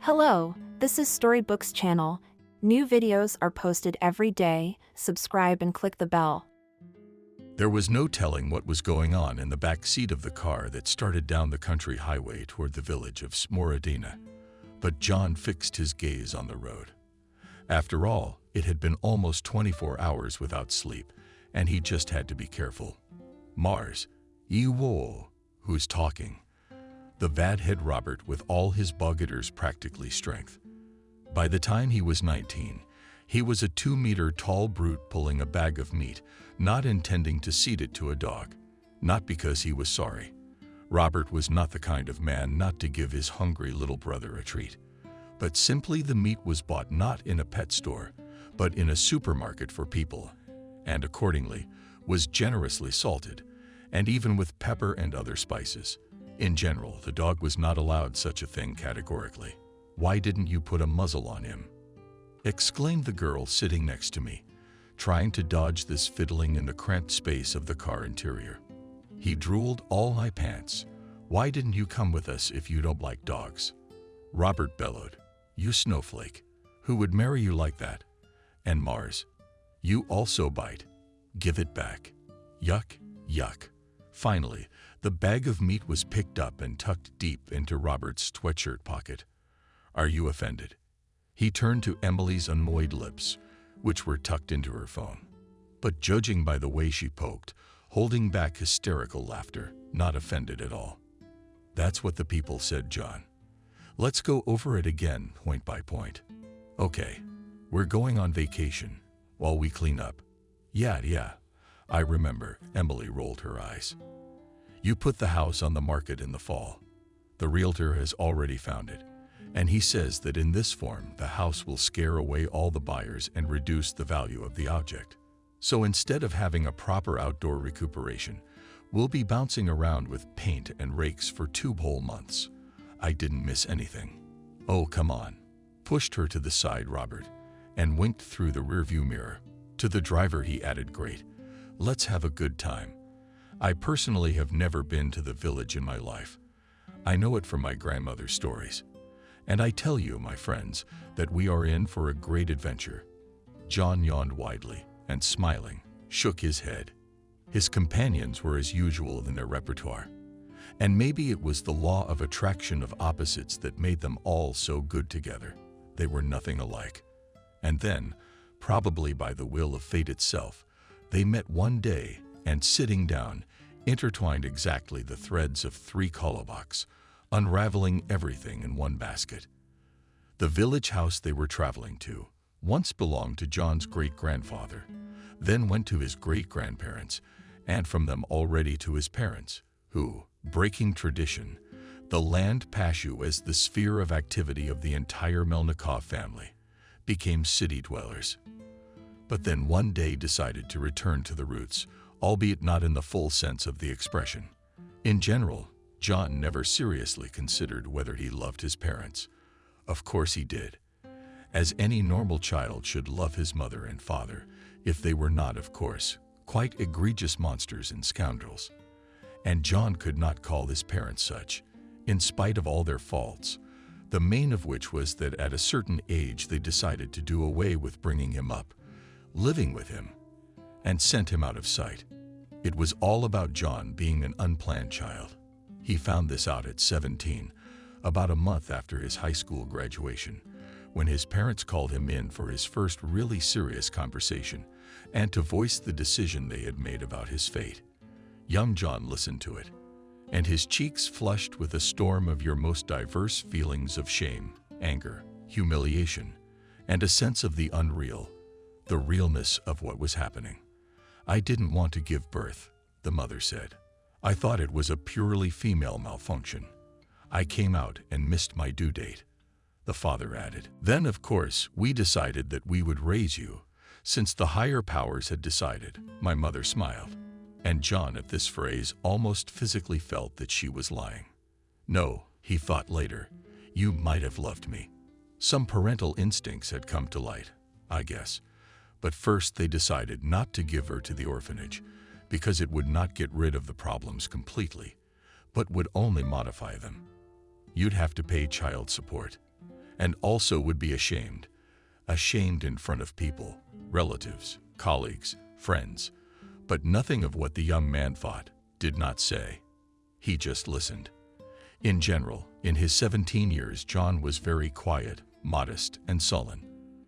Hello, this is Storybooks channel. New videos are posted every day. Subscribe and click the bell. There was no telling what was going on in the back seat of the car that started down the country highway toward the village of Smorodina, but John fixed his gaze on the road. After all, it had been almost 24 hours without sleep, and he just had to be careful. Mars, Ewo, who's talking? The vadhead Robert with all his Bogader's practically strength. By the time he was 19, he was a 2-meter tall brute pulling a bag of meat, not intending to cede it to a dog. Not because he was sorry. Robert was not the kind of man not to give his hungry little brother a treat. But simply the meat was bought not in a pet store, but in a supermarket for people, and accordingly was generously salted, and even with pepper and other spices. In general, the dog was not allowed such a thing categorically. "Why didn't you put a muzzle on him?" exclaimed the girl sitting next to me, trying to dodge this fiddling in the cramped space of the car interior. He drooled all my pants. "Why didn't you come with us if you don't like dogs?" Robert bellowed. "You snowflake. Who would marry you like that?" And Mars, "You also bite. Give it back. Yuck, yuck." Finally, the bag of meat was picked up and tucked deep into Robert's sweatshirt pocket. "Are you offended?" He turned to Emily's unmoied lips, which were tucked into her phone. But judging by the way she poked, holding back hysterical laughter, not offended at all. "That's what the people said, John. Let's go over it again, point by point." "Okay, we're going on vacation while we clean up." Yeah, I remember." Emily rolled her eyes. "You put the house on the market in the fall. The realtor has already found it, and he says that in this form the house will scare away all the buyers and reduce the value of the object. So instead of having a proper outdoor recuperation, we'll be bouncing around with paint and rakes for 2 whole months." I didn't miss anything. "Oh, come on," pushed her to the side Robert, and winked through the rearview mirror. To the driver he added, "Great. Let's have a good time. I personally have never been to the village in my life. I know it from my grandmother's stories. And I tell you, my friends, that we are in for a great adventure." John yawned widely and, smiling, shook his head. His companions were as usual in their repertoire. And maybe it was the law of attraction of opposites that made them all so good together. They were nothing alike. And then, probably by the will of fate itself, they met one day and, sitting down, intertwined exactly the threads of 3 kolobaks, unraveling everything in one basket. The village house they were traveling to once belonged to John's great-grandfather, then went to his great-grandparents, and from them already to his parents, who, breaking tradition, the land Pashu as the sphere of activity of the entire Melnikov family, became city dwellers. But then one day decided to return to the roots, albeit not in the full sense of the expression. In general, John never seriously considered whether he loved his parents. Of course he did, as any normal child should love his mother and father, if they were not, of course, quite egregious monsters and scoundrels. And John could not call his parents such, in spite of all their faults, the main of which was that at a certain age they decided to do away with bringing him up, living with him, and sent him out of sight. It was all about John being an unplanned child. He found this out at 17, about a month after his high school graduation, when his parents called him in for his first really serious conversation and to voice the decision they had made about his fate. Young John listened to it, and his cheeks flushed with a storm of your most diverse feelings of shame, anger, humiliation, and a sense of the unreal, the realness of what was happening. "I didn't want to give birth," the mother said. "I thought it was a purely female malfunction. I came out and missed my due date," the father added. "Then, of course, we decided that we would raise you, since the higher powers had decided," my mother smiled. And John, at this phrase, almost physically felt that she was lying. No, he thought later, you might have loved me. Some parental instincts had come to light, I guess. But first they decided not to give her to the orphanage, because it would not get rid of the problems completely, but would only modify them. You'd have to pay child support. and also would be ashamed. Ashamed in front of people, relatives, colleagues, friends. But nothing of what the young man thought, did not say. He just listened. In general, in his 17 years, John was very quiet, modest, and sullen,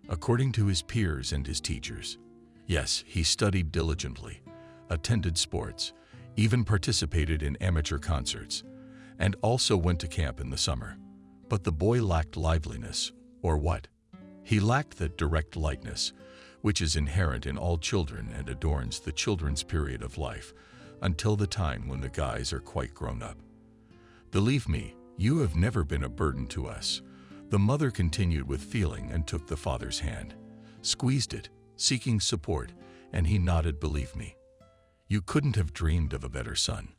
according to his peers and his teachers. Yes, he studied diligently, attended sports, even participated in amateur concerts, and also went to camp in the summer. But the boy lacked liveliness, or what? He lacked that direct lightness, which is inherent in all children and adorns the children's period of life, until the time when the guys are quite grown up. Believe me, you have never been a burden to us. The mother continued with feeling and took the father's hand, squeezed it, seeking support, and he nodded. Believe me. You couldn't have dreamed of a better son.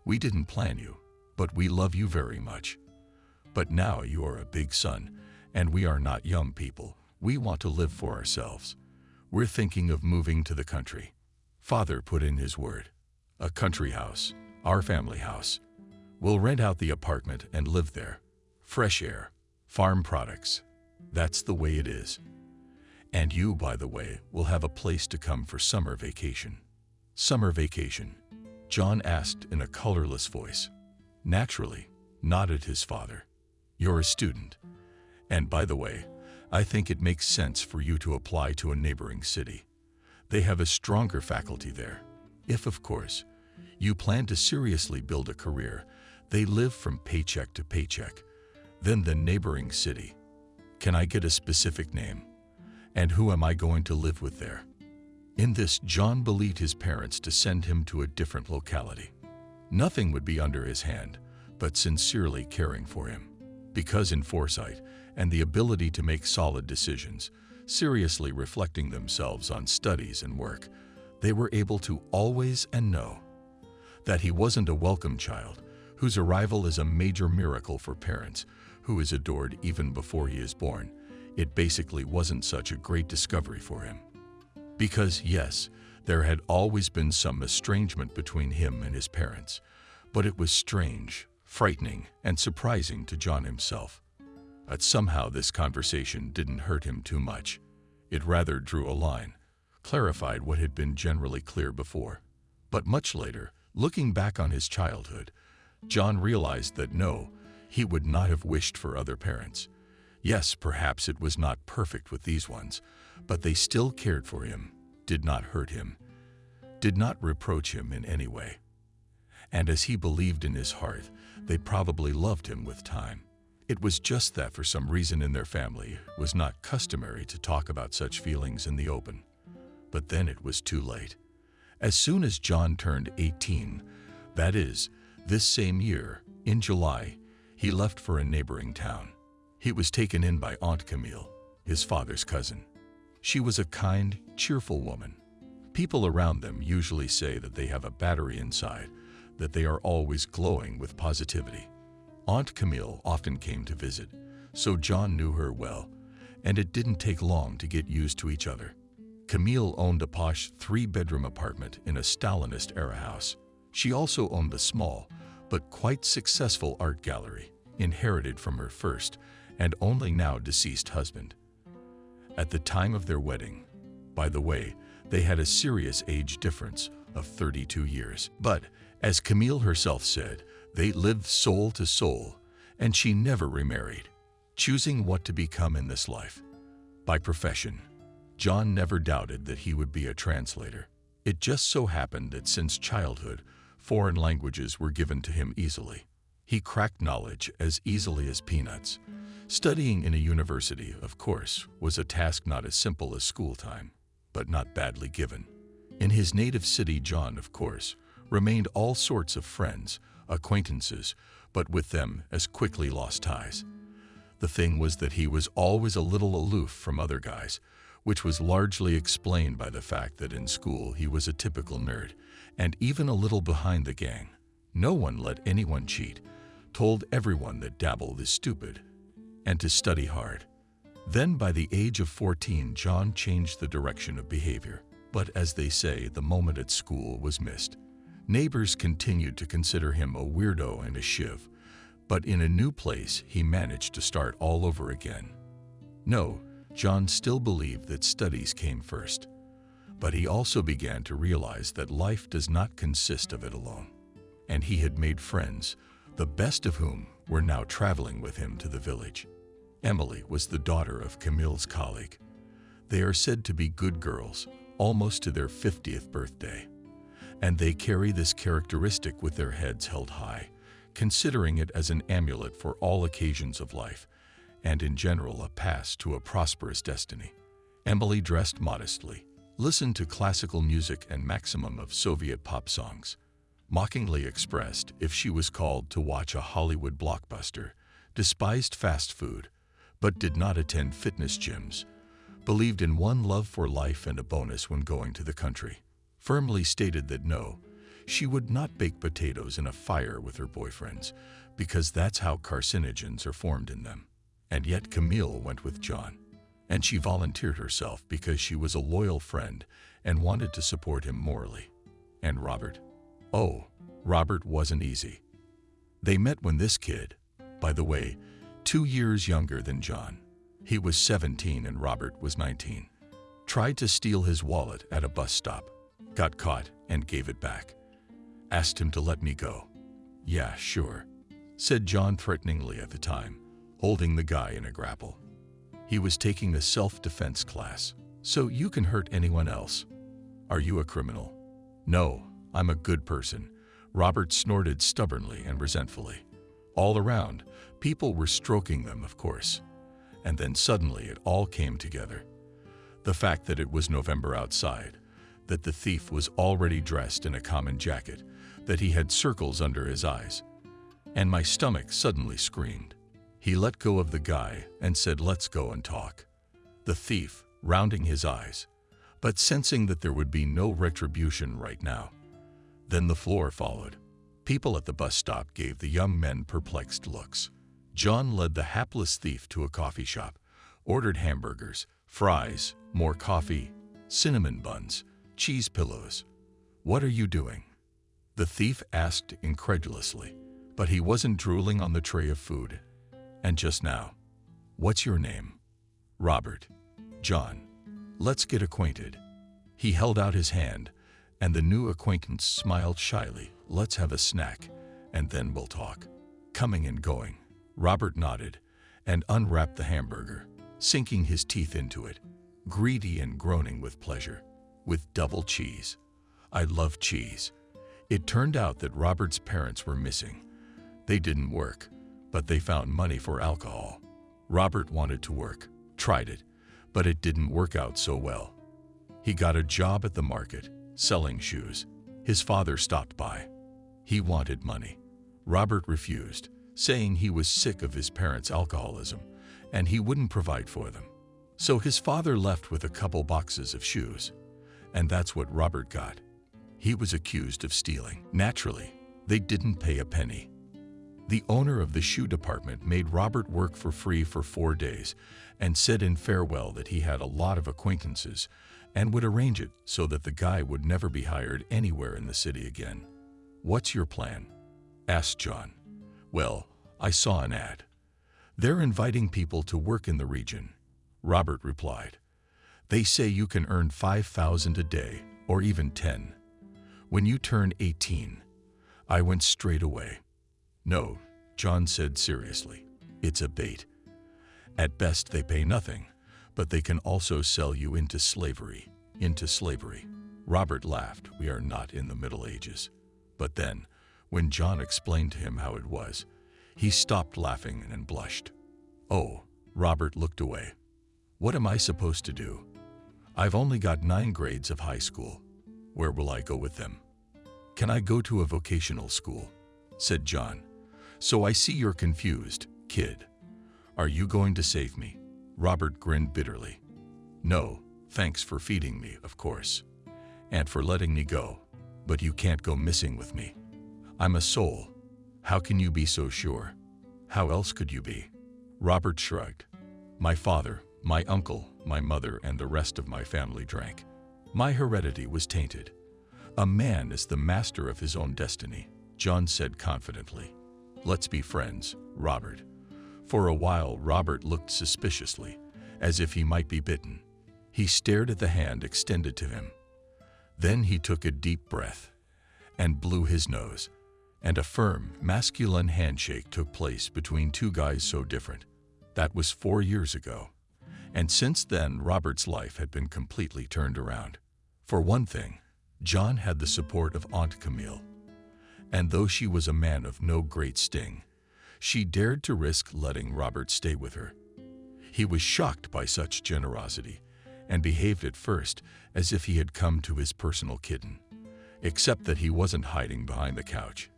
We didn't plan you, but we love you very much. But now you are a big son, and we are not young people. We want to live for ourselves. We're thinking of moving to the country. Father put in his word. A country house, our family house. We'll rent out the apartment and live there. Fresh air, farm products. That's the way it is. And you, by the way, will have a place to come for summer vacation. Summer vacation? John asked in a colorless voice. Naturally, nodded his father. You're a student. And by the way, I think it makes sense for you to apply to a neighboring city. They have a stronger faculty there. If, of course, you plan to seriously build a career, they live from paycheck to paycheck. Then the neighboring city. Can I get a specific name? And who am I going to live with there? In this, John believed his parents to send him to a different locality. Nothing would be under his hand, but sincerely caring for him. Because in foresight and the ability to make solid decisions, seriously reflecting themselves on studies and work, they were able to always and know that he wasn't a welcome child, whose arrival is a major miracle for parents, who is adored even before he is born. It basically wasn't such a great discovery for him. Because, yes, there had always been some estrangement between him and his parents, but it was strange, frightening, and surprising to John himself. But somehow this conversation didn't hurt him too much. It rather drew a line, clarified what had been generally clear before. But much later, looking back on his childhood, John realized that no, he would not have wished for other parents. Yes, perhaps it was not perfect with these ones, but they still cared for him, did not hurt him, did not reproach him in any way. And as he believed in his heart, they probably loved him with time. It was just that for some reason in their family it was not customary to talk about such feelings in the open. But then it was too late. As soon as John turned 18, that is, this same year, in July, he left for a neighboring town. He was taken in by Aunt Camille, his father's cousin. She was a kind, cheerful woman. People around them usually say that they have a battery inside, that they are always glowing with positivity. Aunt Camille often came to visit, so John knew her well, and it didn't take long to get used to each other. Camille owned a posh 3-bedroom apartment in a Stalinist-era house. She also owned a small, but quite successful art gallery, inherited from her first and only now deceased husband. At the time of their wedding, by the way, they had a serious age difference of 32 years. But, as Camille herself said, they lived soul to soul, and she never remarried, choosing what to become in this life. By profession, John never doubted that he would be a translator. It just so happened that since childhood, foreign languages were given to him easily. He cracked knowledge as easily as peanuts. Studying in a university, of course, was a task not as simple as school time, but not badly given. In his native city, John, of course, remained all sorts of friends, acquaintances, but with them as quickly lost ties. The thing was that he was always a little aloof from other guys, which was largely explained by the fact that in school he was a typical nerd, and even a little behind the gang. No one let anyone cheat, told everyone that dabble is stupid, and to study hard. Then by the age of 14, John changed the direction of behavior. But as they say, the moment at school was missed. Neighbors continued to consider him a weirdo and a shiv. But in a new place, he managed to start all over again. No, John still believed that studies came first, but he also began to realize that life does not consist of it alone. And he had made friends, the best of whom were now traveling with him to the village. Emily was the daughter of Camille's colleague. They are said to be good girls, almost to their 50th birthday. And they carry this characteristic with their heads held high, considering it as an amulet for all occasions of life, and in general a pass to a prosperous destiny. Emily dressed modestly, listened to classical music and maximum of Soviet pop songs, mockingly expressed if she was called to watch a Hollywood blockbuster, despised fast food, but did not attend fitness gyms, believed in one love for life and a bonus when going to the country, firmly stated that no, she would not bake potatoes in a fire with her boyfriends, because that's how carcinogens are formed in them. And yet Camille went with John, and she volunteered herself because she was a loyal friend and wanted to support him morally. And Robert? Oh, Robert wasn't easy. They met when this kid, by the way, 2 years younger than John, he was 17 and Robert was 19, tried to steal his wallet at a bus stop, got caught and gave it back. Asked him to let me go. Yeah, sure, said John threateningly at the time, holding the guy in a grapple. He was taking a self-defense class, so you can hurt anyone else. Are you a criminal? No, I'm a good person, Robert snorted stubbornly and resentfully. All around, people were stroking them, of course. And then suddenly it all came together. The fact that it was November outside, that the thief was already dressed in a common jacket, that he had circles under his eyes. And my stomach suddenly screamed. He let go of the guy and said, "Let's go and talk." The thief, rounding his eyes, but sensing that there would be no retribution right now. Then the floor followed. People at the bus stop gave the young men perplexed looks. John led the hapless thief to a coffee shop, ordered hamburgers, fries, more coffee, cinnamon buns, cheese pillows. "What are you doing?" the thief asked incredulously, but he wasn't drooling on the tray of food. And just now, "What's your name?" "Robert." "John. Let's get acquainted." He held out his hand, and the new acquaintance smiled shyly. "Let's have a snack, and then we'll talk." Coming and going, Robert nodded and unwrapped the hamburger, sinking his teeth into it, greedy and groaning with pleasure. "With double cheese. I love cheese." It turned out that Robert's parents were missing. They didn't work, but they found money for alcohol. Robert wanted to work, tried it, but it didn't work out so well. He got a job at the market, selling shoes. His father stopped by. He wanted money. Robert refused, saying he was sick of his parents' alcoholism and he wouldn't provide for them. So his father left with a couple boxes of shoes. And that's what Robert got. He was accused of stealing. Naturally, they didn't pay a penny. The owner of the shoe department made Robert work for free for 4 days and said in farewell that he had a lot of acquaintances and would arrange it so that the guy would never be hired anywhere in the city again. "What's your plan?" asked John. "Well, I saw an ad. They're inviting people to work in the region," Robert replied. "They say you can earn 5,000 a day, or even 10. When you turn 18, I went straight away. "No," John said seriously. "It's a bait. At best they pay nothing, but they can also sell you into slavery. Into slavery." Robert laughed. "We are not in the Middle Ages." But then, when John explained to him how it was, he stopped laughing and blushed. "Oh," Robert looked away. "What am I supposed to do? I've only got 9 grades of high school. Where will I go with them?" "Can I go to a vocational school?" said John. "So I see you're confused, kid. Are you going to save me?" Robert grinned bitterly. "No, thanks for feeding me, of course, and for letting me go, but you can't go missing with me. I'm a soul. How can you be so sure? How else could you be?" Robert shrugged. "My father, my uncle, my mother, and the rest of my family drank. My heredity was tainted. A man is the master of his own destiny," John said confidently. "Let's be friends, Robert." For a while, Robert looked suspiciously, as if he might be bitten. He stared at the hand extended to him. Then he took a deep breath and blew his nose, and a firm, masculine handshake took place between two guys so different. That was 4 years ago. And since then, Robert's life had been completely turned around. For one thing, John had the support of Aunt Camille. And though she was a man of no great sting, she dared to risk letting Robert stay with her. He was shocked by such generosity and behaved at first as if he had come to his personal kitten, except that he wasn't hiding behind the couch.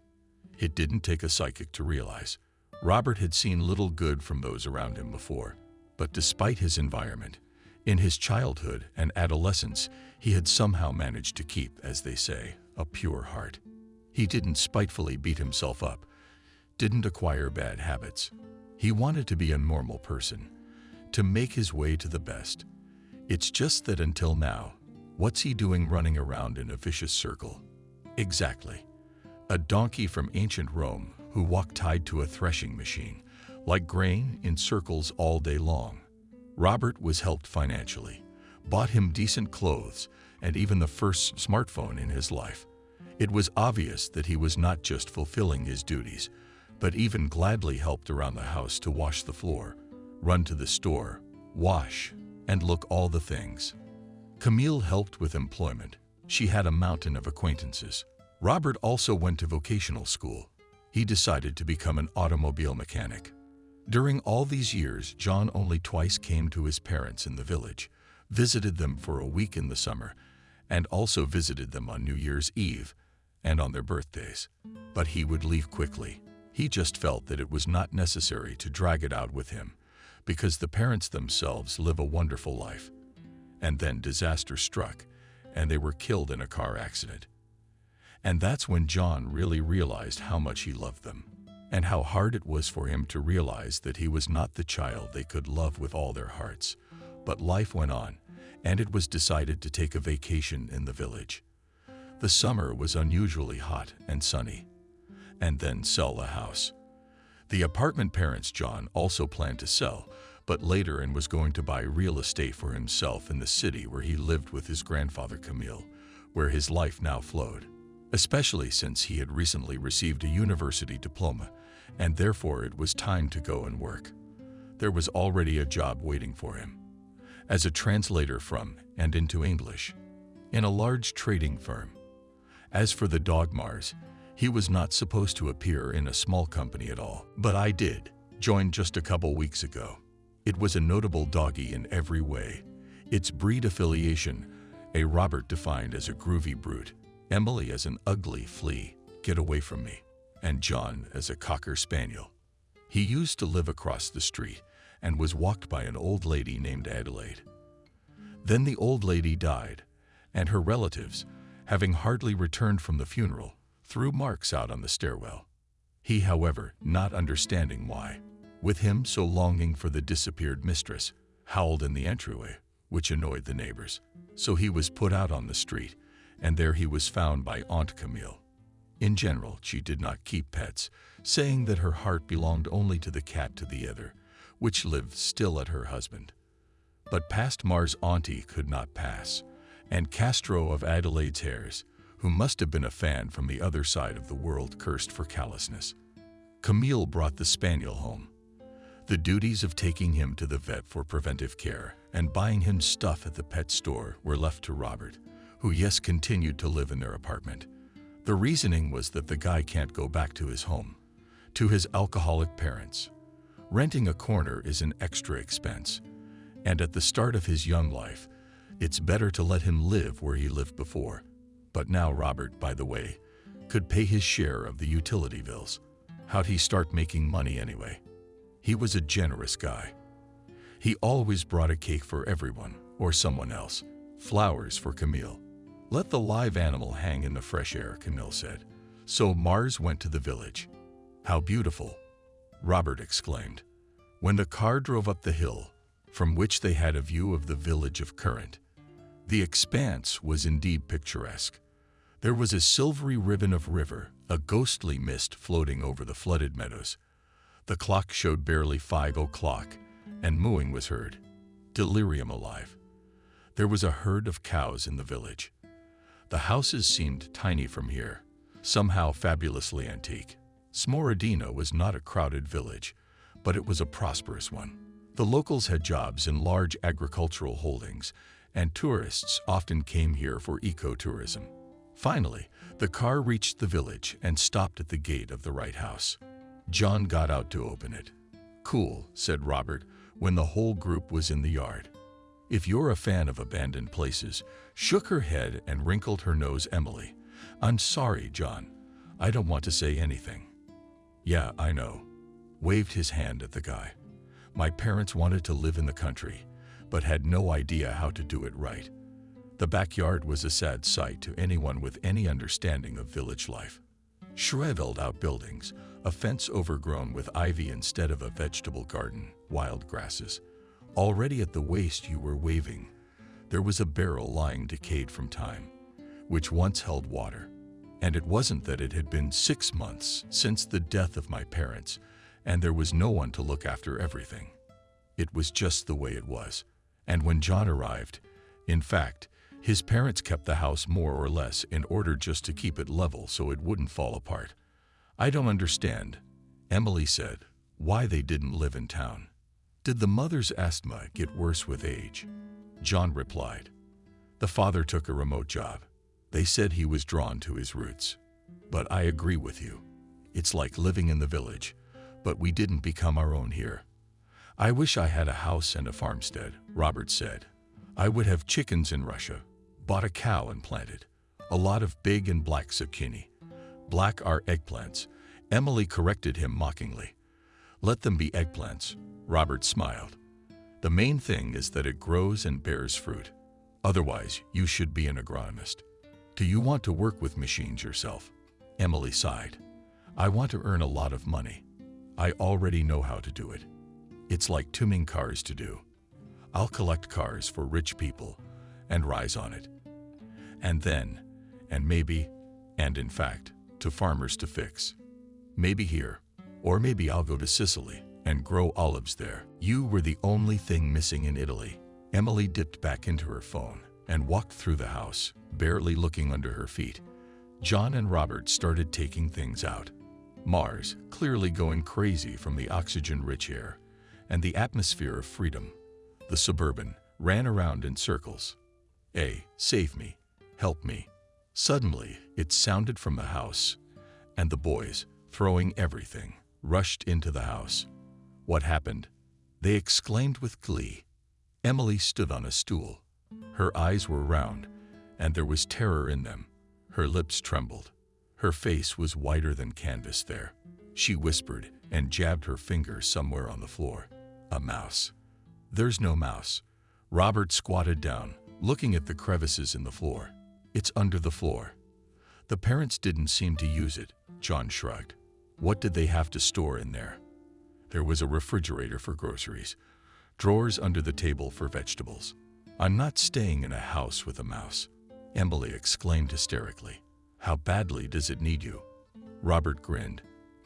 It didn't take a psychic to realize Robert had seen little good from those around him before. But despite his environment, in his childhood and adolescence, he had somehow managed to keep, as they say, a pure heart. He didn't spitefully beat himself up, didn't acquire bad habits. He wanted to be a normal person, to make his way to the best. It's just that until now, what's he doing running around in a vicious circle? Exactly. A donkey from ancient Rome who walked tied to a threshing machine, like grain in circles all day long. Robert was helped financially, bought him decent clothes, and even the first smartphone in his life. It was obvious that he was not just fulfilling his duties, but even gladly helped around the house to wash the floor, run to the store, wash, and look all the things. Camille helped with employment. She had a mountain of acquaintances. Robert also went to vocational school. He decided to become an automobile mechanic. During all these years, John only twice came to his parents in the village, visited them for a week in the summer, and also visited them on New Year's Eve and on their birthdays. But he would leave quickly. He just felt that it was not necessary to drag it out with him, because the parents themselves live a wonderful life. And then disaster struck, and they were killed in a car accident. And that's when John really realized how much he loved them, and how hard it was for him to realize that he was not the child they could love with all their hearts. But life went on, and it was decided to take a vacation in the village. The summer was unusually hot and sunny, and then sell the house. The apartment parents John also planned to sell, but later and was going to buy real estate for himself in the city where he lived with his grandfather Camille, where his life now flowed, especially since he had recently received a university diploma, and therefore it was time to go and work. There was already a job waiting for him, as a translator from and into English, in a large trading firm. As for the dog Mars, he was not supposed to appear in a small company at all, but I did, joined just a couple weeks ago. It was a notable doggy in every way. Its breed affiliation, a Robert defined as a groovy brute, Emily as an ugly flea, get away from me, and John as a cocker spaniel. He used to live across the street and was walked by an old lady named Adelaide. Then the old lady died, and her relatives, having hardly returned from the funeral, threw marks out on the stairwell. He, however, not understanding why, with him so longing for the disappeared mistress, howled in the entryway, which annoyed the neighbors. So he was put out on the street, and there he was found by Aunt Camille. In general, she did not keep pets, saying that her heart belonged only to the cat to the other, which lived still at her husband. But past Mars Auntie could not pass, and Castro of Adelaide's hares, who must have been a fan from the other side of the world, cursed for callousness. Camille brought the spaniel home. The duties of taking him to the vet for preventive care and buying him stuff at the pet store were left to Robert, who continued to live in their apartment. The reasoning was that the guy can't go back to his home, to his alcoholic parents. Renting a corner is an extra expense, and at the start of his young life, it's better to let him live where he lived before. But now Robert, by the way, could pay his share of the utility bills. How'd he start making money anyway? He was a generous guy. He always brought a cake for everyone or someone else, flowers for Camille. Let the live animal hang in the fresh air, Camille said. So Mars went to the village. How beautiful, Robert exclaimed, when the car drove up the hill, from which they had a view of the village of Current. The expanse was indeed picturesque. There was a silvery ribbon of river, a ghostly mist floating over the flooded meadows. The clock showed barely 5 o'clock, and mooing was heard, delirium alive. There was a herd of cows in the village. The houses seemed tiny from here, somehow fabulously antique. Smorodina was not a crowded village, but it was a prosperous one. The locals had jobs in large agricultural holdings, and tourists often came here for ecotourism. Finally, the car reached the village and stopped at the gate of the right house. John got out to open it. "Cool," said Robert, when the whole group was in the yard. "If you're a fan of abandoned places," shook her head and wrinkled her nose Emily. "I'm sorry, John. I don't want to say anything." "Yeah, I know," waved his hand at the guy. "My parents wanted to live in the country, but had no idea how to do it right." The backyard was a sad sight to anyone with any understanding of village life. Shriveled out buildings, a fence overgrown with ivy instead of a vegetable garden, wild grasses. Already at the waist you were waving. There was a barrel lying decayed from time, which once held water. And it wasn't that it had been 6 months since the death of my parents, and there was no one to look after everything. It was just the way it was. And when John arrived, in fact, his parents kept the house more or less in order just to keep it level so it wouldn't fall apart. "I don't understand," Emily said, "why they didn't live in town. Did the mother's asthma get worse with age?" John replied, "The father took a remote job. They said he was drawn to his roots. But I agree with you. It's like living in the village, but we didn't become our own here." "I wish I had a house and a farmstead," Robert said. "I would have chickens in Russia, bought a cow and planted a lot of big and black zucchini." "Black are eggplants," Emily corrected him mockingly. "Let them be eggplants," Robert smiled. "The main thing is that it grows and bears fruit. Otherwise, you should be an agronomist." "Do you want to work with machines yourself?" Emily sighed. "I want to earn a lot of money. I already know how to do it. It's like tuning cars to do. I'll collect cars for rich people and rise on it. And then, and maybe, and in fact, to farmers to fix. Maybe here, or maybe I'll go to Sicily and grow olives there." "You were the only thing missing in Italy." Emily dipped back into her phone and walked through the house, barely looking under her feet. John and Robert started taking things out. Mars, clearly going crazy from the oxygen-rich air and the atmosphere of freedom. The Suburban ran around in circles. "Save me, help me." Suddenly, it sounded from the house, and the boys, throwing everything, rushed into the house. "What happened?" they exclaimed with glee. Emily stood on a stool. Her eyes were round, and there was terror in them. Her lips trembled. Her face was whiter than canvas there. She whispered and jabbed her finger somewhere on the floor. "A mouse." "There's no mouse." Robert squatted down, looking at the crevices in the floor. "It's under the floor." "The parents didn't seem to use it," John shrugged. "What did they have to store in there?" There was a refrigerator for groceries, drawers under the table for vegetables. "I'm not staying in a house with a mouse," Emily exclaimed hysterically. "How badly does it need you?" Robert grinned.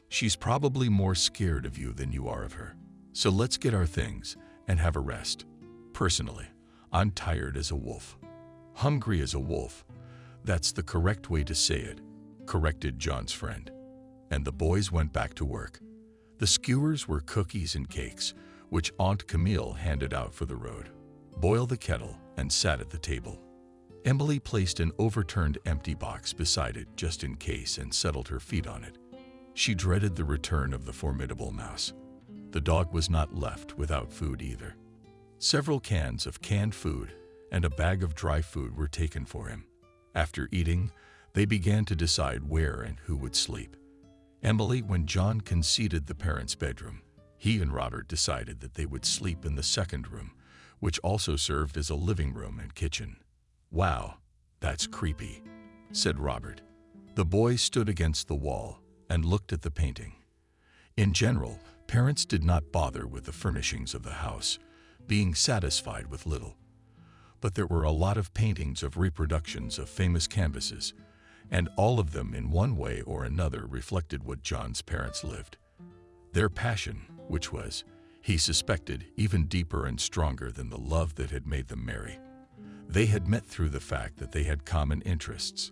"She's probably more scared of you than you are of her. So let's get our things and have a rest. Personally, I'm tired as a wolf." "Hungry as a wolf. That's the correct way to say it," corrected John's friend. And the boys went back to work. The skewers were cookies and cakes, which Aunt Camille handed out for the road. Boiled the kettle and sat at the table. Emily placed an overturned empty box beside it just in case and settled her feet on it. She dreaded the return of the formidable mouse. The dog was not left without food either. Several cans of canned food and a bag of dry food were taken for him. After eating, they began to decide where and who would sleep. Emily, when John conceded the parents' bedroom, he and Robert decided that they would sleep in the second room, which also served as a living room and kitchen. "Wow, that's creepy," said Robert. The boys stood against the wall and looked at the painting. In general, parents did not bother with the furnishings of the house, being satisfied with little. But there were a lot of paintings of reproductions of famous canvases, and all of them in one way or another reflected what John's parents lived. Their passion, which was, he suspected, even deeper and stronger than the love that had made them marry. They had met through the fact that they had common interests.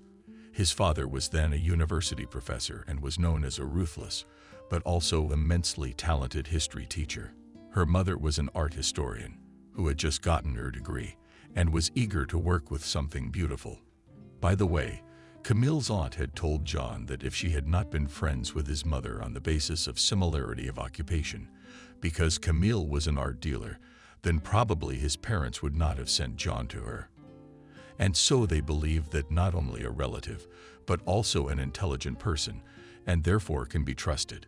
His father was then a university professor and was known as a ruthless, but also immensely talented history teacher. Her mother was an art historian who had just gotten her degree and was eager to work with something beautiful. By the way, Camille's aunt had told John that if she had not been friends with his mother on the basis of similarity of occupation, because Camille was an art dealer, then probably his parents would not have sent John to her. And so they believed that not only a relative, but also an intelligent person, and therefore can be trusted.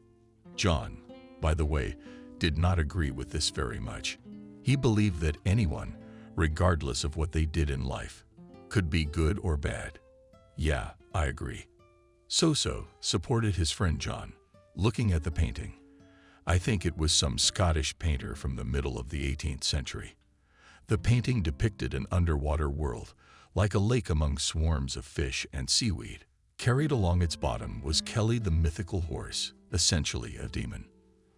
John, by the way, did not agree with this very much. He believed that anyone, regardless of what they did in life, could be good or bad. Yeah, I agree. Soso supported his friend John, looking at the painting. I think it was some Scottish painter from the middle of the 18th century. The painting depicted an underwater world, like a lake among swarms of fish and seaweed. Carried along its bottom was Kelly the mythical horse, essentially a demon.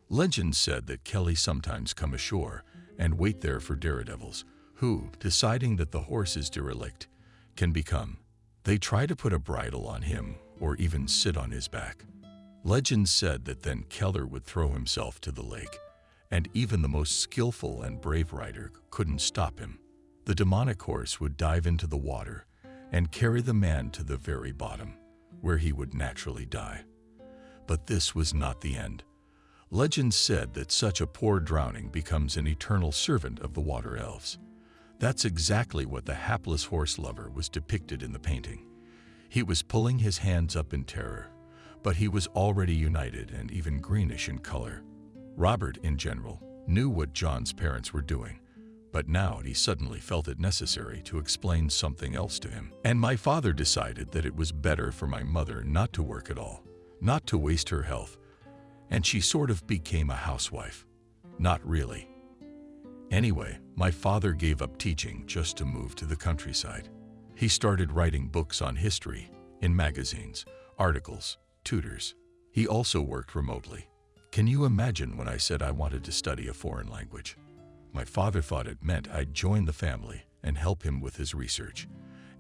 Legend said that Kelly sometimes come ashore and wait there for daredevils, who, deciding that the horse is derelict, can become. They try to put a bridle on him or even sit on his back. Legend said that then Keller would throw himself to the lake, and even the most skillful and brave rider couldn't stop him. The demonic horse would dive into the water and carry the man to the very bottom, where he would naturally die. But this was not the end. Legend said that such a poor drowning becomes an eternal servant of the water elves. That's exactly what the hapless horse lover was depicted in the painting. He was pulling his hands up in terror, but he was already united and even greenish in color. Robert, in general, knew what John's parents were doing, but now he suddenly felt it necessary to explain something else to him. And my father decided that it was better for my mother not to work at all, not to waste her health, and she sort of became a housewife. Not really. Anyway, my father gave up teaching just to move to the countryside. He started writing books on history, in magazines, articles, tutors. He also worked remotely. Can you imagine when I said I wanted to study a foreign language? My father thought it meant I'd join the family and help him with his research.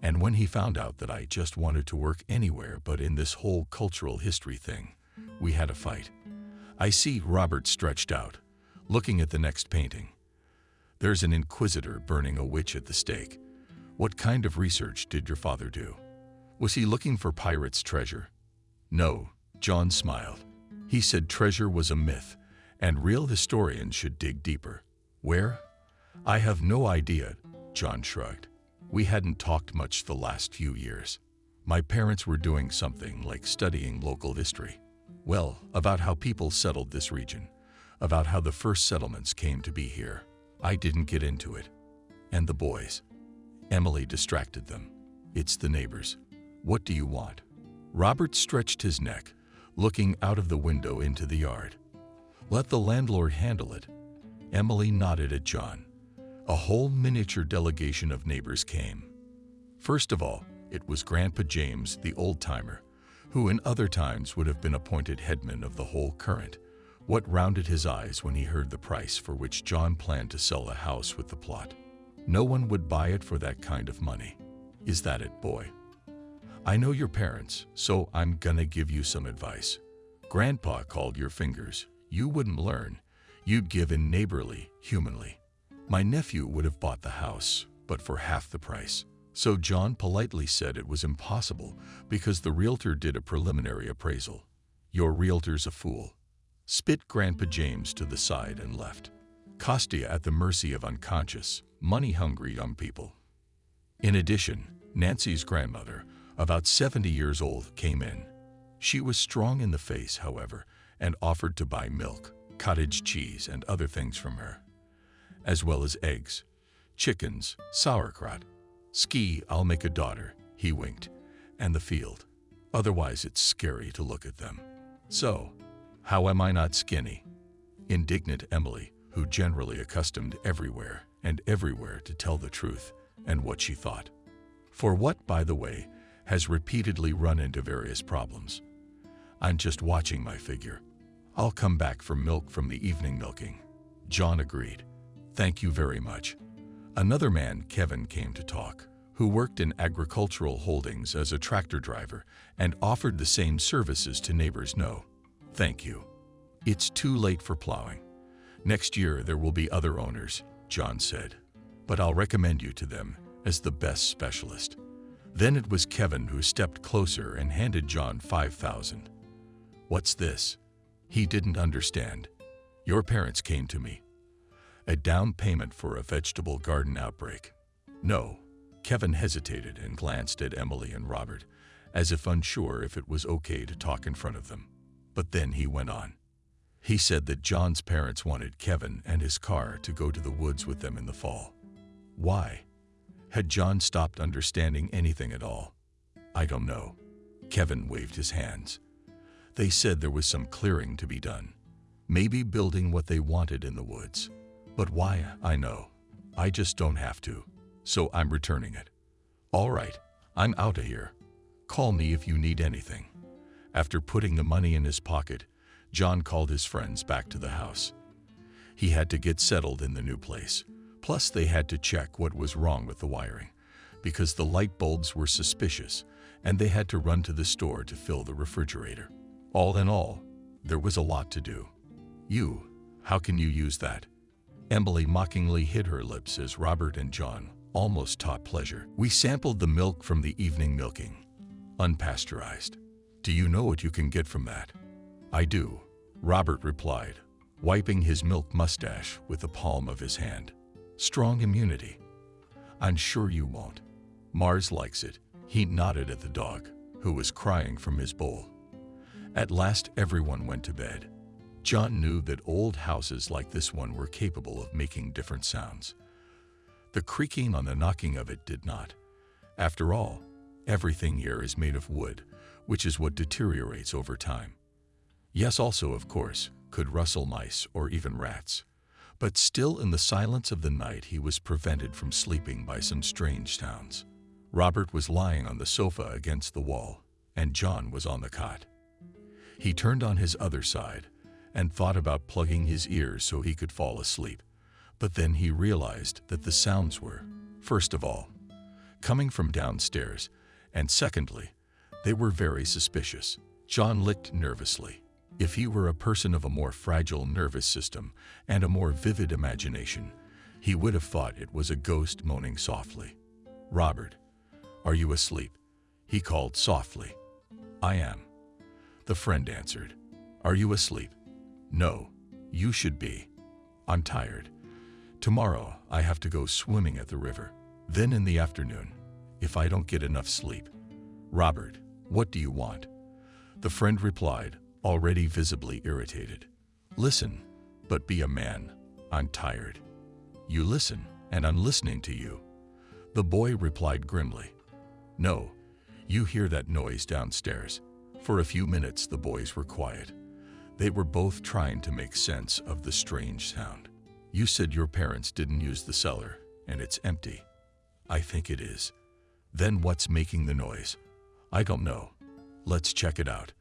And when he found out that I just wanted to work anywhere but in this whole cultural history thing, we had a fight. I see Robert stretched out, looking at the next painting. There's an inquisitor burning a witch at the stake. What kind of research did your father do? Was he looking for pirates' treasure? No, John smiled. He said treasure was a myth, and real historians should dig deeper. Where? I have no idea, John shrugged. We hadn't talked much the last few years. My parents were doing something like studying local history. Well, about how people settled this region, about how the first settlements came to be here. I didn't get into it. And the boys? Emily distracted them. It's the neighbors. What do you want? Robert stretched his neck, looking out of the window into the yard. Let the landlord handle it. Emily nodded at John. A whole miniature delegation of neighbors came. First of all, it was Grandpa James, the old-timer, who in other times would have been appointed headman of the whole current. What rounded his eyes when he heard the price for which John planned to sell the house with the plot. No one would buy it for that kind of money. Is that it, boy? I know your parents, so I'm gonna give you some advice. Grandpa called your fingers. You wouldn't learn. You'd give in neighborly, humanly. My nephew would have bought the house, but for half the price. So John politely said it was impossible because the realtor did a preliminary appraisal. Your realtor's a fool. Spit Grandpa James to the side and left. Kostya at the mercy of unconscious, money-hungry young people. In addition, Nancy's grandmother, about 70 years old, came in. She was strong in the face, however, and offered to buy milk, cottage cheese, and other things from her, as well as eggs, chickens, sauerkraut. Ski, I'll make a daughter, he winked, and the field. Otherwise it's scary to look at them. So, how am I not skinny? Indignant Emily, who generally accustomed everywhere and everywhere to tell the truth and what she thought. For what, by the way, has repeatedly run into various problems. I'm just watching my figure. I'll come back for milk from the evening milking." John agreed. "Thank you very much." Another man, Kevin, came to talk, who worked in agricultural holdings as a tractor driver and offered the same services to neighbors. "No, thank you. It's too late for plowing. Next year there will be other owners," John said, "but I'll recommend you to them as the best specialist." Then it was Kevin who stepped closer and handed John $5,000. "What's this?" He didn't understand. "Your parents came to me. A down payment for a vegetable garden outbreak." "No." Kevin hesitated and glanced at Emily and Robert, as if unsure if it was okay to talk in front of them. But then he went on. He said that John's parents wanted Kevin and his car to go to the woods with them in the fall. Why? Had John stopped understanding anything at all? "I don't know." Kevin waved his hands. "They said there was some clearing to be done. Maybe building what they wanted in the woods. But why? I know. I just don't have to. So I'm returning it." "All right, I'm out of here. Call me if you need anything." After putting the money in his pocket, John called his friends back to the house. He had to get settled in the new place. Plus, they had to check what was wrong with the wiring, because the light bulbs were suspicious, and they had to run to the store to fill the refrigerator. All in all, there was a lot to do. How can you use that?" Emily mockingly hid her lips as Robert and John almost taught pleasure. "We sampled the milk from the evening milking. Unpasteurized. Do you know what you can get from that?" "I do," Robert replied, wiping his milk mustache with the palm of his hand. "Strong immunity." "I'm sure you won't. Mars likes it." He nodded at the dog, who was crying from his bowl. At last everyone went to bed. John knew that old houses like this one were capable of making different sounds. The creaking on the knocking of it did not. After all, everything here is made of wood, which is what deteriorates over time. Yes, also, of course, could rustle mice or even rats. But still, in the silence of the night, he was prevented from sleeping by some strange sounds. Robert was lying on the sofa against the wall, and John was on the cot. He turned on his other side and thought about plugging his ears so he could fall asleep. But then he realized that the sounds were, first of all, coming from downstairs, and secondly, they were very suspicious. John licked nervously. If he were a person of a more fragile nervous system and a more vivid imagination, he would have thought it was a ghost moaning softly. "Robert, are you asleep?" he called softly. "I am," the friend answered. "Are you asleep?" "No, you should be." "I'm tired. Tomorrow I have to go swimming at the river. Then in the afternoon, if I don't get enough sleep." "Robert, what do you want?" The friend replied, already visibly irritated. "Listen, but be a man. I'm tired." "You listen, and I'm listening to you." The boy replied grimly. "No, you hear that noise downstairs." For a few minutes the boys were quiet. They were both trying to make sense of the strange sound. "You said your parents didn't use the cellar, and it's empty." "I think it is." "Then what's making the noise?" "I don't know. Let's check it out."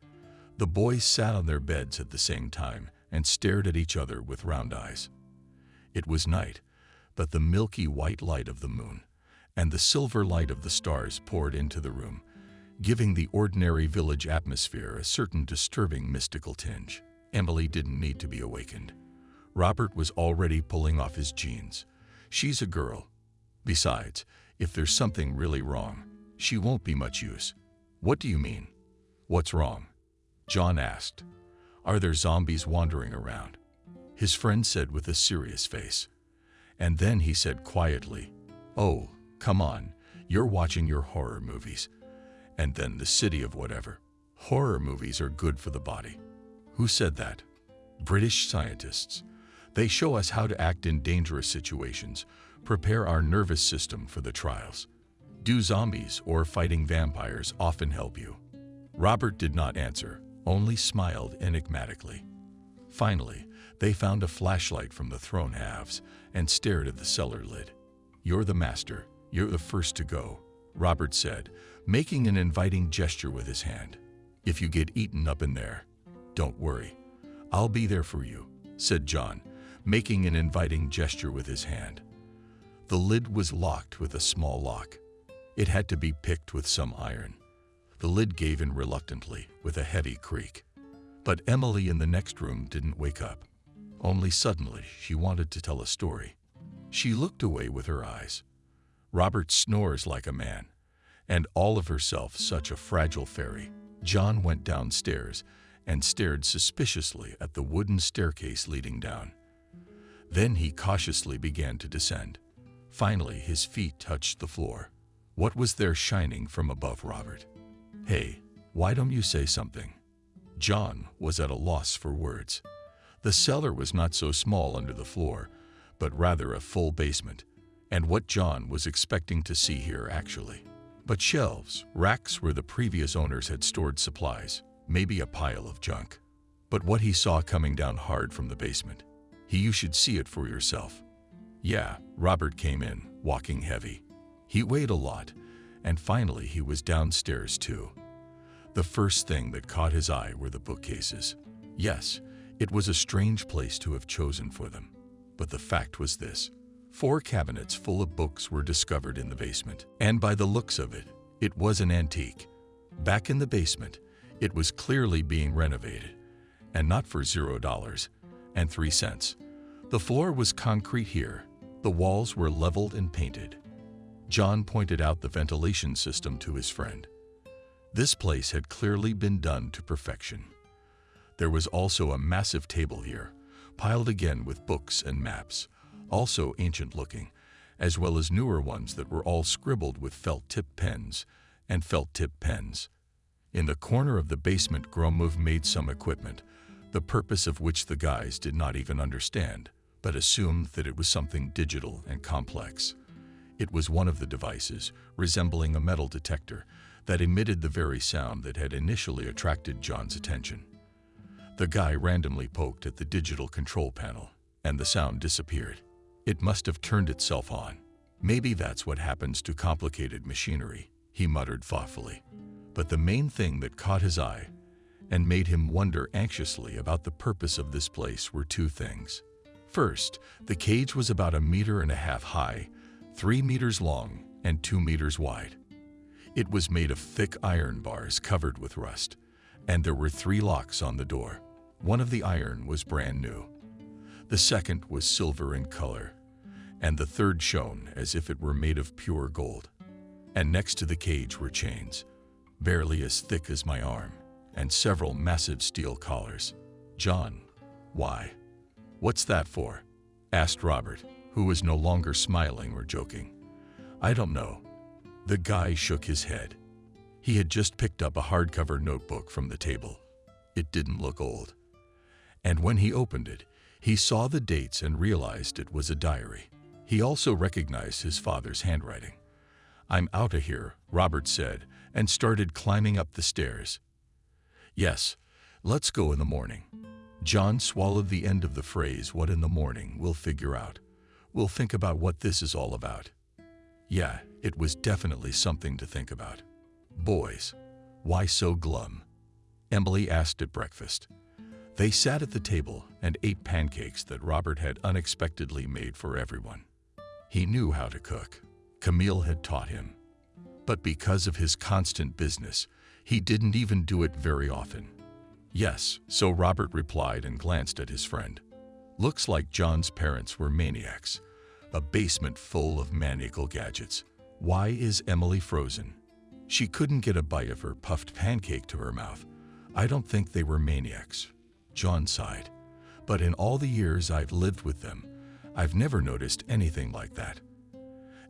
The boys sat on their beds at the same time and stared at each other with round eyes. It was night, but the milky white light of the moon and the silver light of the stars poured into the room, giving the ordinary village atmosphere a certain disturbing mystical tinge. Emily didn't need to be awakened. Robert was already pulling off his jeans. She's a girl. Besides, if there's something really wrong, she won't be much use. "What do you mean?" "What's wrong?" John asked. "Are there zombies wandering around?" His friend said with a serious face. And then he said quietly, "Oh, come on, you're watching your horror movies." And then the city of whatever. "Horror movies are good for the body." "Who said that?" "British scientists. They show us how to act in dangerous situations, prepare our nervous system for the trials. Do zombies or fighting vampires often help you?" Robert did not answer, only smiled enigmatically. Finally, they found a flashlight from the thrown halves and stared at the cellar lid. "You're the master. You're the first to go." Robert said, making an inviting gesture with his hand. "If you get eaten up in there, don't worry. I'll be there for you," said John, making an inviting gesture with his hand. The lid was locked with a small lock. It had to be picked with some iron. The lid gave in reluctantly with a heavy creak. But Emily in the next room didn't wake up. Only suddenly she wanted to tell a story. She looked away with her eyes. Robert snores like a man, and all of herself such a fragile fairy. John went downstairs and stared suspiciously at the wooden staircase leading down. Then he cautiously began to descend. Finally, his feet touched the floor. What was there shining from above Robert? "Hey, why don't you say something?" John was at a loss for words. The cellar was not so small under the floor, but rather a full basement, and what John was expecting to see here actually. But shelves, racks where the previous owners had stored supplies, maybe a pile of junk. But what he saw coming down hard from the basement, you should see it for yourself. Yeah, Robert came in, walking heavy. He weighed a lot, and finally he was downstairs too. The first thing that caught his eye were the bookcases. Yes, it was a strange place to have chosen for them. But the fact was this: 4 cabinets full of books were discovered in the basement, and by the looks of it, it was an antique. Back in the basement, it was clearly being renovated, and not for $0.03. The floor was concrete here. The walls were leveled and painted. John pointed out the ventilation system to his friend. This place had clearly been done to perfection. There was also a massive table here, piled again with books and maps, also ancient-looking, as well as newer ones that were all scribbled with felt-tip pens and felt-tip pens. In the corner of the basement, Gromov made some equipment, the purpose of which the guys did not even understand, but assumed that it was something digital and complex. It was one of the devices, resembling a metal detector, that emitted the very sound that had initially attracted John's attention. The guy randomly poked at the digital control panel, and the sound disappeared. It must have turned itself on. Maybe that's what happens to complicated machinery, he muttered thoughtfully. But the main thing that caught his eye and made him wonder anxiously about the purpose of this place were 2 things. First, the cage was about 1.5 meters high, 3 meters long, and 2 meters wide. It was made of thick iron bars covered with rust, and there were 3 locks on the door. One of the iron was brand new. The second was silver in color, and the third shone as if it were made of pure gold. And next to the cage were chains, barely as thick as my arm, and several massive steel collars. "John, why? What's that for?" asked Robert, who was no longer smiling or joking. "I don't know." The guy shook his head. He had just picked up a hardcover notebook from the table. It didn't look old. And when he opened it, he saw the dates and realized it was a diary. He also recognized his father's handwriting. "I'm outta here," Robert said, and started climbing up the stairs. "Yes, let's go in the morning." John swallowed the end of the phrase, "what in the morning, we'll figure out. We'll think about what this is all about." Yeah, it was definitely something to think about. "Boys, why so glum?" Emily asked at breakfast. They sat at the table and ate pancakes that Robert had unexpectedly made for everyone. He knew how to cook. Camille had taught him. But because of his constant business, he didn't even do it very often. "Yes," so Robert replied and glanced at his friend. "Looks like John's parents were maniacs. A basement full of maniacal gadgets. Why is Emily frozen?" She couldn't get a bite of her puffed pancake to her mouth. "I don't think they were maniacs," John sighed. "But in all the years I've lived with them, I've never noticed anything like that.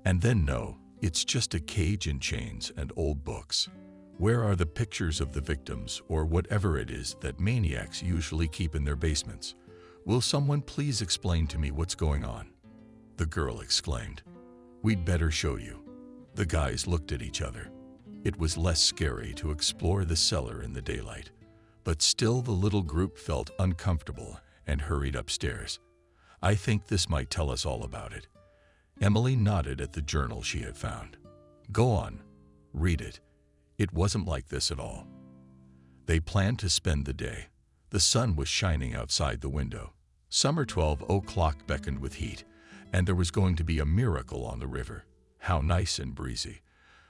And then no, it's just a cage and chains and old books. Where are the pictures of the victims or whatever it is that maniacs usually keep in their basements? Will someone please explain to me what's going on?" The girl exclaimed. "We'd better show you." The guys looked at each other. It was less scary to explore the cellar in the daylight, but still the little group felt uncomfortable and hurried upstairs. "I think this might tell us all about it." Emily nodded at the journal she had found. "Go on," Read it. It wasn't like this at all. They planned to spend the day. The sun was shining outside the window. Summer 12 o'clock beckoned with heat, and there was going to be a miracle on the river. How nice and breezy.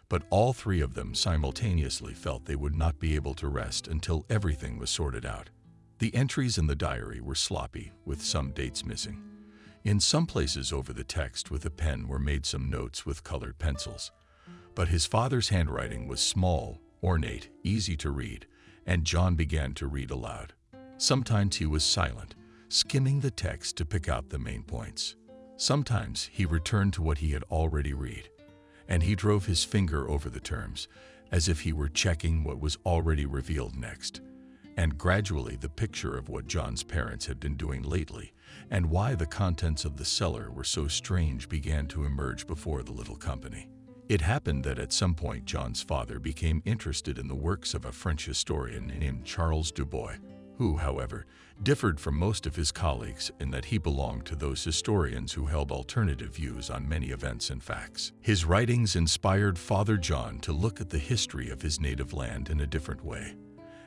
But all three of them simultaneously felt they would not be able to rest until everything was sorted out. The entries in the diary were sloppy, with some dates missing. In some places over the text with a pen were made some notes with colored pencils. But his father's handwriting was small, ornate, easy to read, and John began to read aloud. Sometimes he was silent, skimming the text to pick out the main points. Sometimes he returned to what he had already read, and he drove his finger over the terms, as if he were checking what was already revealed next. And gradually the picture of what John's parents had been doing lately and why the contents of the cellar were so strange began to emerge before the little company. It happened that at some point John's father became interested in the works of a French historian named Charles Dubois, who, however, differed from most of his colleagues in that he belonged to those historians who held alternative views on many events and facts. His writings inspired Father John to look at the history of his native land in a different way.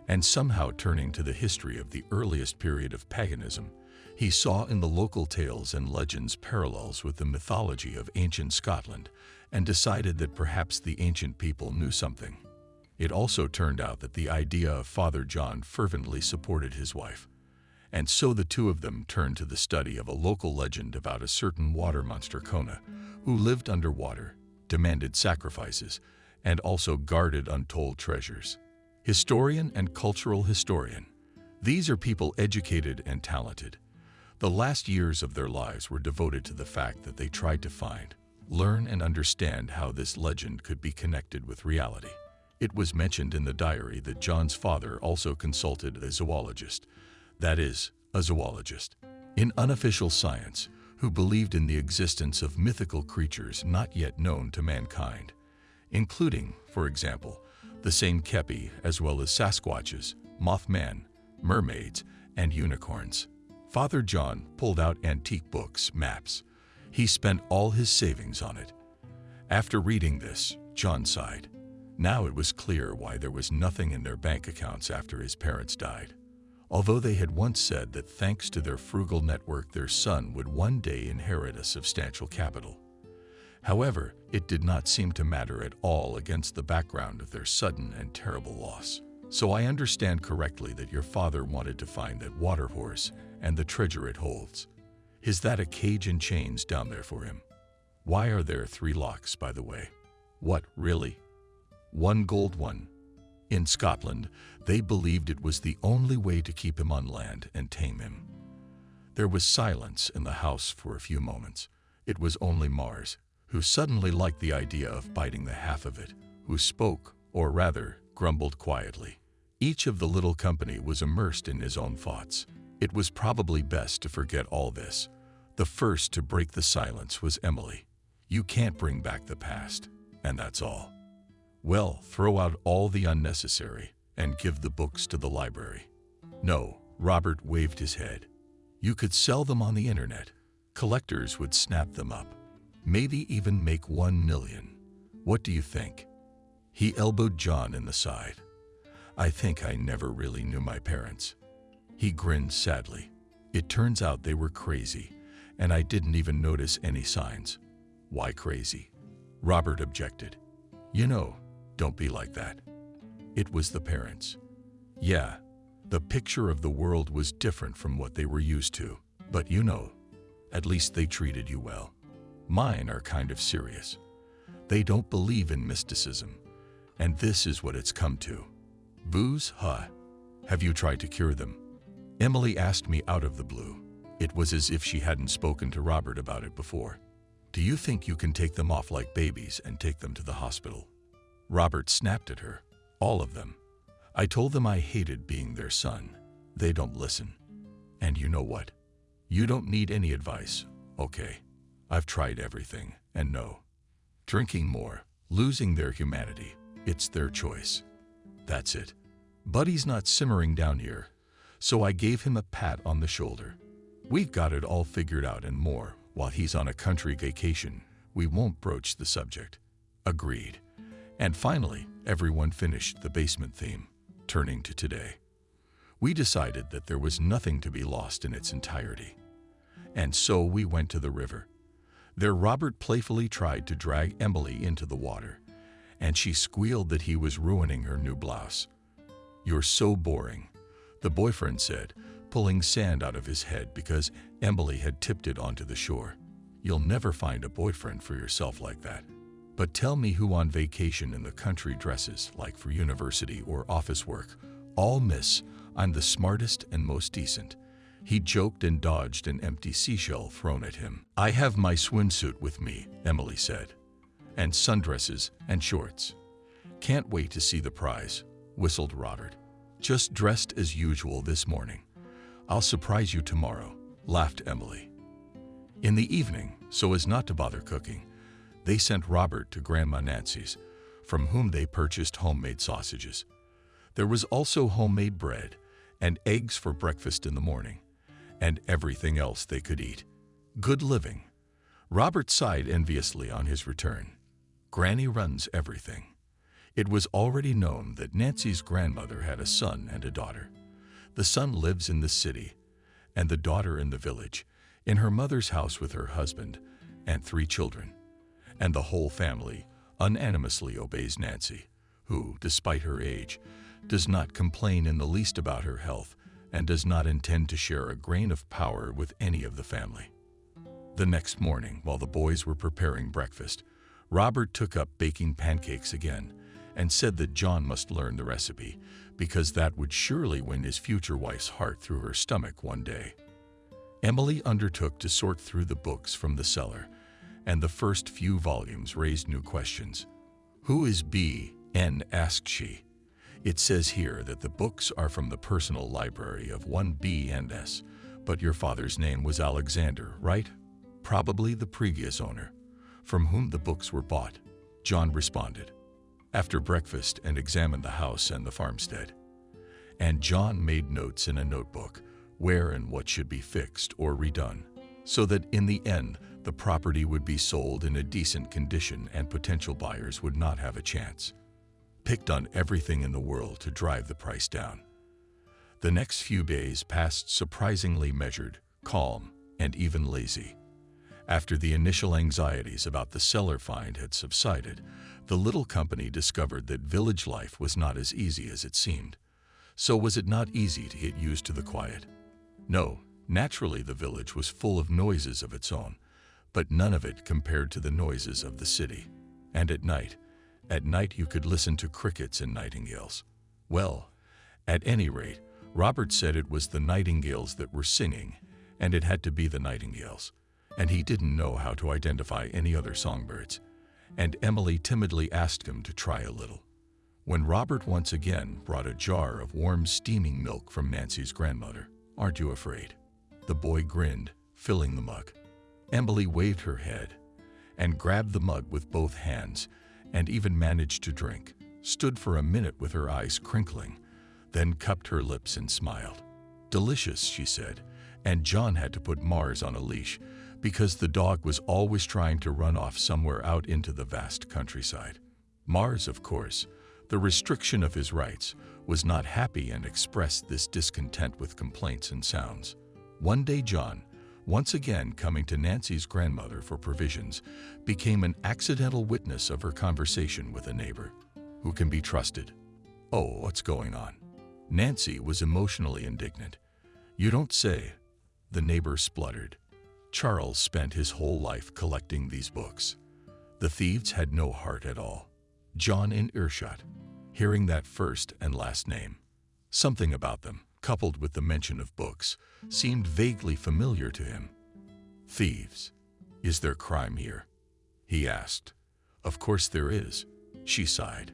And somehow turning to the history of the earliest period of paganism, he saw in the local tales and legends parallels with the mythology of ancient Scotland and decided that perhaps the ancient people knew something. It also turned out that the idea of Father John fervently supported his wife, and so the two of them turned to the study of a local legend about a certain water monster Kona, who lived underwater, demanded sacrifices, and also guarded untold treasures. Historian and cultural historian. These are people educated and talented. The last years of their lives were devoted to the fact that they tried to find, learn, and understand how this legend could be connected with reality. It was mentioned in the diary that John's father also consulted a zoologist, that is, a zoologist, in unofficial science, who believed in the existence of mythical creatures not yet known to mankind, including, for example, the same kepi as well as Sasquatches, Mothman, mermaids, and unicorns. Father John pulled out antique books, maps. He spent all his savings on it. After reading this, John sighed. Now it was clear why there was nothing in their bank accounts after his parents died. Although they had once said that thanks to their frugal network their son would one day inherit a substantial capital. However, it did not seem to matter at all against the background of their sudden and terrible loss. So I understand correctly that your father wanted to find that water horse and the treasure it holds. Is that a cage and chains down there for him? Why are there 3 locks, by the way? What, really? 1 gold one. In Scotland, they believed it was the only way to keep him on land and tame him. There was silence in the house for a few moments. It was only Mars, who suddenly liked the idea of biting the half of it, who spoke, or rather, grumbled quietly. Each of the little company was immersed in his own thoughts. It was probably best to forget all this. The first to break the silence was Emily. You can't bring back the past, and that's all. Well, throw out all the unnecessary and give the books to the library. No, Robert waved his head. You could sell them on the internet. Collectors would snap them up. Maybe even make 1 million. What do you think? He elbowed John in the side. I think I never really knew my parents. He grinned sadly. It turns out they were crazy, and I didn't even notice any signs. Why crazy? Robert objected. You know, don't be like that. It was the parents. Yeah, the picture of the world was different from what they were used to, but you know, at least they treated you well. Mine are kind of serious. They don't believe in mysticism, and this is what it's come to. Booze, huh? Have you tried to cure them? Emily asked me out of the blue. It was as if she hadn't spoken to Robert about it before. Do you think you can take them off like babies and take them to the hospital? Robert snapped at her. All of them. I told them I hated being their son. They don't listen. And you know what? You don't need any advice, okay? I've tried everything, and no. Drinking more, losing their humanity, it's their choice. That's it. Buddy's not simmering down here, so I gave him a pat on the shoulder. We've got it all figured out and more. While he's on a country vacation, we won't broach the subject. Agreed. And finally, everyone finished the basement theme, turning to today. We decided that there was nothing to be lost in its entirety. And so we went to the river. There Robert playfully tried to drag Emily into the water, and she squealed that he was ruining her new blouse. "You're so boring," the boyfriend said, pulling sand out of his head because Emily had tipped it onto the shore. "You'll never find a boyfriend for yourself like that. But tell me who on vacation in the country dresses like for university or office work. All miss, I'm the smartest and most decent." He joked and dodged an empty seashell thrown at him. "I have my swimsuit with me," Emily said, "and sundresses and shorts." "Can't wait to see the prize," whistled Robert. "Just dressed as usual this morning. I'll surprise you tomorrow," laughed Emily. In the evening, so as not to bother cooking, they sent Robert to Grandma Nancy's, from whom they purchased homemade sausages. There was also homemade bread and eggs for breakfast in the morning, and everything else they could eat. Good living. Robert sighed enviously on his return. Granny runs everything. It was already known that Nancy's grandmother had a son and a daughter. The son lives in the city, and the daughter in the village, in her mother's house with her husband and 3 children. And the whole family unanimously obeys Nancy, who, despite her age, does not complain in the least about her health and does not intend to share a grain of power with any of the family. The next morning, while the boys were preparing breakfast, Robert took up baking pancakes again and said that John must learn the recipe because that would surely win his future wife's heart through her stomach one day. Emily undertook to sort through the books from the cellar, and the first few volumes raised new questions. "Who is B.N.?" asked she. "It says here that the books are from the personal library of one B.N.S., but your father's name was Alexander, right?" "Probably the previous owner, from whom the books were bought," John responded, after breakfast and examined the house and the farmstead. And John made notes in a notebook where and what should be fixed or redone, so that in the end the property would be sold in a decent condition and potential buyers would not have a chance. Picked on everything in the world to drive the price down. The next few days passed surprisingly measured, calm, and even lazy. After the initial anxieties about the cellar find had subsided, the little company discovered that village life was not as easy as it seemed. So was it not easy to get used to the quiet? No, naturally the village was full of noises of its own, but none of it compared to the noises of the city. And at night you could listen to crickets and nightingales. Well, at any rate, Robert said it was the nightingales that were singing, and it had to be the nightingales, and he didn't know how to identify any other songbirds, and Emily timidly asked him to try a little. When Robert once again brought a jar of warm steaming milk from Nancy's grandmother, "Aren't you afraid?" The boy grinned, filling the mug. Emily waved her head and grabbed the mug with both hands and even managed to drink, stood for a minute with her eyes crinkling, then cupped her lips and smiled. "Delicious," she said, and John had to put Mars on a leash because the dog was always trying to run off somewhere out into the vast countryside. Mars, of course, the restriction of his rights, was not happy and expressed this discontent with complaints and sounds. One day John, once again coming to Nancy's grandmother for provisions, became an accidental witness of her conversation with a neighbor. Who can be trusted? "Oh, what's going on?" Nancy was emotionally indignant. "You don't say," the neighbor spluttered. "Charles spent his whole life collecting these books. The thieves had no heart at all." John in earshot, hearing that first and last name. Something about them, coupled with the mention of books, seemed vaguely familiar to him. "Thieves. Is there crime here?" he asked. "Of course there is," she sighed.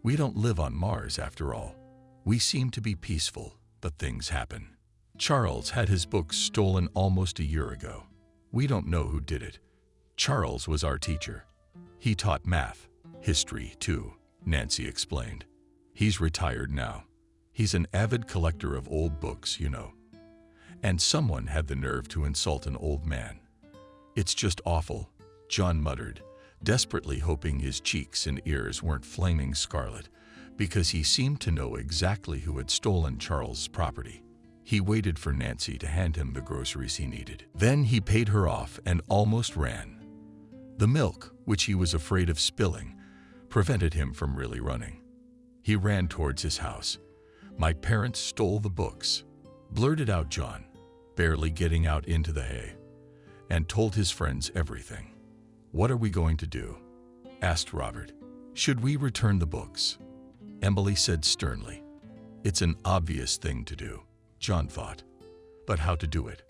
"We don't live on Mars after all. We seem to be peaceful, but things happen. Charles had his books stolen almost a year ago. We don't know who did it. Charles was our teacher. He taught math, history too," Nancy explained. "He's retired now. He's an avid collector of old books, you know. And someone had the nerve to insult an old man. It's just awful," John muttered, desperately hoping his cheeks and ears weren't flaming scarlet, because he seemed to know exactly who had stolen Charles's property. He waited for Nancy to hand him the groceries he needed. Then he paid her off and almost ran. The milk, which he was afraid of spilling, prevented him from really running. He ran towards his house. "My parents stole the books," blurted out John, barely getting out into the hay, and told his friends everything. "What are we going to do?" asked Robert. "Should we return the books?" Emily said sternly. "It's an obvious thing to do," John thought. "But how to do it?"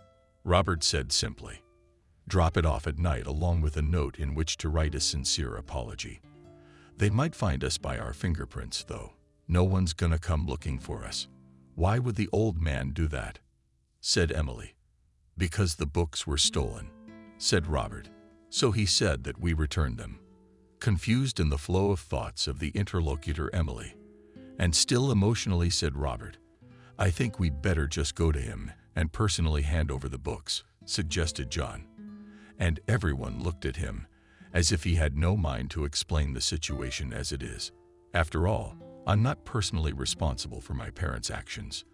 Robert said simply. "Drop it off at night along with a note in which to write a sincere apology. They might find us by our fingerprints, though. No one's gonna come looking for us." "Why would the old man do that?" said Emily. "Because the books were stolen," said Robert. "So he said that we returned them." Confused in the flow of thoughts of the interlocutor Emily, and still emotionally, said Robert, "I think we'd better just go to him and personally hand over the books," suggested John. And everyone looked at him as if he had no mind to explain the situation as it is. "After all, I'm not personally responsible for my parents' actions,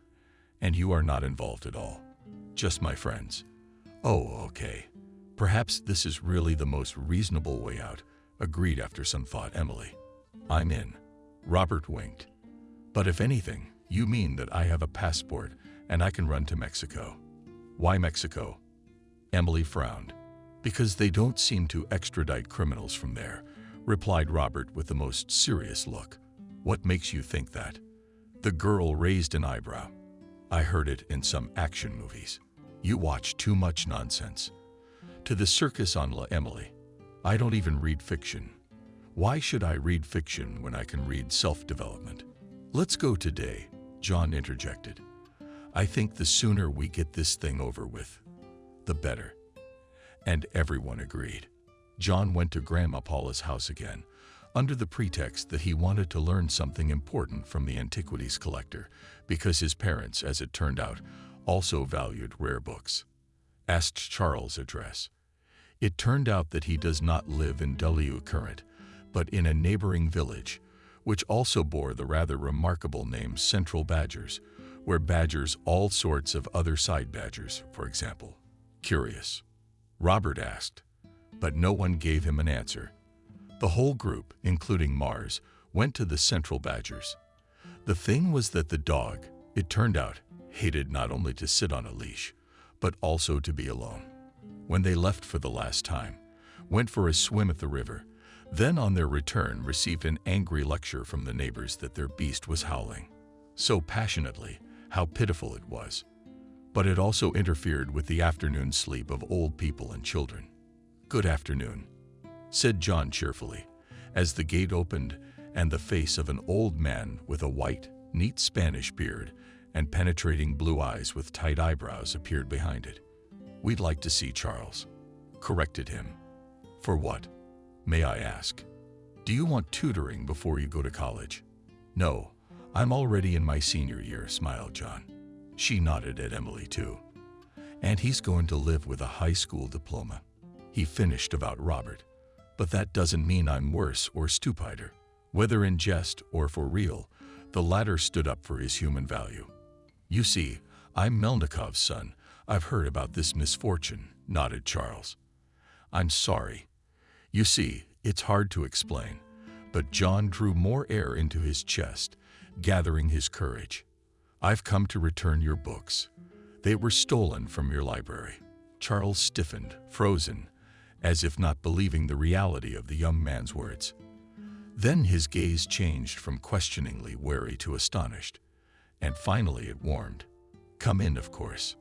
and you are not involved at all. Just my friends." "Oh, okay. Perhaps this is really the most reasonable way out," agreed after some thought Emily. "I'm in." Robert winked. "But if anything, you mean that I have a passport and I can run to Mexico." "Why Mexico?" Emily frowned. "Because they don't seem to extradite criminals from there," replied Robert with the most serious look. "What makes you think that?" The girl raised an eyebrow. "I heard it in some action movies. You watch too much nonsense." "To the circus on La Emily. I don't even read fiction." "Why should I read fiction when I can read self-development?" "Let's go today," John interjected. "I think the sooner we get this thing over with, the better." And everyone agreed. John went to Grandma Paula's house again, under the pretext that he wanted to learn something important from the antiquities collector, because his parents, as it turned out, also valued rare books. Asked Charles' address. It turned out that he does not live in W Current, but in a neighboring village, which also bore the rather remarkable name Central Badgers, where badgers all sorts of other side badgers, for example. Curious? Robert asked, but no one gave him an answer. The whole group, including Mars, went to the Central Badgers. The thing was that the dog, it turned out, hated not only to sit on a leash, but also to be alone. When they left for the last time, went for a swim at the river, then on their return received an angry lecture from the neighbors that their beast was howling so passionately, how pitiful it was. But it also interfered with the afternoon sleep of old people and children. "Good afternoon," said John cheerfully, as the gate opened and the face of an old man with a white, neat Spanish beard and penetrating blue eyes with tight eyebrows appeared behind it. "We'd like to see Charles," corrected him. "For what, may I ask? Do you want tutoring before you go to college?" "No, I'm already in my senior year," smiled John. She nodded at Emily too. "And he's going to live with a high school diploma," he finished about Robert. "But that doesn't mean I'm worse or stupider." Whether in jest or for real, the latter stood up for his human value. "You see, I'm Melnikov's son. I've heard about this misfortune," nodded Charles. "I'm sorry. You see, it's hard to explain," but John drew more air into his chest, gathering his courage. "I've come to return your books. They were stolen from your library." Charles stiffened, frozen, as if not believing the reality of the young man's words. Then his gaze changed from questioningly wary to astonished, and finally it warmed. "Come in, of course."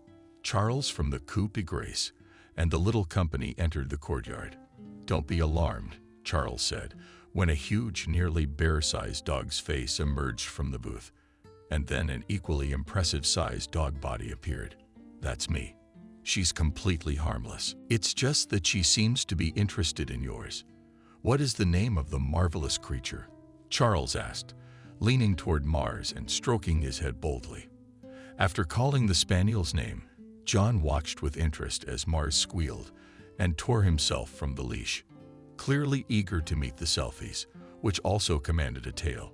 Charles from the Coup de Grace and the little company entered the courtyard. "Don't be alarmed," Charles said, when a huge, nearly bear-sized dog's face emerged from the booth, and then an equally impressive-sized dog body appeared. "That's me. She's completely harmless. It's just that she seems to be interested in yours." "What is the name of the marvelous creature?" Charles asked, leaning toward Mars and stroking his head boldly. After calling the spaniel's name, John watched with interest as Mars squealed and tore himself from the leash. clearly eager to meet the selfies, which also commanded a tale.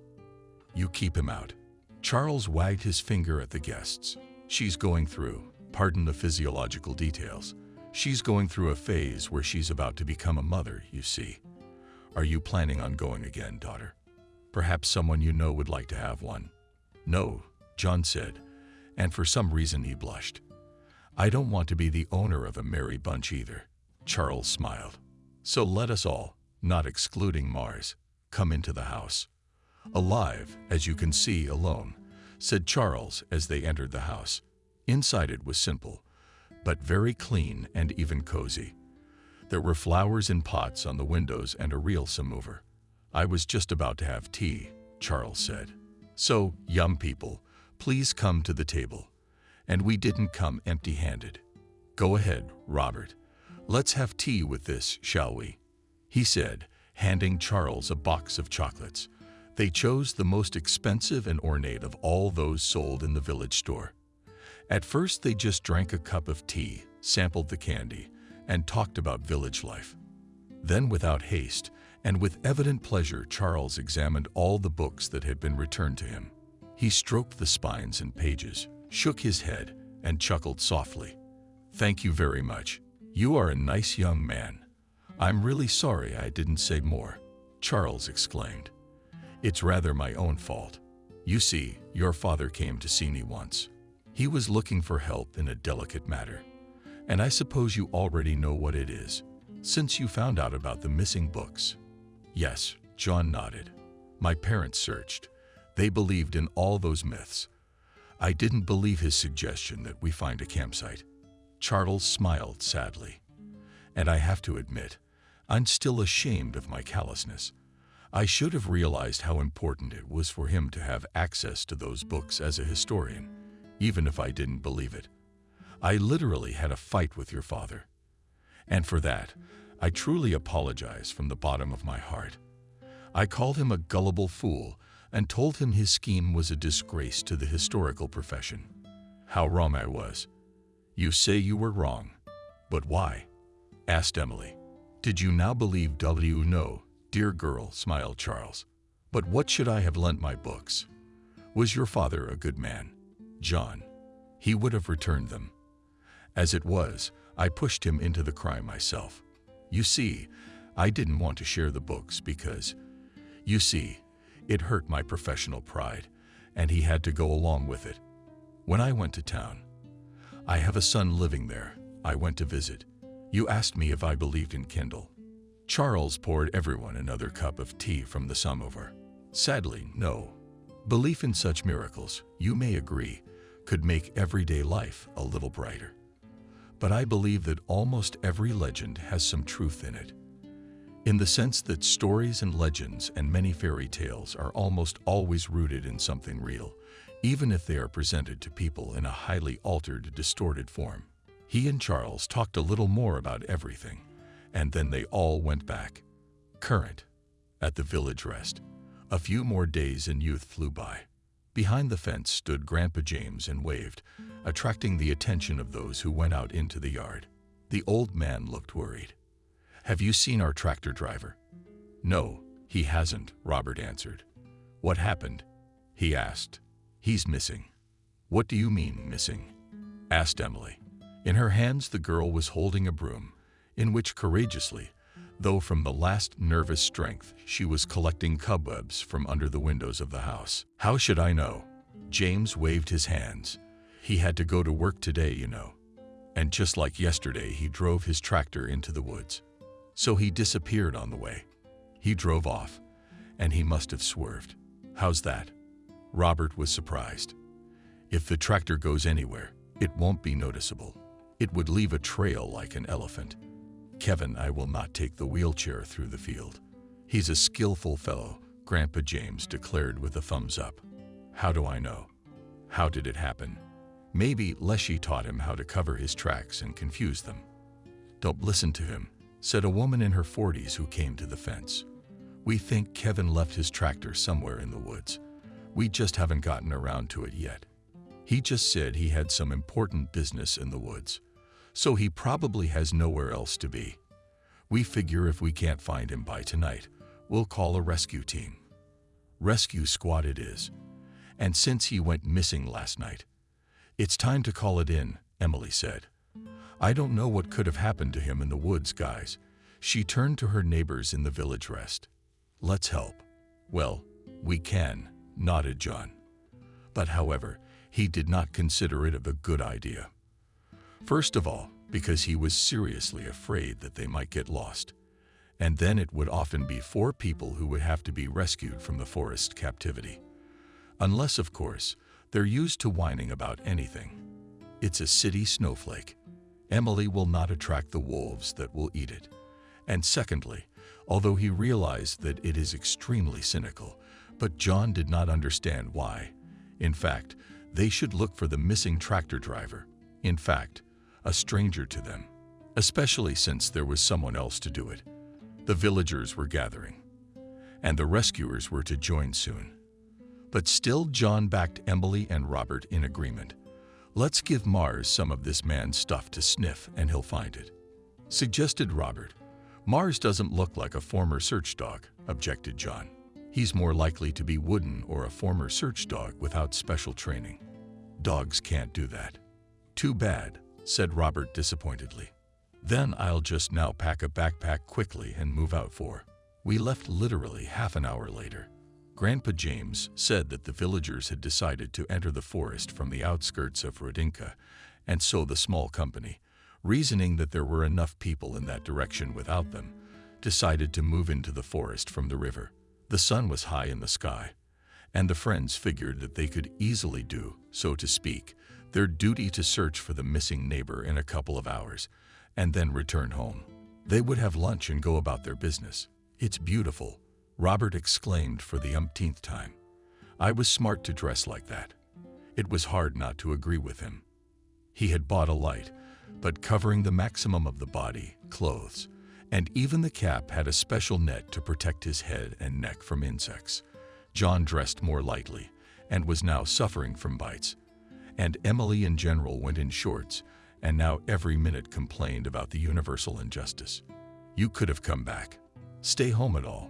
You keep him out. Charles wagged his finger at the guests. She's going through, pardon the physiological details, she's going through a phase where she's about to become a mother, you see. Are you planning on going again, daughter? Perhaps someone you know would like to have one. No, John said, and for some reason he blushed. I don't want to be the owner of a merry bunch either. Charles smiled. So let us all, not excluding Mars, come into the house. Alive, as you can see, alone, said Charles as they entered the house. Inside it was simple, but very clean and even cozy. There were flowers in pots on the windows and a real samovar. I was just about to have tea, Charles said. So, young people, please come to the table. And we didn't come empty-handed. Go ahead, Robert. Let's have tea with this, shall we? He said, handing Charles a box of chocolates. They chose the most expensive and ornate of all those sold in the village store. At first, they just drank a cup of tea, sampled the candy, and talked about village life. Then, without haste, and with evident pleasure, Charles examined all the books that had been returned to him. He stroked the spines and pages, shook his head, and chuckled softly. Thank you very much. You are a nice young man. I'm really sorry I didn't say more, Charles exclaimed. It's rather my own fault. You see, your father came to see me once. He was looking for help in a delicate matter. And I suppose you already know what it is, since you found out about the missing books. Yes, John nodded. My parents searched. They believed in all those myths. I didn't believe his suggestion that we find a campsite. Charles smiled sadly. And I have to admit, I'm still ashamed of my callousness. I should have realized how important it was for him to have access to those books as a historian, even if I didn't believe it. I literally had a fight with your father. And for that, I truly apologize from the bottom of my heart. I called him a gullible fool and told him his scheme was a disgrace to the historical profession. How wrong I was. You say you were wrong. But why? Asked Emily. Did you now believe W? No, dear girl, smiled Charles. But what should I have lent my books? Was your father a good man? John. He would have returned them. As it was, I pushed him into the crime myself. You see, I didn't want to share the books because, you see, it hurt my professional pride, and he had to go along with it. When I went to town, I have a son living there. I went to visit. You asked me if I believed in Kindle. Charles poured everyone another cup of tea from the samovar. Sadly, no. Belief in such miracles, you may agree, could make everyday life a little brighter. But I believe that almost every legend has some truth in it, in the sense that stories and legends and many fairy tales are almost always rooted in something real, even if they are presented to people in a highly altered, distorted form. He and Charles talked a little more about everything, and then they all went back. Current. At the village rest. A few more days and youth flew by. Behind the fence stood Grandpa James and waved, attracting the attention of those who went out into the yard. The old man looked worried. Have you seen our tractor driver? No, he hasn't, Robert answered. What happened? He asked. He's missing. What do you mean, missing? Asked Emily. In her hands the girl was holding a broom, in which courageously, though from the last nervous strength, she was collecting cobwebs from under the windows of the house. How should I know? James waved his hands. He had to go to work today, you know. And just like yesterday, he drove his tractor into the woods. So he disappeared on the way. He drove off, and he must have swerved. How's that? Robert was surprised. If the tractor goes anywhere, it won't be noticeable. It would leave a trail like an elephant. Kevin, I will not take the wheelchair through the field. He's a skillful fellow, Grandpa James declared with a thumbs up. How do I know? How did it happen? Maybe Leshy taught him how to cover his tracks and confuse them. Don't listen to him, said a woman in her 40s who came to the fence. We think Kevin left his tractor somewhere in the woods. We just haven't gotten around to it yet. He just said he had some important business in the woods, so he probably has nowhere else to be. We figure if we can't find him by tonight, we'll call a rescue team. Rescue squad it is. And since he went missing last night, it's time to call it in, Emily said. I don't know what could have happened to him in the woods, guys. She turned to her neighbors in the village rest. Let's help. Well, we can, nodded John. But however, he did not consider it a good idea. First of all, because he was seriously afraid that they might get lost. And then it would often be 4 people who would have to be rescued from the forest captivity. Unless, of course, they're used to whining about anything. It's a city snowflake. Emily will not attract the wolves that will eat it. And secondly, although he realized that it is extremely cynical, but John did not understand why. In fact, they should look for the missing tractor driver. In fact, a stranger to them, especially since there was someone else to do it. The villagers were gathering, and the rescuers were to join soon. But still, John backed Emily and Robert in agreement. Let's give Mars some of this man's stuff to sniff and he'll find it, suggested Robert. Mars doesn't look like a former search dog, objected John. He's more likely to be wooden or a former search dog without special training. Dogs can't do that. Too bad, said Robert disappointedly. Then I'll just now pack a backpack quickly and move out for. We left literally half an hour later. Grandpa James said that the villagers had decided to enter the forest from the outskirts of Rodinka, and so the small company, reasoning that there were enough people in that direction without them, decided to move into the forest from the river. The sun was high in the sky, and the friends figured that they could easily do, so to speak, their duty to search for the missing neighbor in a couple of hours, and then return home. They would have lunch and go about their business. It's beautiful, Robert exclaimed for the umpteenth time. I was smart to dress like that. It was hard not to agree with him. He had bought a light, but covering the maximum of the body, clothes, and even the cap had a special net to protect his head and neck from insects. John dressed more lightly and was now suffering from bites. And Emily in general went in shorts and now every minute complained about the universal injustice. You could have come back. Stay home at all.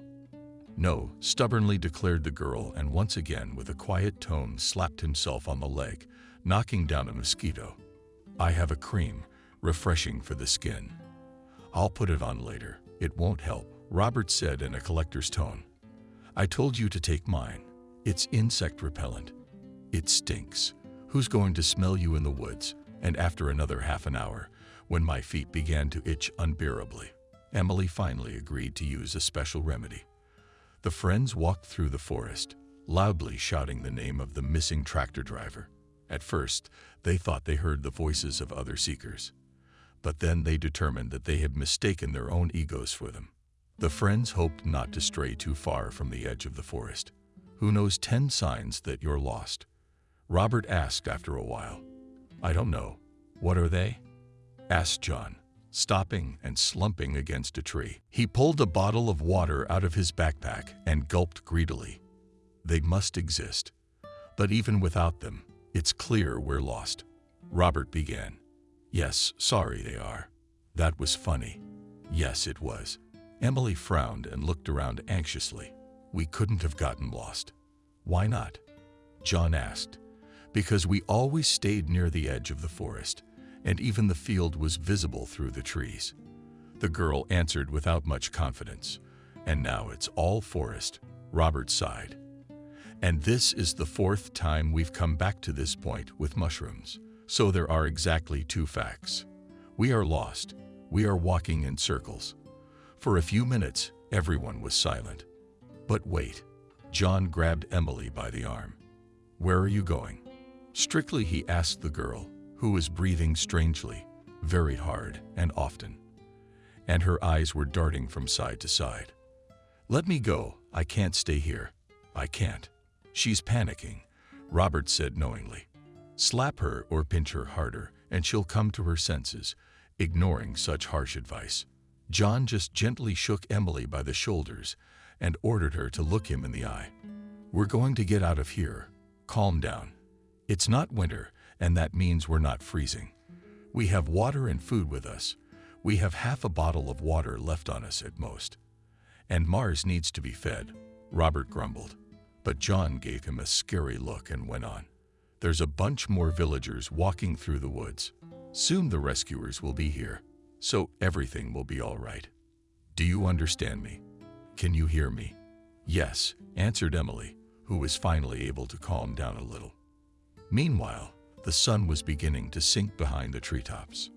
No, stubbornly declared the girl, and once again with a quiet tone slapped himself on the leg, knocking down a mosquito. I have a cream, refreshing for the skin. I'll put it on later. It won't help, Robert said in a collector's tone. I told you to take mine. It's insect repellent. It stinks. Who's going to smell you in the woods? And after another half an hour, when my feet began to itch unbearably, Emily finally agreed to use a special remedy. The friends walked through the forest, loudly shouting the name of the missing tractor driver. At first, they thought they heard the voices of other seekers, but then they determined that they had mistaken their own egos for them. The friends hoped not to stray too far from the edge of the forest. Who knows 10 signs that you're lost? Robert asked after a while. I don't know. What are they? Asked John, stopping and slumping against a tree. He pulled a bottle of water out of his backpack and gulped greedily. They must exist. But even without them, it's clear we're lost. Robert began. Yes, sorry they are. That was funny. Yes, it was. Emily frowned and looked around anxiously. We couldn't have gotten lost. Why not? John asked. Because we always stayed near the edge of the forest, and even the field was visible through the trees. The girl answered without much confidence. And now it's all forest, Robert sighed. And this is the 4th time we've come back to this point with mushrooms. So there are exactly 2 facts. We are lost. We are walking in circles. For a few minutes, everyone was silent. But wait. John grabbed Emily by the arm. Where are you going? Strictly, he asked the girl, who was breathing strangely, very hard and often, and her eyes were darting from side to side. Let me go. I can't stay here. I can't. She's panicking, Robert said knowingly. Slap her or pinch her harder, and she'll come to her senses, ignoring such harsh advice. John just gently shook Emily by the shoulders and ordered her to look him in the eye. We're going to get out of here. Calm down. It's not winter, and that means we're not freezing. We have water and food with us. We have half a bottle of water left on us at most. And Mars needs to be fed, Robert grumbled. But John gave him a scary look and went on. There's a bunch more villagers walking through the woods. Soon the rescuers will be here, so everything will be all right. Do you understand me? Can you hear me? Yes, answered Emily, who was finally able to calm down a little. Meanwhile, the sun was beginning to sink behind the treetops.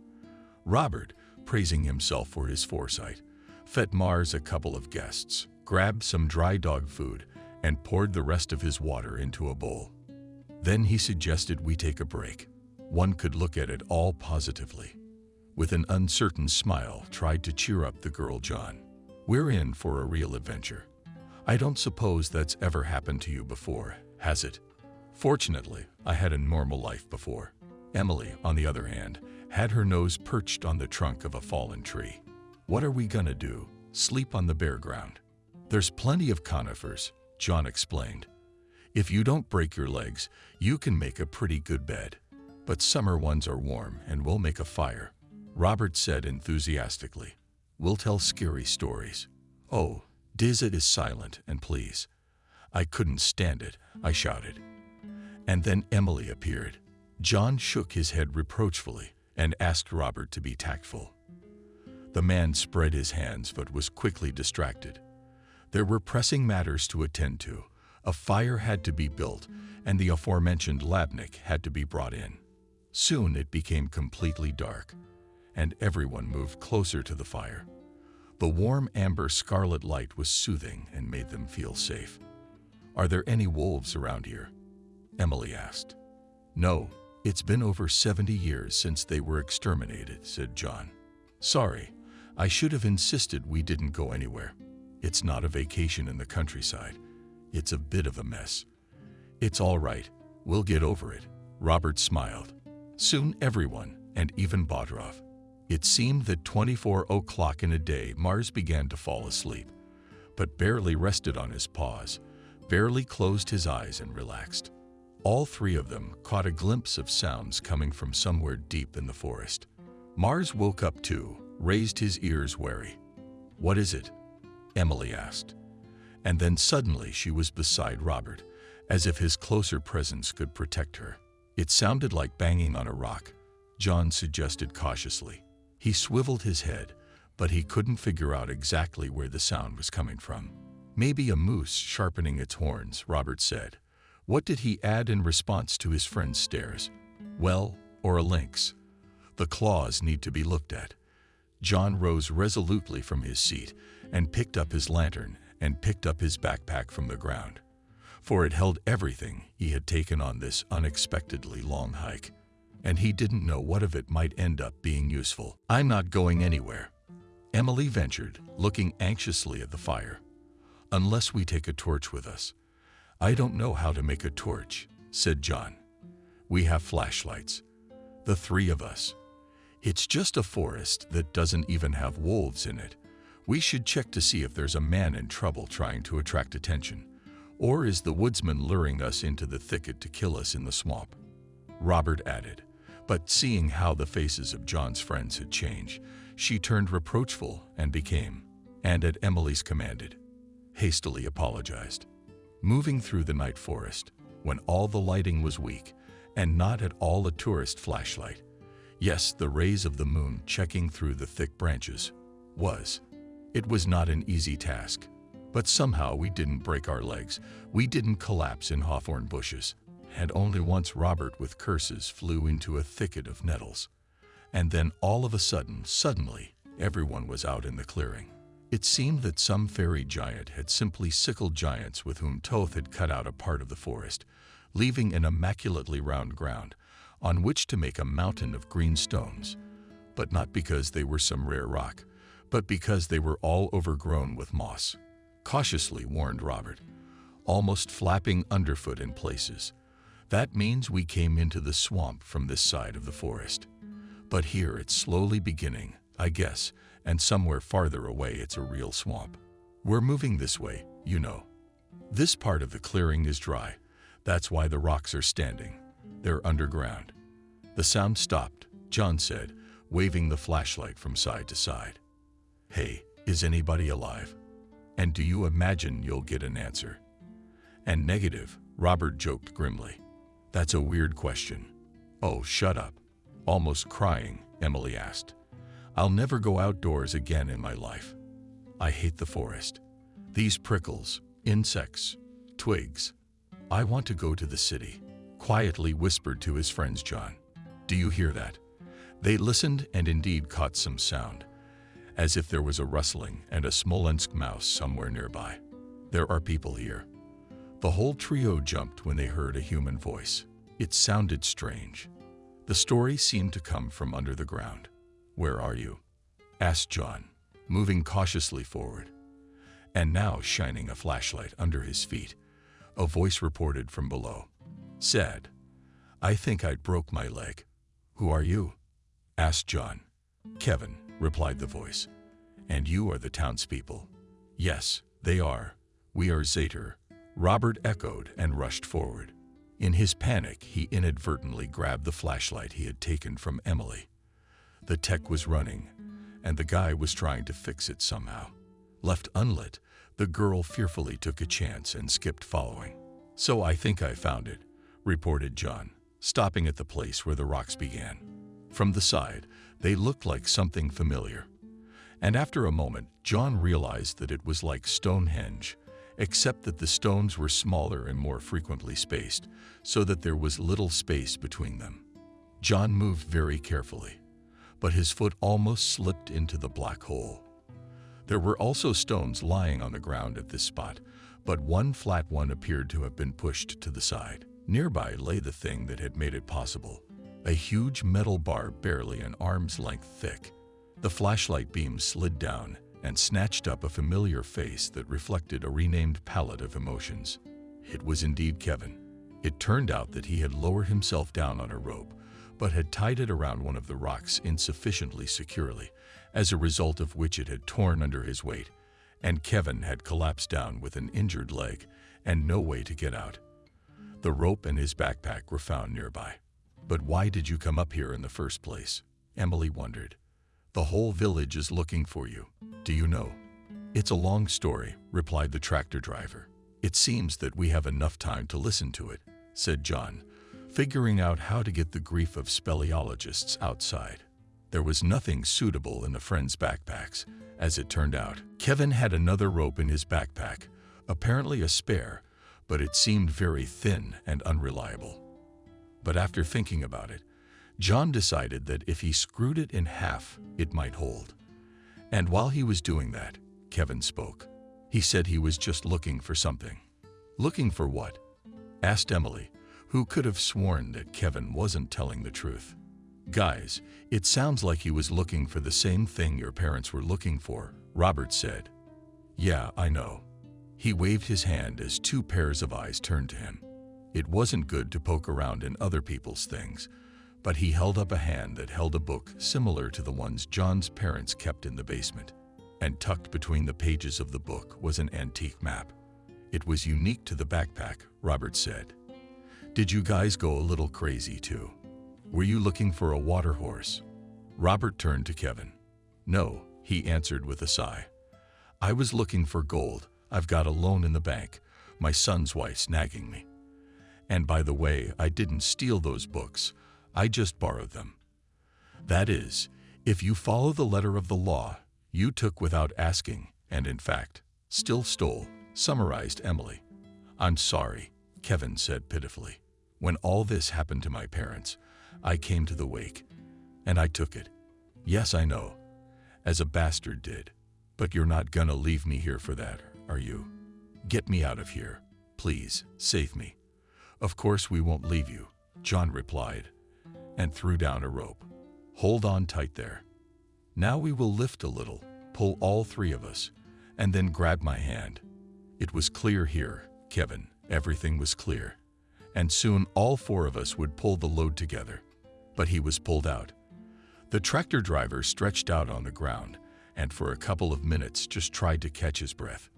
Robert, praising himself for his foresight, fed Mars a couple of guests, grabbed some dry dog food, and poured the rest of his water into a bowl. Then he suggested we take a break. One could look at it all positively. With an uncertain smile, tried to cheer up the girl John. We're in for a real adventure. I don't suppose that's ever happened to you before, has it? Fortunately, I had a normal life before. Emily, on the other hand, had her nose perched on the trunk of a fallen tree. What are we gonna do? Sleep on the bare ground? There's plenty of conifers, John explained. If you don't break your legs, you can make a pretty good bed. But summer ones are warm and we'll make a fire, Robert said enthusiastically. We'll tell scary stories. Oh, Dizit is silent and please. I couldn't stand it, I shouted. And then Emily appeared. John shook his head reproachfully and asked Robert to be tactful. The man spread his hands but was quickly distracted. There were pressing matters to attend to. A fire had to be built, and the aforementioned Labnik had to be brought in. Soon it became completely dark, and everyone moved closer to the fire. The warm amber scarlet light was soothing and made them feel safe. Are there any wolves around here? Emily asked. No, it's been over 70 years since they were exterminated, said John. Sorry, I should have insisted we didn't go anywhere. It's not a vacation in the countryside. It's a bit of a mess. It's all right. We'll get over it. Robert smiled. Soon everyone, and even Bodrov. It seemed that 24 o'clock in a day Mars began to fall asleep, but barely rested on his paws, barely closed his eyes and relaxed. All three of them caught a glimpse of sounds coming from somewhere deep in the forest. Mars woke up too, raised his ears wary. What is it? Emily asked. And then suddenly she was beside Robert, as if his closer presence could protect her. It sounded like banging on a rock, John suggested cautiously. He swiveled his head, but he couldn't figure out exactly where the sound was coming from. Maybe a moose sharpening its horns, Robert said. What did he add in response to his friend's stares? Well, or a lynx. The claws need to be looked at. John rose resolutely from his seat and picked up his lantern and picked up his backpack from the ground, for it held everything he had taken on this unexpectedly long hike, and he didn't know what of it might end up being useful. I'm not going anywhere, Emily ventured, looking anxiously at the fire. Unless we take a torch with us. I don't know how to make a torch, said John. We have flashlights. The three of us. It's just a forest that doesn't even have wolves in it. We should check to see if there's a man in trouble trying to attract attention. Or is the woodsman luring us into the thicket to kill us in the swamp? Robert added, but seeing how the faces of John's friends had changed, she turned reproachful and became, and at Emily's commanded, hastily apologized. Moving through the night forest, when all the lighting was weak, and not at all a tourist flashlight, yes, the rays of the moon checking through the thick branches, It was not an easy task, but somehow we didn't break our legs, we didn't collapse in hawthorn bushes, and only once Robert with curses flew into a thicket of nettles. And then all of a sudden, suddenly, everyone was out in the clearing. It seemed that some fairy giant had simply sickled giants with whom Thoth had cut out a part of the forest, leaving an immaculately round ground, on which to make a mountain of green stones, but not because they were some rare rock, but because they were all overgrown with moss, cautiously warned Robert, almost flapping underfoot in places. That means we came into the swamp from this side of the forest. But here it's slowly beginning, I guess, and somewhere farther away it's a real swamp. We're moving this way, you know. This part of the clearing is dry. That's why the rocks are standing. They're underground. The sound stopped, John said, waving the flashlight from side to side. "Hey, is anybody alive? And do you imagine you'll get an answer?" "And negative," Robert joked grimly. "That's a weird question." "Oh, shut up." Almost crying, Emily asked. "I'll never go outdoors again in my life. I hate the forest. These prickles, insects, twigs. I want to go to the city," quietly whispered to his friends John. "Do you hear that?" They listened and indeed caught some sound, as if there was a rustling and a Smolensk mouse somewhere nearby. "There are people here." The whole trio jumped when they heard a human voice. It sounded strange. The story seemed to come from under the ground. "Where are you?" asked John, moving cautiously forward. And now, shining a flashlight under his feet, a voice reported from below. "Sad. I think I broke my leg." "Who are you?" asked John. "Kevin," replied the voice. "And you are the townspeople." "Yes, they are. We are Zator," Robert echoed and rushed forward. In his panic, he inadvertently grabbed the flashlight he had taken from Emily. The tech was running, and the guy was trying to fix it somehow. Left unlit, the girl fearfully took a chance and skipped following. "So I think I found it," reported John, stopping at the place where the rocks began. From the side, they looked like something familiar. And after a moment, John realized that it was like Stonehenge, except that the stones were smaller and more frequently spaced, so that there was little space between them. John moved very carefully, but his foot almost slipped into the black hole. There were also stones lying on the ground at this spot, but one flat one appeared to have been pushed to the side. Nearby lay the thing that had made it possible, a huge metal bar barely an arm's length thick. The flashlight beam slid down and snatched up a familiar face that reflected a renamed palette of emotions. It was indeed Kevin. It turned out that he had lowered himself down on a rope, but had tied it around one of the rocks insufficiently securely, as a result of which it had torn under his weight, and Kevin had collapsed down with an injured leg and no way to get out. The rope and his backpack were found nearby. "But why did you come up here in the first place?" Emily wondered. "The whole village is looking for you. Do you know?" "It's a long story," replied the tractor driver. "It seems that we have enough time to listen to it," said John, figuring out how to get the grief of speleologists outside. There was nothing suitable in the friends' backpacks, as it turned out. Kevin had another rope in his backpack, apparently a spare, but it seemed very thin and unreliable. But after thinking about it, John decided that if he screwed it in half, it might hold. And while he was doing that, Kevin spoke. He said he was just looking for something. "Looking for what?" asked Emily, who could have sworn that Kevin wasn't telling the truth. "Guys, it sounds like he was looking for the same thing your parents were looking for," Robert said. "Yeah, I know." He waved his hand as two pairs of eyes turned to him. It wasn't good to poke around in other people's things, but he held up a hand that held a book similar to the ones John's parents kept in the basement, and tucked between the pages of the book was an antique map. "It was unique to the backpack," Robert said. "Did you guys go a little crazy too? Were you looking for a water horse?" Robert turned to Kevin. "No," he answered with a sigh. "I was looking for gold. I've got a loan in the bank. My son's wife's nagging me. And by the way, I didn't steal those books. I just borrowed them. That is, if you follow the letter of the law, you took without asking, and in fact, still stole," summarized Emily. "I'm sorry," Kevin said pitifully. "When all this happened to my parents, I came to the wake, and I took it. Yes, I know, as a bastard did. But you're not gonna leave me here for that, are you? Get me out of here. Please, save me." "Of course we won't leave you," John replied, and threw down a rope. "Hold on tight there. Now we will lift a little, pull all three of us, and then grab my hand." It was clear here, Kevin. Everything was clear. And soon all four of us would pull the load together. But he was pulled out. The tractor driver stretched out on the ground, and for a couple of minutes just tried to catch his breath.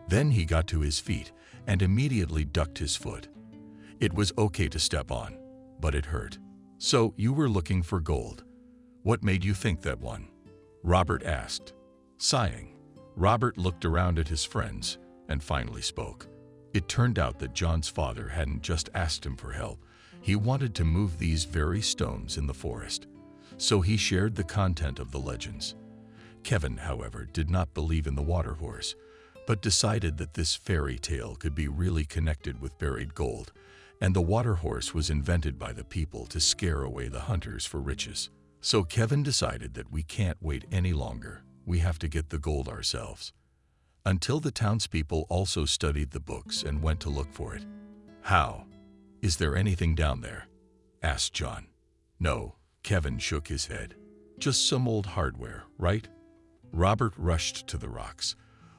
Then he got to his feet and immediately ducked his foot. It was okay to step on, but it hurt. "So you were looking for gold. What made you think that one? Robert asked. Sighing, Robert looked around at his friends and finally spoke. It turned out that John's father hadn't just asked him for help. He wanted to move these very stones in the forest. So he shared the content of the legends. Kevin, however, did not believe in the water horse, but decided that this fairy tale could be really connected with buried gold, and the water horse was invented by the people to scare away the hunters for riches. So Kevin decided that we can't wait any longer. We have to get the gold ourselves. Until the townspeople also studied the books and went to look for it. How? Is there anything down there? Asked John. No, Kevin shook his head. Just some old hardware, right? Robert rushed to the rocks,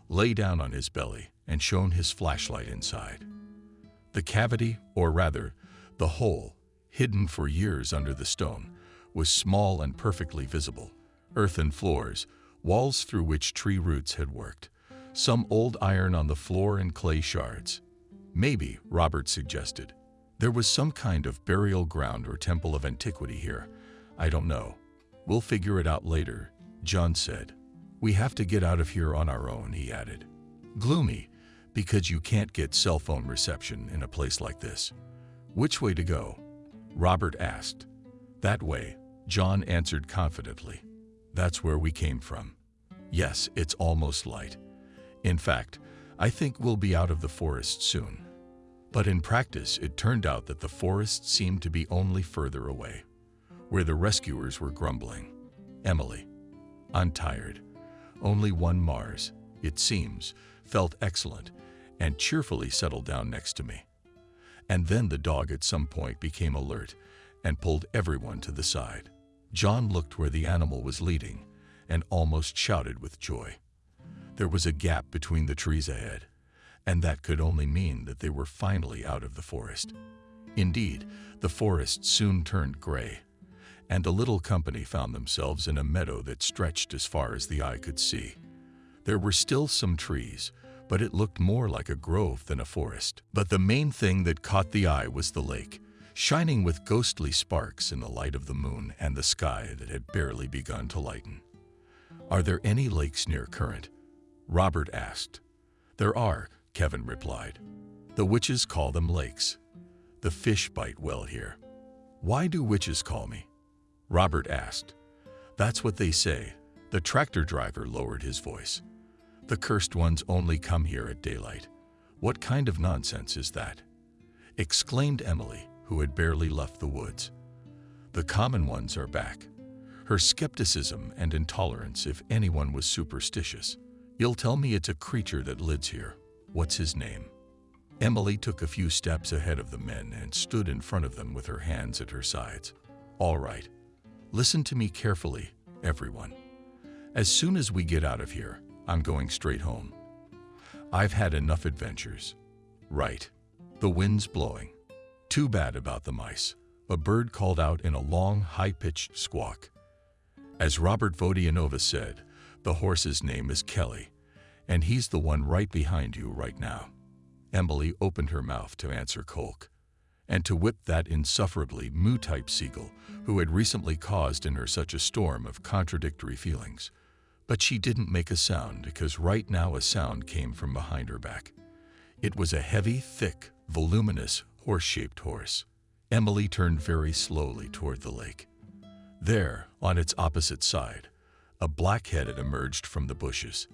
lay down on his belly, and shone his flashlight inside. The cavity, or rather, the hole, hidden for years under the stone, was small and perfectly visible. Earthen floors, walls through which tree roots had worked, some old iron on the floor and clay shards. Maybe, Robert suggested, there was some kind of burial ground or temple of antiquity here. I don't know. We'll figure it out later, John said. We have to get out of here on our own, he added. Gloomy, because you can't get cell phone reception in a place like this. Which way to go? Robert asked. That way, John answered confidently. That's where we came from. Yes, it's almost light. In fact, I think we'll be out of the forest soon. But in practice, it turned out that the forest seemed to be only further away, where the rescuers were grumbling. Emily, I'm tired. Only one Mars, it seems, felt excellent and cheerfully settled down next to me. And then the dog at some point became alert and pulled everyone to the side. John looked where the animal was leading and almost shouted with joy. There was a gap between the trees ahead, and that could only mean that they were finally out of the forest. Indeed, the forest soon turned gray, and the little company found themselves in a meadow that stretched as far as the eye could see. There were still some trees, but it looked more like a grove than a forest. But the main thing that caught the eye was the lake, shining with ghostly sparks in the light of the moon and the sky that had barely begun to lighten. Are there any lakes near Current? Robert asked. There are, Kevin replied. The witches call them lakes. The fish bite well here. Why do witches call me? Robert asked. That's what they say. The tractor driver lowered his voice. The cursed ones only come here at daylight. What kind of nonsense is that? Exclaimed Emily, who had barely left the woods. The common ones are back. Her skepticism and intolerance if anyone was superstitious. You'll tell me it's a creature that lives here. What's his name? Emily took a few steps ahead of the men and stood in front of them with her hands at her sides. All right. Listen to me carefully, everyone. As soon as we get out of here, I'm going straight home. I've had enough adventures. Right. The wind's blowing. Too bad about the mice. A bird called out in a long, high-pitched squawk. As Robert Vodianova said, the horse's name is Kelly, and he's the one right behind you right now. Emily opened her mouth to answer Colk, and to whip that insufferably moo-type seagull who had recently caused in her such a storm of contradictory feelings. But she didn't make a sound because right now a sound came from behind her back. It was a heavy, thick, voluminous, horse-shaped horse. Emily turned very slowly toward the lake. There, on its opposite side, a black head had emerged from the bushes.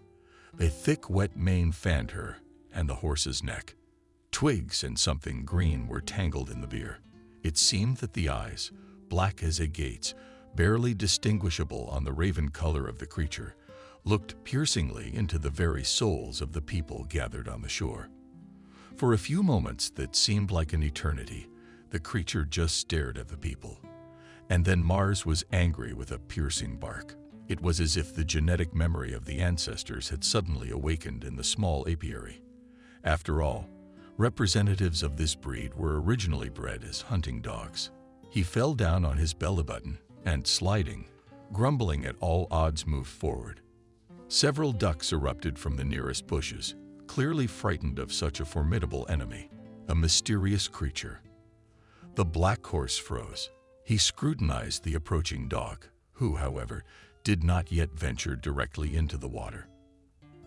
A thick, wet mane fanned her and the horse's neck. Twigs and something green were tangled in the beard. It seemed that the eyes, black as agates, barely distinguishable on the raven color of the creature, looked piercingly into the very souls of the people gathered on the shore. For a few moments that seemed like an eternity, the creature just stared at the people. And then Mars was angry with a piercing bark. It was as if the genetic memory of the ancestors had suddenly awakened in the small apiary. After all, representatives of this breed were originally bred as hunting dogs. He fell down on his belly button and, sliding, grumbling at all odds, moved forward. Several ducks erupted from the nearest bushes, clearly frightened of such a formidable enemy, a mysterious creature. The black horse froze. He scrutinized the approaching dog, who, however, did not yet venture directly into the water.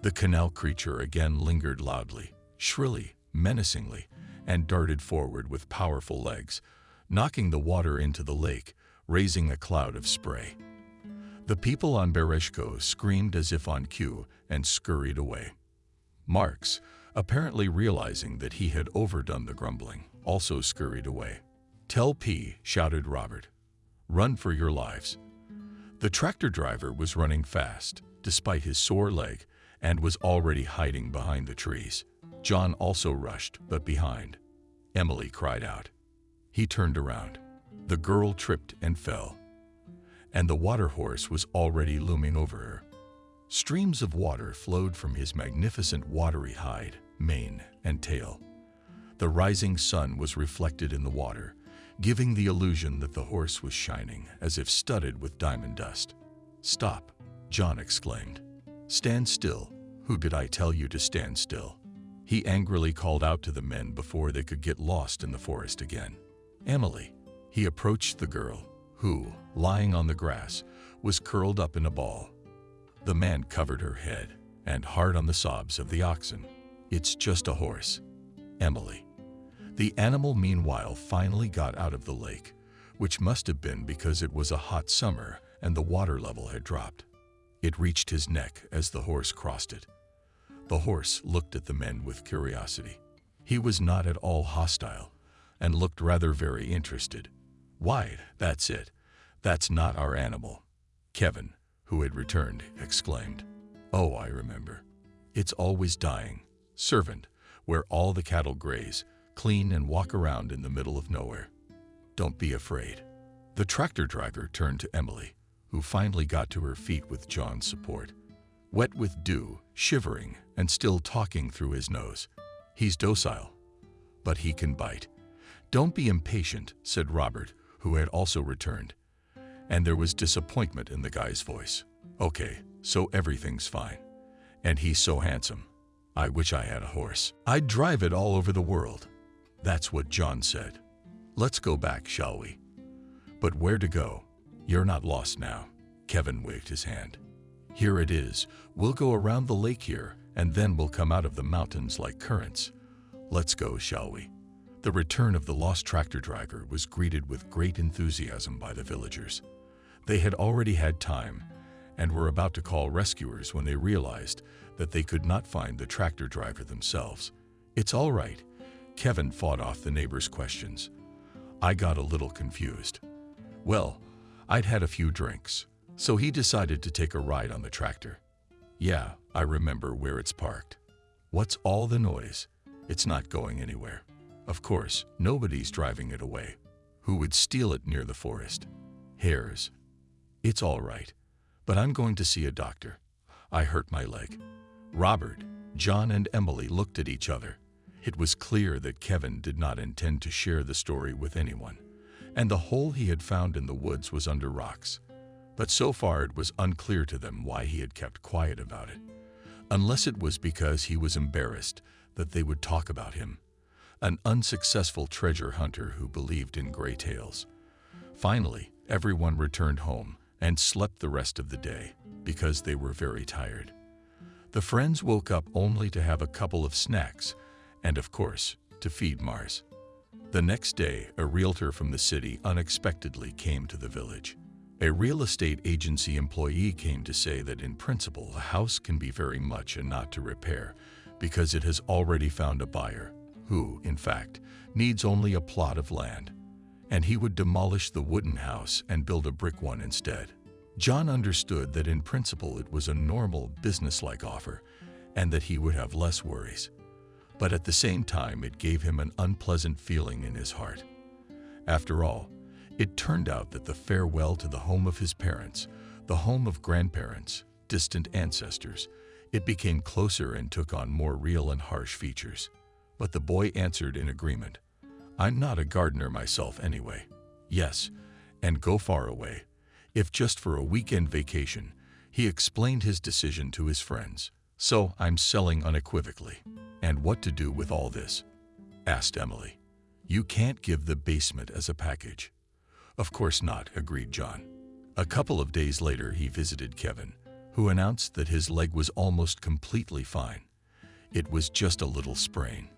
The canal creature again lingered loudly, shrilly, menacingly, and darted forward with powerful legs, knocking the water into the lake, raising a cloud of spray. The people on Bereshko screamed as if on cue and scurried away. Marks, apparently realizing that he had overdone the grumbling, also scurried away. "Tell P," shouted Robert. "Run for your lives." The tractor driver was running fast, despite his sore leg, and was already hiding behind the trees. John also rushed, but behind. Emily cried out. He turned around. The girl tripped and fell, and the water horse was already looming over her. Streams of water flowed from his magnificent watery hide, mane, and tail. The rising sun was reflected in the water, giving the illusion that the horse was shining, as if studded with diamond dust. "Stop," John exclaimed. "Stand still. Who did I tell you to stand still?" He angrily called out to the men before they could get lost in the forest again. "Emily." He approached the girl, who, lying on the grass, was curled up in a ball. The man covered her head, and hard on the sobs of the oxen. "It's just a horse, Emily." The animal meanwhile finally got out of the lake, which must have been because it was a hot summer and the water level had dropped. It reached his neck as the horse crossed it. The horse looked at the men with curiosity. He was not at all hostile and looked rather very interested. "Why, that's it. That's not our animal," Kevin, who had returned, exclaimed. "Oh, I remember. It's always dying. Servant, where all the cattle graze, clean and walk around in the middle of nowhere. Don't be afraid." The tractor driver turned to Emily, who finally got to her feet with John's support. Wet with dew, shivering, and still talking through his nose. "He's docile, but he can bite." "Don't be impatient," said Robert, who had also returned, and there was disappointment in the guy's voice. "Okay, so everything's fine. And he's so handsome. I wish I had a horse. I'd drive it all over the world." That's what John said. "Let's go back, shall we?" "But where to go? You're not lost now." Kevin waved his hand. "Here it is. We'll go around the lake here, and then we'll come out of the mountains like currents. Let's go, shall we?" The return of the lost tractor driver was greeted with great enthusiasm by the villagers. They had already had time and were about to call rescuers when they realized that they could not find the tractor driver themselves. "It's all right." Kevin fought off the neighbors' questions. "I got a little confused. Well, I'd had a few drinks, so he decided to take a ride on the tractor. Yeah, I remember where it's parked. What's all the noise? It's not going anywhere. Of course, nobody's driving it away. Who would steal it near the forest? Hares. It's all right, but I'm going to see a doctor. I hurt my leg." Robert, John, and Emily looked at each other. It was clear that Kevin did not intend to share the story with anyone, and the hole he had found in the woods was under rocks. But so far it was unclear to them why he had kept quiet about it, unless it was because he was embarrassed that they would talk about him, an unsuccessful treasure hunter who believed in gray tales. Finally, everyone returned home and slept the rest of the day because they were very tired. The friends woke up only to have a couple of snacks and, of course, to feed Mars. The next day, a realtor from the city unexpectedly came to the village. A real estate agency employee came to say that in principle, a house can be very much a not to repair because it has already found a buyer who, in fact, needs only a plot of land, and he would demolish the wooden house and build a brick one instead. John understood that in principle it was a normal, businesslike offer and that he would have less worries. But at the same time, it gave him an unpleasant feeling in his heart. After all, it turned out that the farewell to the home of his parents, the home of grandparents, distant ancestors, it became closer and took on more real and harsh features. But the boy answered in agreement. "I'm not a gardener myself anyway." Yes, and go far away, if just for a weekend vacation. He explained his decision to his friends. "So I'm selling unequivocally." "And what to do with all this?" asked Emily. "You can't give the basement as a package." "Of course not," agreed John. A couple of days later, he visited Kevin, who announced that his leg was almost completely fine. It was just a little sprain.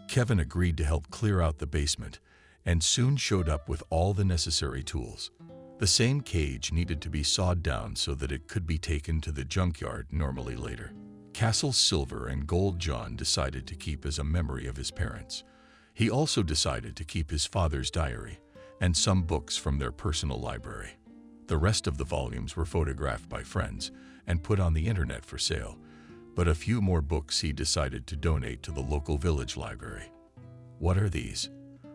Kevin agreed to help clear out the basement and soon showed up with all the necessary tools. The same cage needed to be sawed down so that it could be taken to the junkyard normally later. Castle's silver and gold John decided to keep as a memory of his parents. He also decided to keep his father's diary and some books from their personal library. The rest of the volumes were photographed by friends and put on the internet for sale, but a few more books he decided to donate to the local village library. "What are these?"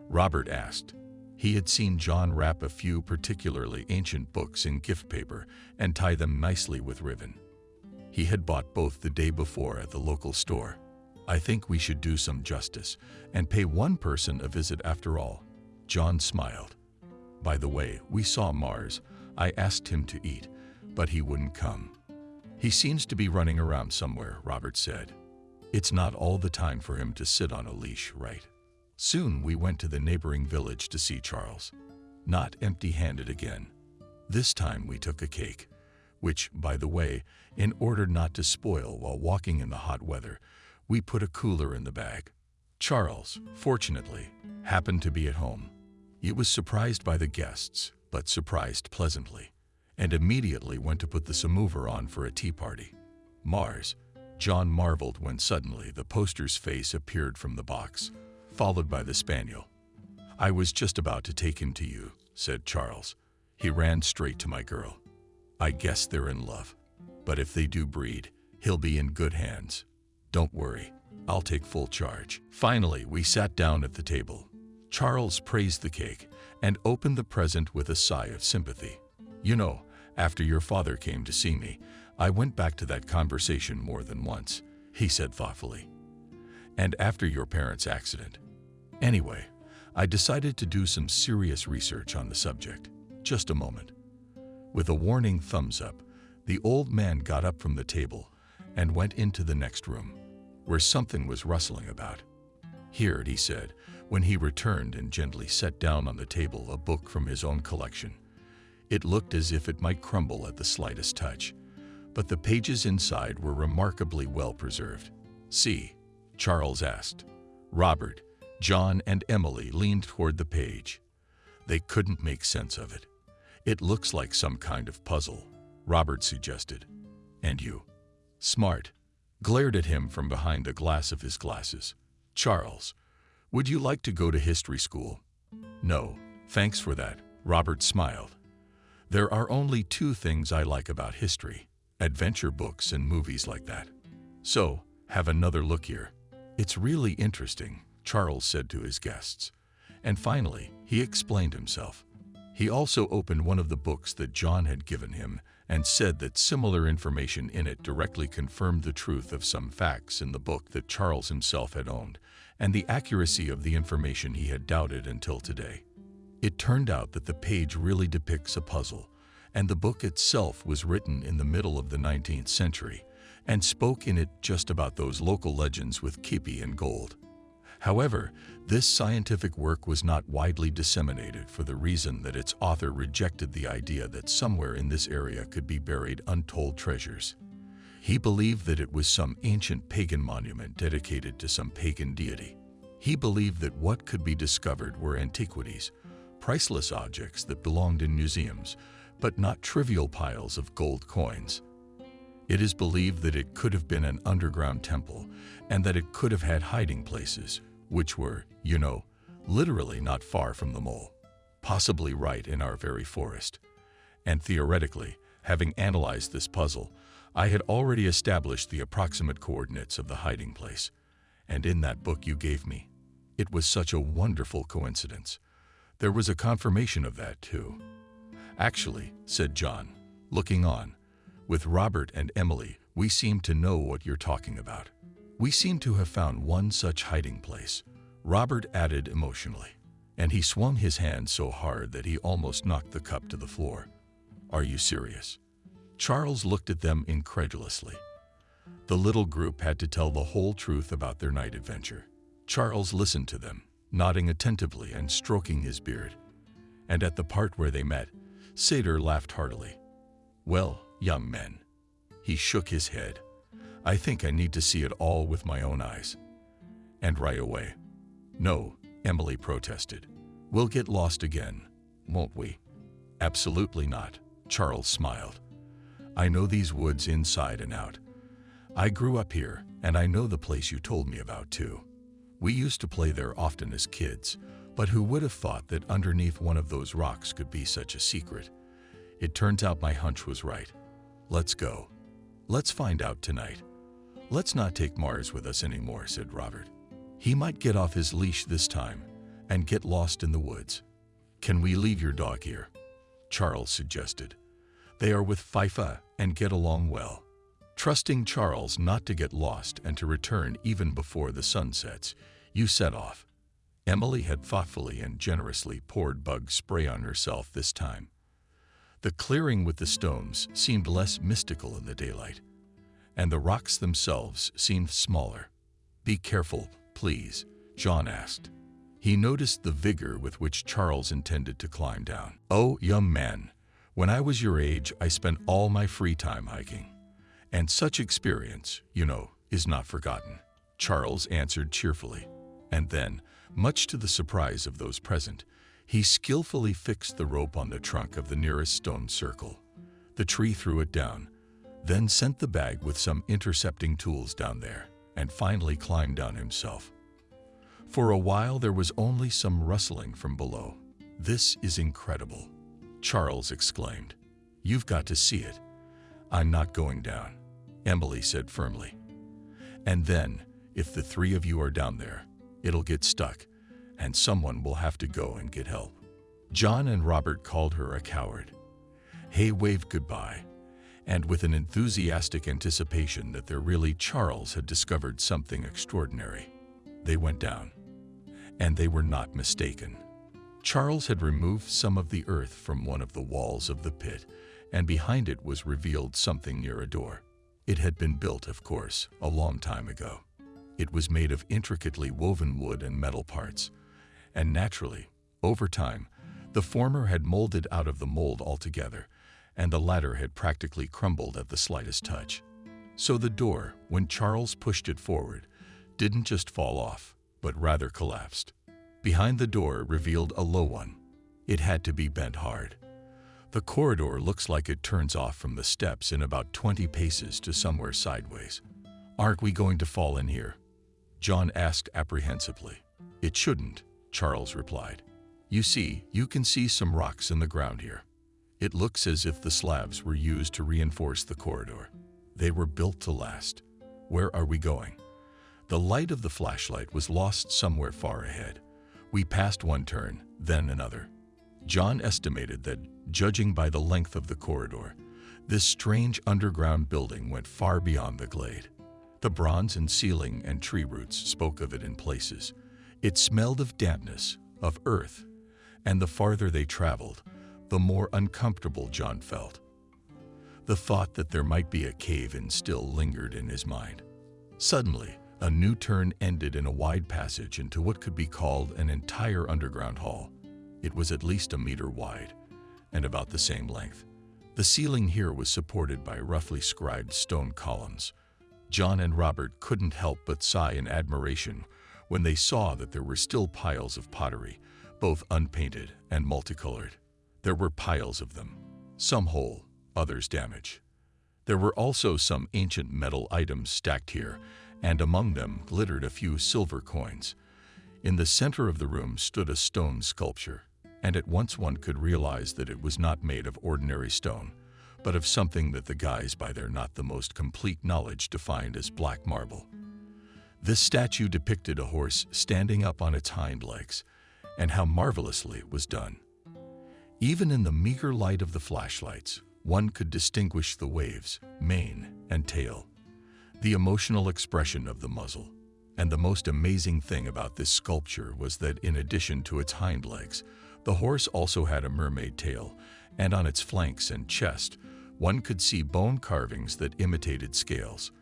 Robert asked. He had seen John wrap a few particularly ancient books in gift paper and tie them nicely with ribbon. He had bought both the day before at the local store. "I think we should do some justice and pay one person a visit after all." John smiled. "By the way, we saw Mars. I asked him to eat, but he wouldn't come." "He seems to be running around somewhere," Robert said. "It's not all the time for him to sit on a leash, right?" Soon we went to the neighboring village to see Charles. Not empty-handed again. This time we took a cake, which, by the way, in order not to spoil while walking in the hot weather, we put a cooler in the bag. Charles, fortunately, happened to be at home. He was surprised by the guests, but surprised pleasantly, and immediately went to put the samovar on for a tea party. "Mars," John marveled when suddenly the poster's face appeared from the box, followed by the spaniel. "I was just about to take him to you," said Charles. "He ran straight to my girl. I guess they're in love. But if they do breed, he'll be in good hands. Don't worry, I'll take full charge." Finally, we sat down at the table. Charles praised the cake and opened the present with a sigh of sympathy. "You know, after your father came to see me, I went back to that conversation more than once," he said thoughtfully. "And after your parents' accident. Anyway, I decided to do some serious research on the subject. Just a moment." With a warning thumbs up, the old man got up from the table and went into the next room, where something was rustling about. "Here," he said, when he returned and gently set down on the table a book from his own collection. It looked as if it might crumble at the slightest touch, but the pages inside were remarkably well preserved. "See?" Charles asked. Robert, John, and Emily leaned toward the page. They couldn't make sense of it. "It looks like some kind of puzzle," Robert suggested. "And you?" Smart glared at him from behind a glass of his glasses. "Charles, would you like to go to history school?" "No, thanks for that," Robert smiled. "There are only two things I like about history: adventure books and movies like that. So, have another look here. It's really interesting," Charles said to his guests. And finally, he explained himself. He also opened one of the books that John had given him and said that similar information in it directly confirmed the truth of some facts in the book that Charles himself had owned, and the accuracy of the information he had doubted until today. It turned out that the page really depicts a puzzle, and the book itself was written in the middle of the 19th century and spoke in it just about those local legends with Kippy and gold. However, this scientific work was not widely disseminated for the reason that its author rejected the idea that somewhere in this area could be buried untold treasures. He believed that it was some ancient pagan monument dedicated to some pagan deity. He believed that what could be discovered were antiquities, priceless objects that belonged in museums, but not trivial piles of gold coins. It is believed that it could have been an underground temple and that it could have had hiding places, which were, literally not far from the mole, possibly right in our very forest. And theoretically, having analyzed this puzzle, I had already established the approximate coordinates of the hiding place. And in that book you gave me, it was such a wonderful coincidence. There was a confirmation of that, too. "Actually," said John, looking on, "with Robert and Emily, we seem to know what you're talking about. We seem to have found one such hiding place," Robert added emotionally, and he swung his hand so hard that he almost knocked the cup to the floor. "Are you serious?" Charles looked at them incredulously. The little group had to tell the whole truth about their night adventure. Charles listened to them, nodding attentively and stroking his beard. And at the part where they met, Seder laughed heartily. Well, young men. He shook his head. I think I need to see it all with my own eyes. And right away. No, Emily protested. We'll get lost again, won't we? Absolutely not, Charles smiled. I know these woods inside and out. I grew up here, and I know the place you told me about too. We used to play there often as kids, but who would have thought that underneath one of those rocks could be such a secret? It turns out my hunch was right. Let's go. Let's find out tonight. Let's not take Mars with us anymore, said Robert. He might get off his leash this time and get lost in the woods. Can we leave your dog here? Charles suggested. They are with Fifa and get along well. Trusting Charles not to get lost and to return even before the sun sets, you set off. Emily had thoughtfully and generously poured bug spray on herself this time. The clearing with the stones seemed less mystical in the daylight, and the rocks themselves seemed smaller. Be careful, please, John asked. He noticed the vigor with which Charles intended to climb down. Oh, young man, when I was your age, I spent all my free time hiking. And such experience, you know, is not forgotten, Charles answered cheerfully. And then, much to the surprise of those present, he skillfully fixed the rope on the trunk of the nearest stone circle. The tree threw it down, then sent the bag with some intercepting tools down there, and finally climbed down himself. For a while there was only some rustling from below. This is incredible, Charles exclaimed. You've got to see it. I'm not going down, Emily said firmly. And then, if the three of you are down there, it'll get stuck, and someone will have to go and get help. John and Robert called her a coward. Hay waved goodbye, and with an enthusiastic anticipation that Charles had discovered something extraordinary, they went down. And they were not mistaken. Charles had removed some of the earth from one of the walls of the pit, and behind it was revealed something near a door. It had been built, of course, a long time ago. It was made of intricately woven wood and metal parts, and naturally, over time, the former had molded out of the mold altogether, and the latter had practically crumbled at the slightest touch. So the door, when Charles pushed it forward, didn't just fall off, but rather collapsed. Behind the door revealed a low one. It had to be bent hard. The corridor looks like it turns off from the steps in about 20 paces to somewhere sideways. Aren't we going to fall in here? John asked apprehensively. It shouldn't, Charles replied. You see, you can see some rocks in the ground here. It looks as if the slabs were used to reinforce the corridor. They were built to last. Where are we going? The light of the flashlight was lost somewhere far ahead. We passed one turn, then another. John estimated that, judging by the length of the corridor, this strange underground building went far beyond the glade. The bronze and ceiling and tree roots spoke of it in places. It smelled of dampness, of earth, and the farther they traveled, the more uncomfortable John felt. The thought that there might be a cave-in still lingered in his mind. Suddenly, a new turn ended in a wide passage into what could be called an entire underground hall. It was at least a meter wide, and about the same length. The ceiling here was supported by roughly scribed stone columns. John and Robert couldn't help but sigh in admiration when they saw that there were still piles of pottery, both unpainted and multicolored. There were piles of them, some whole, others damaged. There were also some ancient metal items stacked here, and among them glittered a few silver coins. In the center of the room stood a stone sculpture, and at once one could realize that it was not made of ordinary stone, but of something that the guys by their not the most complete knowledge defined as black marble. This statue depicted a horse standing up on its hind legs, and how marvelously it was done. Even in the meager light of the flashlights, one could distinguish the waves, mane, and tail, the emotional expression of the muzzle. And the most amazing thing about this sculpture was that in addition to its hind legs, the horse also had a mermaid tail, and on its flanks and chest, one could see bone carvings that imitated scales.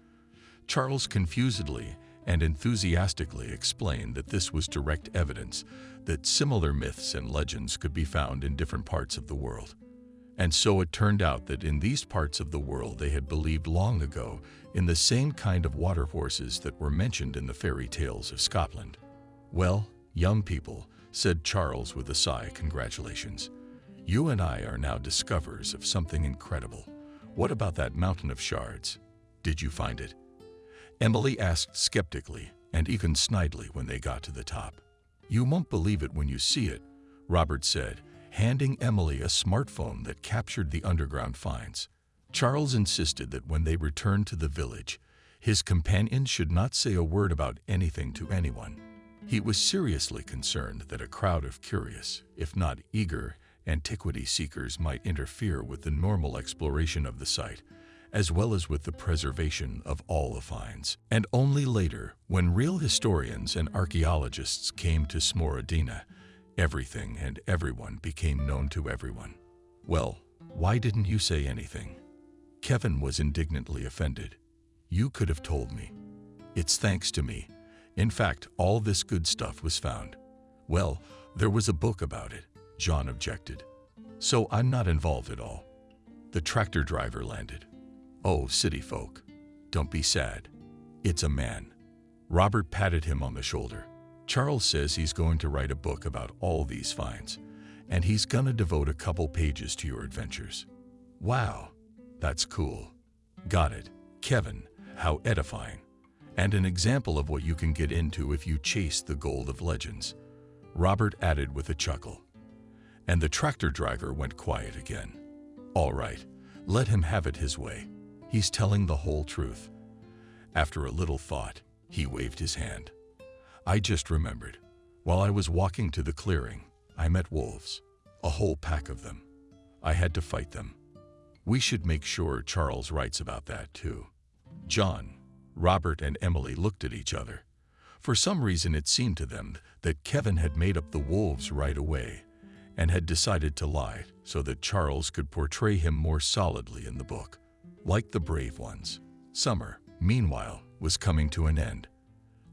Charles confusedly and enthusiastically explained that this was direct evidence that similar myths and legends could be found in different parts of the world. And so it turned out that in these parts of the world they had believed long ago in the same kind of water horses that were mentioned in the fairy tales of Scotland. "Well, young people," said Charles with a sigh, "congratulations. You and I are now discoverers of something incredible. What about that mountain of shards? Did you find it?" Emily asked skeptically and even snidely when they got to the top. "You won't believe it when you see it," Robert said, handing Emily a smartphone that captured the underground finds. Charles insisted that when they returned to the village, his companions should not say a word about anything to anyone. He was seriously concerned that a crowd of curious, if not eager, antiquity seekers might interfere with the normal exploration of the site, as well as with the preservation of all the finds. And only later, when real historians and archaeologists came to Smoradina, everything and everyone became known to everyone. "Well, why didn't you say anything?" Kevin was indignantly offended. "You could have told me. It's thanks to me. In fact, all this good stuff was found." "Well, there was a book about it," John objected. "So I'm not involved at all." The tractor driver landed. "Oh, city folk, don't be sad. It's a man." Robert patted him on the shoulder. "Charles says he's going to write a book about all these finds, and he's gonna devote a couple pages to your adventures." "Wow, that's cool." "Got it. Kevin, how edifying. And an example of what you can get into if you chase the gold of legends," Robert added with a chuckle. And the tractor driver went quiet again. "All right, let him have it his way. He's telling the whole truth." After a little thought, he waved his hand. "I just remembered. While I was walking to the clearing, I met wolves. A whole pack of them. I had to fight them." We should make sure Charles writes about that too. John, Robert, and Emily looked at each other. For some reason it seemed to them that Kevin had made up the wolves right away and had decided to lie so that Charles could portray him more solidly in the book, like the brave ones. Summer, meanwhile, was coming to an end.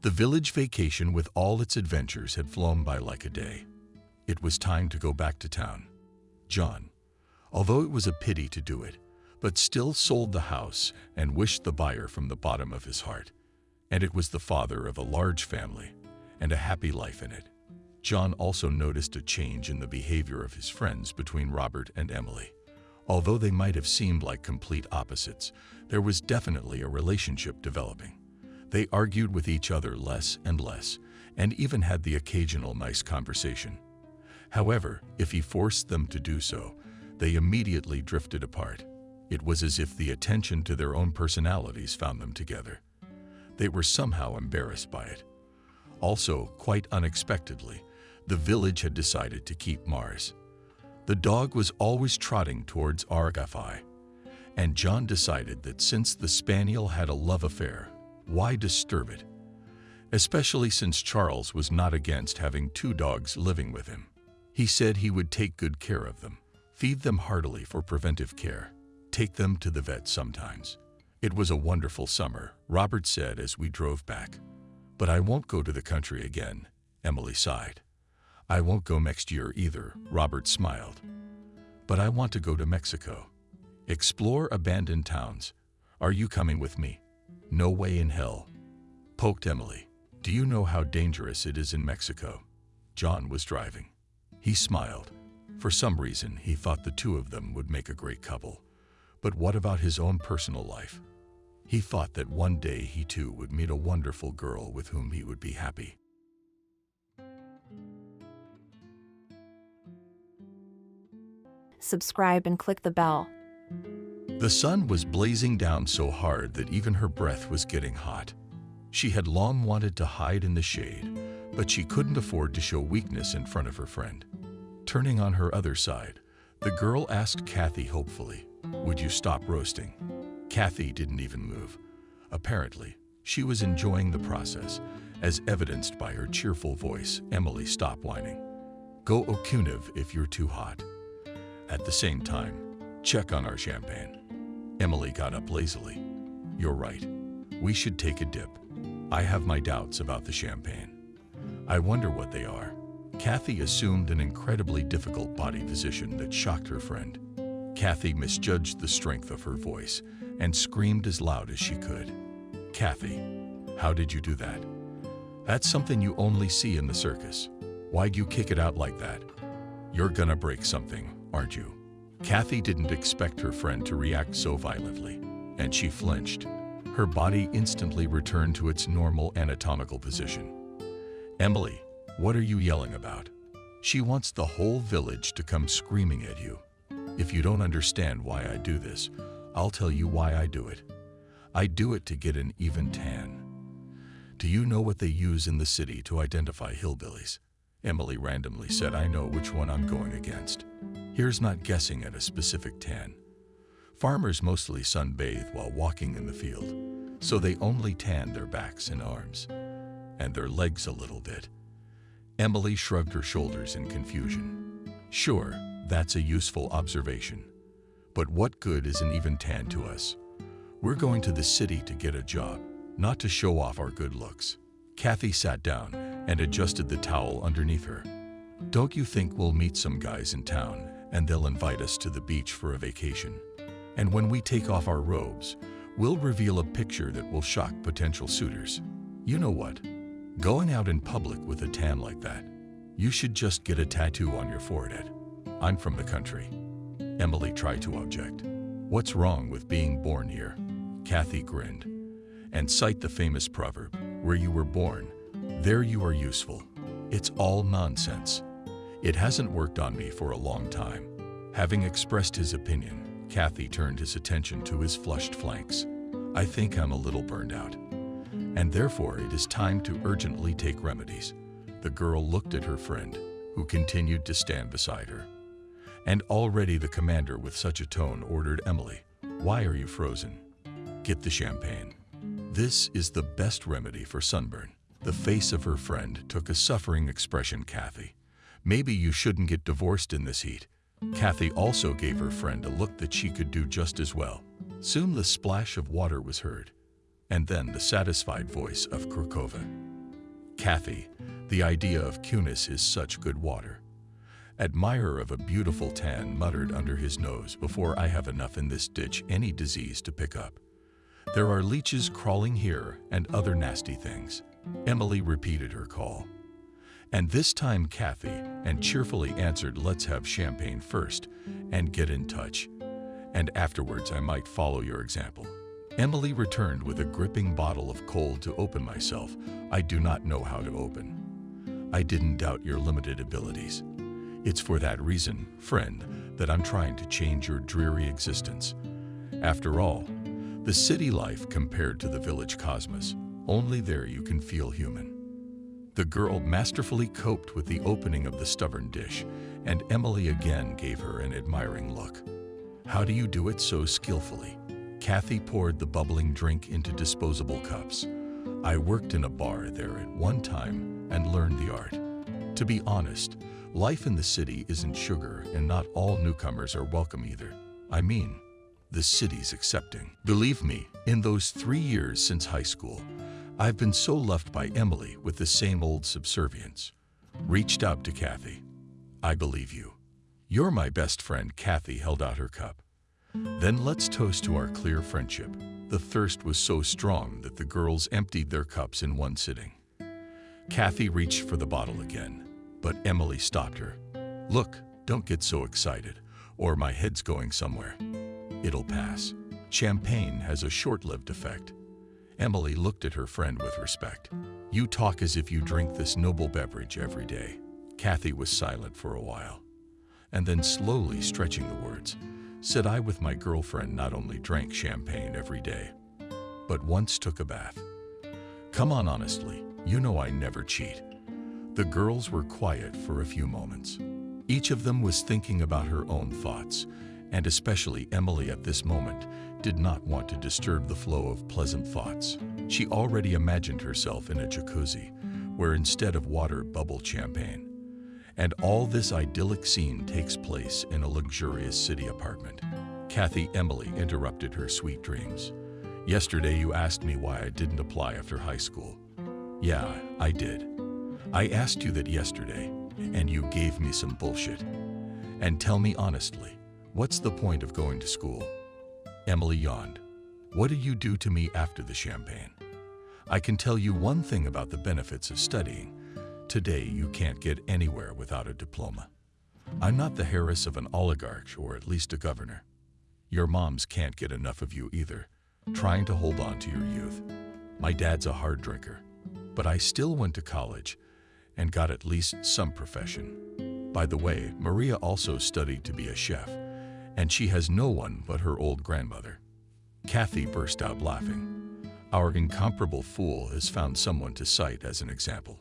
The village vacation with all its adventures had flown by like a day. It was time to go back to town. John, although it was a pity to do it, but still sold the house and wished the buyer from the bottom of his heart. And it was the father of a large family and a happy life in it. John also noticed a change in the behavior of his friends between Robert and Emily. Although they might have seemed like complete opposites, there was definitely a relationship developing. They argued with each other less and less, and even had the occasional nice conversation. However, if he forced them to do so, they immediately drifted apart. It was as if the attention to their own personalities found them together. They were somehow embarrassed by it. Also, quite unexpectedly, the village had decided to keep Mars. The dog was always trotting towards Argafai, and John decided that since the spaniel had a love affair, why disturb it? Especially since Charles was not against having 2 dogs living with him. He said he would take good care of them, feed them heartily for preventive care, take them to the vet sometimes. "It was a wonderful summer," Robert said as we drove back. "But I won't go to the country again," Emily sighed. "I won't go next year either," Robert smiled. "But I want to go to Mexico. Explore abandoned towns. Are you coming with me?" "No way in hell," poked Emily. "Do you know how dangerous it is in Mexico?" John was driving. He smiled. For some reason, he thought the two of them would make a great couple. But what about his own personal life? He thought that one day he too would meet a wonderful girl with whom he would be happy. Subscribe and click the bell. The sun was blazing down so hard that even her breath was getting hot. She had long wanted to hide in the shade, but she couldn't afford to show weakness in front of her friend. Turning on her other side, the girl asked Kathy hopefully, "Would you stop roasting?" Kathy didn't even move. Apparently, she was enjoying the process, as evidenced by her cheerful voice. Emily, stop whining. Go Okuniv if you're too hot. At the same time, check on our champagne. Emily got up lazily. You're right. We should take a dip. I have my doubts about the champagne. I wonder what they are. Kathy assumed an incredibly difficult body position that shocked her friend. Kathy misjudged the strength of her voice and screamed as loud as she could. Kathy, how did you do that? That's something you only see in the circus. Why'd you kick it out like that? You're gonna break something, aren't you? Kathy didn't expect her friend to react so violently, and she flinched. Her body instantly returned to its normal anatomical position. Emily, what are you yelling about? She wants the whole village to come screaming at you. If you don't understand why I do this, I'll tell you why I do it. I do it to get an even tan. Do you know what they use in the city to identify hillbillies? Emily randomly said, I know which one I'm going against. Here's not guessing at a specific tan. Farmers mostly sunbathe while walking in the field, so they only tan their backs and arms, and their legs a little bit. Emily shrugged her shoulders in confusion. Sure, that's a useful observation. But what good is an even tan to us? We're going to the city to get a job, not to show off our good looks. Kathy sat down and adjusted the towel underneath her. Don't you think we'll meet some guys in town and they'll invite us to the beach for a vacation? And when we take off our robes, we'll reveal a picture that will shock potential suitors. You know what? Going out in public with a tan like that, you should just get a tattoo on your forehead. I'm from the country. Emily tried to object. What's wrong with being born here? Kathy grinned. And cite the famous proverb, where you were born, there you are useful. It's all nonsense. It hasn't worked on me for a long time. Having expressed his opinion, Kathy turned his attention to his flushed flanks. I think I'm a little burned out, and therefore it is time to urgently take remedies. The girl looked at her friend, who continued to stand beside her. And already the commander with such a tone ordered Emily, why are you frozen? Get the champagne. This is the best remedy for sunburn. The face of her friend took a suffering expression. Kathy, maybe you shouldn't get divorced in this heat. Kathy also gave her friend a look that she could do just as well. Soon the splash of water was heard, and then the satisfied voice of Kurkova. Kathy, the idea of Kunis is such good water. Admirer of a beautiful tan muttered under his nose, before I have enough in this ditch any disease to pick up. There are leeches crawling here and other nasty things. Emily repeated her call. And this time Kathy and cheerfully answered, let's have champagne first and get in touch. And afterwards I might follow your example. Emily returned with a gripping bottle of cold to open myself. I do not know how to open. I didn't doubt your limited abilities. It's for that reason, friend, that I'm trying to change your dreary existence. After all, the city life compared to the village cosmos, only there you can feel human. The girl masterfully coped with the opening of the stubborn dish, and Emily again gave her an admiring look. How do you do it so skillfully? Kathy poured the bubbling drink into disposable cups. I worked in a bar there at one time and learned the art. To be honest, life in the city isn't sugar, and not all newcomers are welcome either. I mean, the city's accepting. Believe me, in those 3 years since high school, I've been so loved by Emily with the same old subservience. Reached out to Kathy. I believe you. You're my best friend. Kathy held out her cup. Then let's toast to our clear friendship. The thirst was so strong that the girls emptied their cups in one sitting. Kathy reached for the bottle again, but Emily stopped her. Look, don't get so excited, or my head's going somewhere. It'll pass. Champagne has a short-lived effect. Emily looked at her friend with respect. You talk as if you drink this noble beverage every day. Kathy was silent for a while, and then slowly stretching the words, said I with my girlfriend not only drank champagne every day, but once took a bath. Come on, honestly, you know I never cheat. The girls were quiet for a few moments. Each of them was thinking about her own thoughts, and especially Emily at this moment did not want to disturb the flow of pleasant thoughts. She already imagined herself in a jacuzzi, where instead of water bubbled champagne. And all this idyllic scene takes place in a luxurious city apartment. Kathy, Emily interrupted her sweet dreams. Yesterday you asked me why I didn't apply after high school. Yeah, I did. I asked you that yesterday, and you gave me some bullshit. And tell me honestly, What's the point of going to school? Emily yawned. What do you do to me after the champagne? I can tell you one thing about the benefits of studying. Today, you can't get anywhere without a diploma. I'm not the Harris of an oligarch, or at least a governor. Your moms can't get enough of you either, trying to hold on to your youth. My dad's a hard drinker, but I still went to college and got at least some profession. By the way, Maria also studied to be a chef, and she has no one but her old grandmother. Kathy burst out laughing. Our incomparable fool has found someone to cite as an example.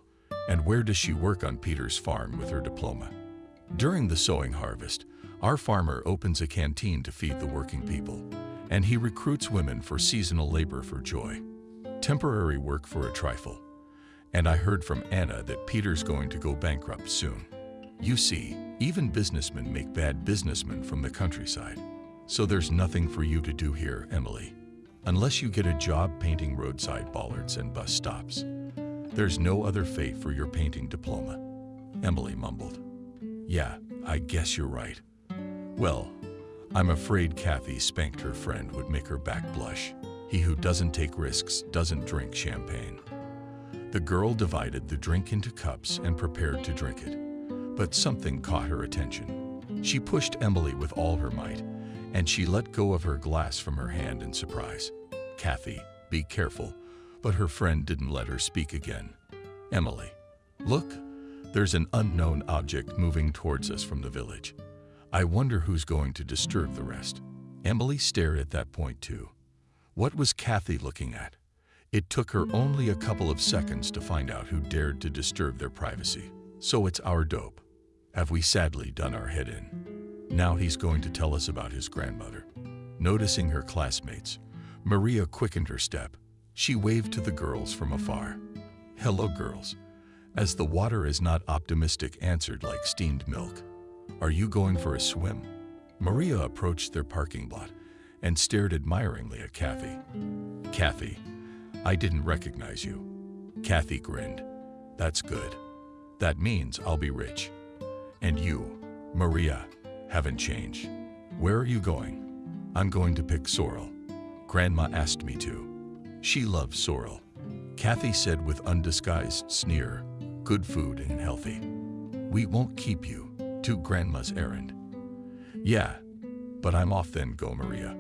And where does she work on Peter's farm with her diploma? During the sowing harvest, our farmer opens a canteen to feed the working people, and he recruits women for seasonal labor for joy. Temporary work for a trifle. And I heard from Anna that Peter's going to go bankrupt soon. You see, even businessmen make bad businessmen from the countryside. So there's nothing for you to do here, Emily. Unless you get a job painting roadside bollards and bus stops. There's no other fate for your painting diploma. Emily mumbled. Yeah, I guess you're right. Well, I'm afraid Kathy spanked her friend would make her back blush. He who doesn't take risks doesn't drink champagne. The girl divided the drink into cups and prepared to drink it. But something caught her attention. She pushed Emily with all her might, and she let go of her glass from her hand in surprise. Kathy, be careful. But her friend didn't let her speak again. Emily, look, there's an unknown object moving towards us from the village. I wonder who's going to disturb the rest. Emily stared at that point too. What was Kathy looking at? It took her only a couple of seconds to find out who dared to disturb their privacy. So it's our dope. Have we sadly done our head in? Now he's going to tell us about his grandmother. Noticing her classmates, Maria quickened her step. She waved to the girls from afar. Hello, girls. As the water is not optimistic answered like steamed milk. Are you going for a swim? Maria approached their parking lot and stared admiringly at Kathy. Kathy, I didn't recognize you. Kathy grinned. That's good. That means I'll be rich. And you, Maria, haven't changed. Where are you going? I'm going to pick sorrel. Grandma asked me to. She loves sorrel. Kathy said with undisguised sneer, good food and healthy. We won't keep you to Grandma's errand. Yeah, but I'm off then, go Maria.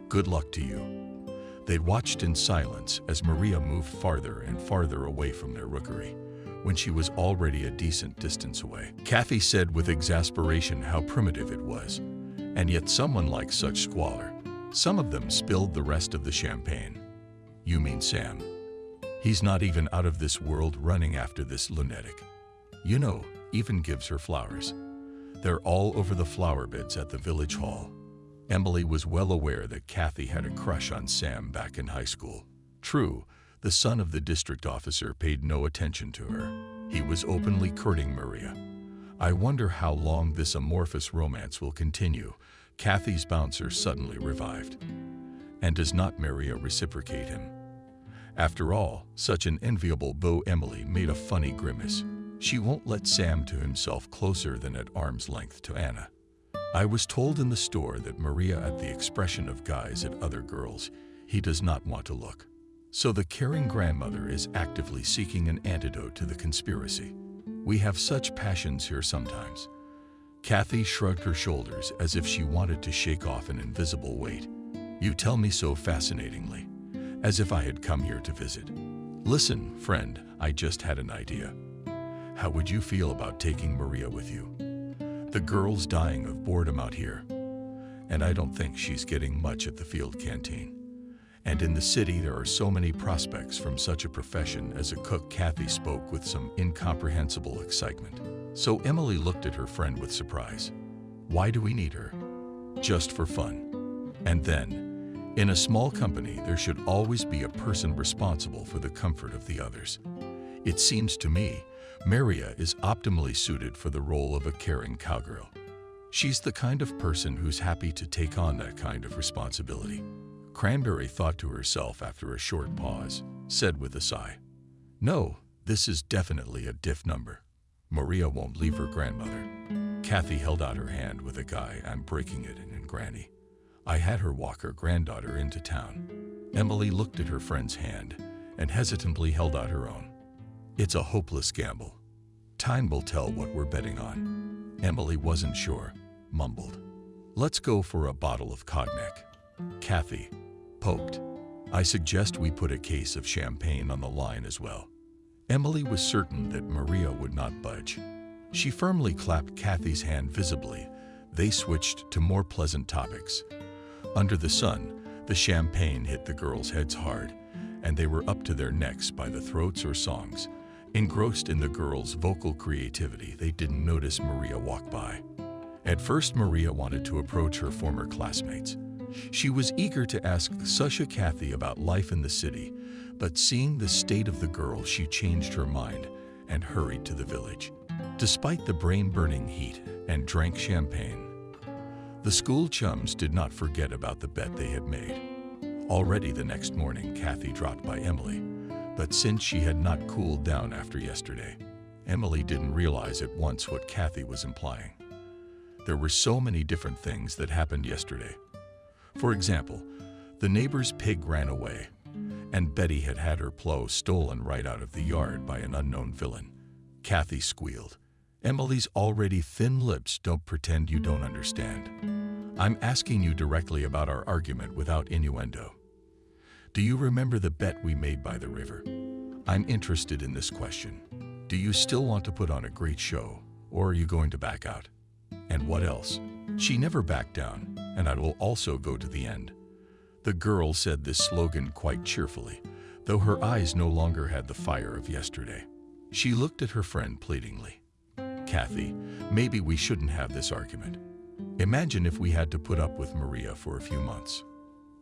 Good luck to you. They watched in silence as Maria moved farther and farther away from their rookery, when she was already a decent distance away. Kathy said with exasperation how primitive it was, and yet someone liked such squalor. Some of them spilled the rest of the champagne. You mean Sam? He's not even out of this world running after this lunatic. You know, even gives her flowers. They're all over the flower beds at the village hall. Emily was well aware that Kathy had a crush on Sam back in high school. True, the son of the district officer paid no attention to her. He was openly courting Maria. I wonder how long this amorphous romance will continue. Kathy's bouncer suddenly revived. And does not Maria reciprocate him? After all, such an enviable beau. Emily made a funny grimace. She won't let Sam to himself closer than at arm's length to Anna. I was told in the store that Maria at the expression of guys at other girls, he does not want to look. So the caring grandmother is actively seeking an antidote to the conspiracy. We have such passions here sometimes. Kathy shrugged her shoulders as if she wanted to shake off an invisible weight. You tell me so fascinatingly, as if I had come here to visit. Listen, friend, I just had an idea. How would you feel about taking Maria with you? The girl's dying of boredom out here, and I don't think she's getting much at the field canteen. And in the city there are so many prospects from such a profession as a cook. Kathy spoke with some incomprehensible excitement. So Emily looked at her friend with surprise. Why do we need her? Just for fun. And then, in a small company, there should always be a person responsible for the comfort of the others. It seems to me, Maria is optimally suited for the role of a caring cowgirl. She's the kind of person who's happy to take on that kind of responsibility. Cranberry thought to herself after a short pause, said with a sigh, No, this is definitely a diff number. Maria won't leave her grandmother. Kathy held out her hand with a guy, I'm breaking it in Granny. I had her walk her granddaughter into town. Emily looked at her friend's hand and hesitantly held out her own. It's a hopeless gamble. Time will tell what we're betting on. Emily wasn't sure, mumbled. Let's go for a bottle of cognac. Kathy poked. I suggest we put a case of champagne on the line as well. Emily was certain that Maria would not budge. She firmly clapped Kathy's hand visibly. They switched to more pleasant topics. Under the sun, the champagne hit the girls' heads hard, and they were up to their necks by the throats or songs. Engrossed in the girls' vocal creativity, they didn't notice Maria walk by. At first, Maria wanted to approach her former classmates. She was eager to ask Susha Kathy about life in the city, but seeing the state of the girl, she changed her mind and hurried to the village. Despite the brain-burning heat, and drank champagne. The school chums did not forget about the bet they had made. Already the next morning, Kathy dropped by Emily, but since she had not cooled down after yesterday, Emily didn't realize at once what Kathy was implying. There were so many different things that happened yesterday. For example, the neighbor's pig ran away, and Betty had had her plow stolen right out of the yard by an unknown villain. Kathy squealed. Emily's already thin lips don't pretend you don't understand. I'm asking you directly about our argument without innuendo. Do you remember the bet we made by the river? I'm interested in this question. Do you still want to put on a great show, or are you going to back out? And what else? She never backed down, and I will also go to the end. The girl said this slogan quite cheerfully, though her eyes no longer had the fire of yesterday. She looked at her friend pleadingly. Kathy, maybe we shouldn't have this argument. Imagine if we had to put up with Maria for a few months.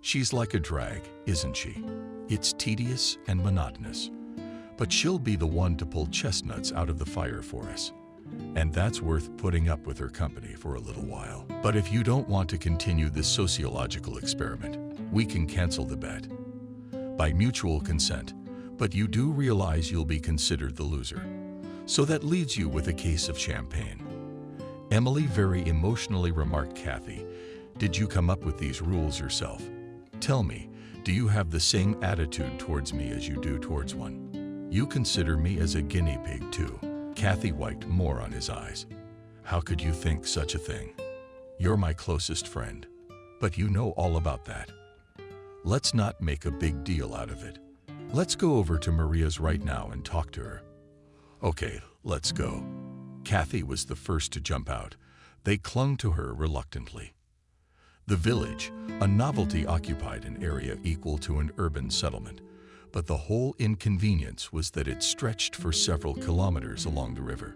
She's like a drag, isn't she? It's tedious and monotonous. But she'll be the one to pull chestnuts out of the fire for us. And that's worth putting up with her company for a little while. But if you don't want to continue this sociological experiment, we can cancel the bet. By mutual consent, but you do realize you'll be considered the loser. So that leaves you with a case of champagne. Emily very emotionally remarked, Kathy, did you come up with these rules yourself? Tell me, do you have the same attitude towards me as you do towards one? You consider me as a guinea pig too. Kathy wiped more on his eyes. How could you think such a thing? You're my closest friend, but you know all about that. Let's not make a big deal out of it. Let's go over to Maria's right now and talk to her. Okay, let's go. Kathy was the first to jump out. They clung to her reluctantly. The village, a novelty, occupied an area equal to an urban settlement, but the whole inconvenience was that it stretched for several kilometers along the river.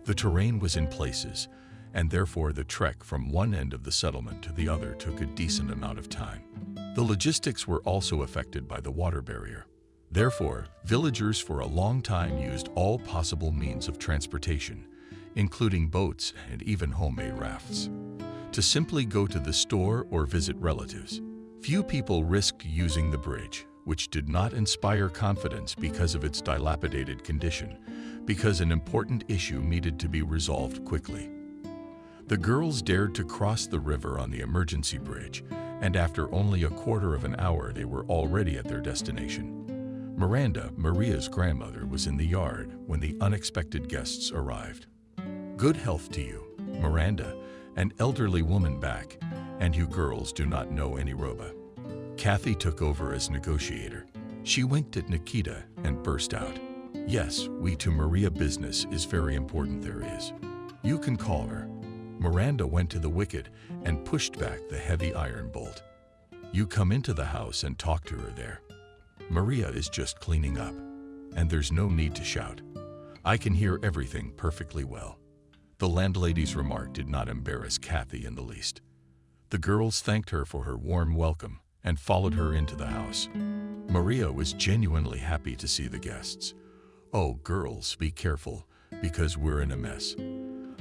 The terrain was in places, and therefore the trek from one end of the settlement to the other took a decent amount of time. The logistics were also affected by the water barrier. Therefore, villagers for a long time used all possible means of transportation, including boats and even homemade rafts, to simply go to the store or visit relatives. Few people risked using the bridge, which did not inspire confidence because of its dilapidated condition, because an important issue needed to be resolved quickly. The girls dared to cross the river on the emergency bridge, and after only a quarter of an hour they were already at their destination. Miranda, Maria's grandmother, was in the yard when the unexpected guests arrived. Good health to you, Miranda, an elderly woman back, and you girls do not know any Roba. Kathy took over as negotiator. She winked at Nikita and burst out. Yes, we to Maria business is very important there is. You can call her. Miranda went to the wicket and pushed back the heavy iron bolt. You come into the house and talk to her there. Maria is just cleaning up, and there's no need to shout. I can hear everything perfectly well. The landlady's remark did not embarrass Kathy in the least. The girls thanked her for her warm welcome and followed her into the house. Maria was genuinely happy to see the guests. Oh, girls, be careful, because we're in a mess.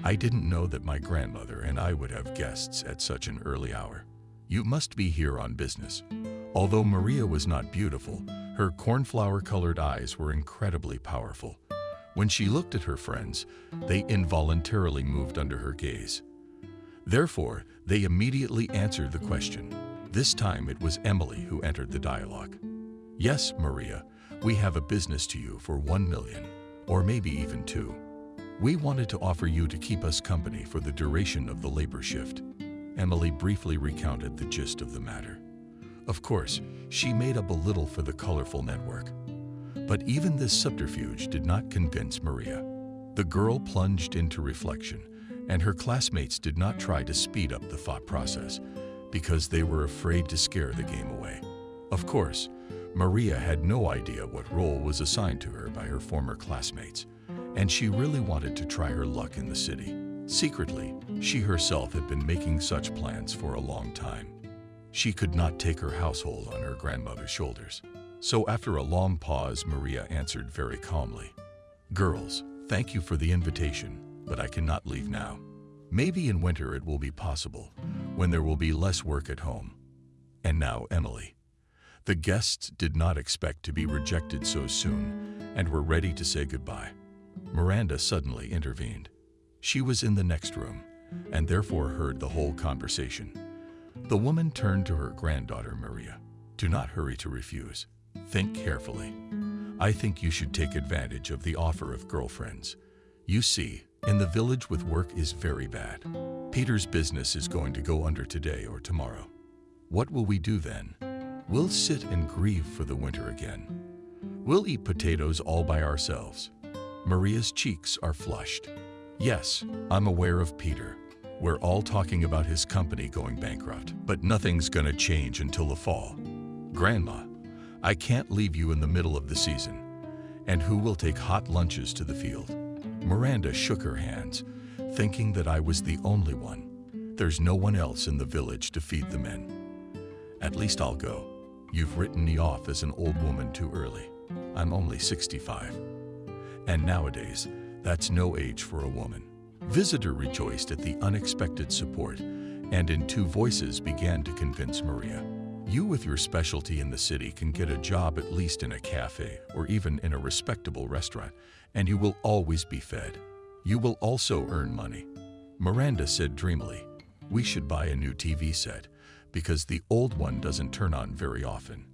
I didn't know that my grandmother and I would have guests at such an early hour. You must be here on business. Although Maria was not beautiful, her cornflower-colored eyes were incredibly powerful. When she looked at her friends, they involuntarily moved under her gaze. Therefore, they immediately answered the question. This time it was Emily who entered the dialogue. Yes, Maria, we have a business to you for 1 million, or maybe even 2. We wanted to offer you to keep us company for the duration of the labor shift. Emily briefly recounted the gist of the matter. Of course, she made up a little for the colorful network. But even this subterfuge did not convince Maria. The girl plunged into reflection, and her classmates did not try to speed up the thought process because they were afraid to scare the game away. Of course, Maria had no idea what role was assigned to her by her former classmates, and she really wanted to try her luck in the city. Secretly, she herself had been making such plans for a long time. She could not take her household on her grandmother's shoulders. So after a long pause, Maria answered very calmly, "Girls, thank you for the invitation, but I cannot leave now. Maybe in winter it will be possible, when there will be less work at home." And now Emily. The guests did not expect to be rejected so soon and were ready to say goodbye. Miranda suddenly intervened. She was in the next room and therefore heard the whole conversation. The woman turned to her granddaughter Maria. "Do not hurry to refuse. Think carefully. I think you should take advantage of the offer of girlfriends. You see, in the village with work is very bad. Peter's business is going to go under today or tomorrow. What will we do then? We'll sit and grieve for the winter again. We'll eat potatoes all by ourselves." Maria's cheeks are flushed. "Yes, I'm aware of Peter. We're all talking about his company going bankrupt, but nothing's gonna change until the fall. Grandma, I can't leave you in the middle of the season. And who will take hot lunches to the field?" Miranda shook her hands, thinking that I was the only one. There's no one else in the village to feed the men. "At least I'll go. You've written me off as an old woman too early. I'm only 65. And nowadays, that's no age for a woman." Visitor rejoiced at the unexpected support, and in two voices began to convince Maria. "You with your specialty in the city can get a job at least in a cafe or even in a respectable restaurant, and you will always be fed. You will also earn money." Miranda said dreamily, "We should buy a new TV set, because the old one doesn't turn on very often."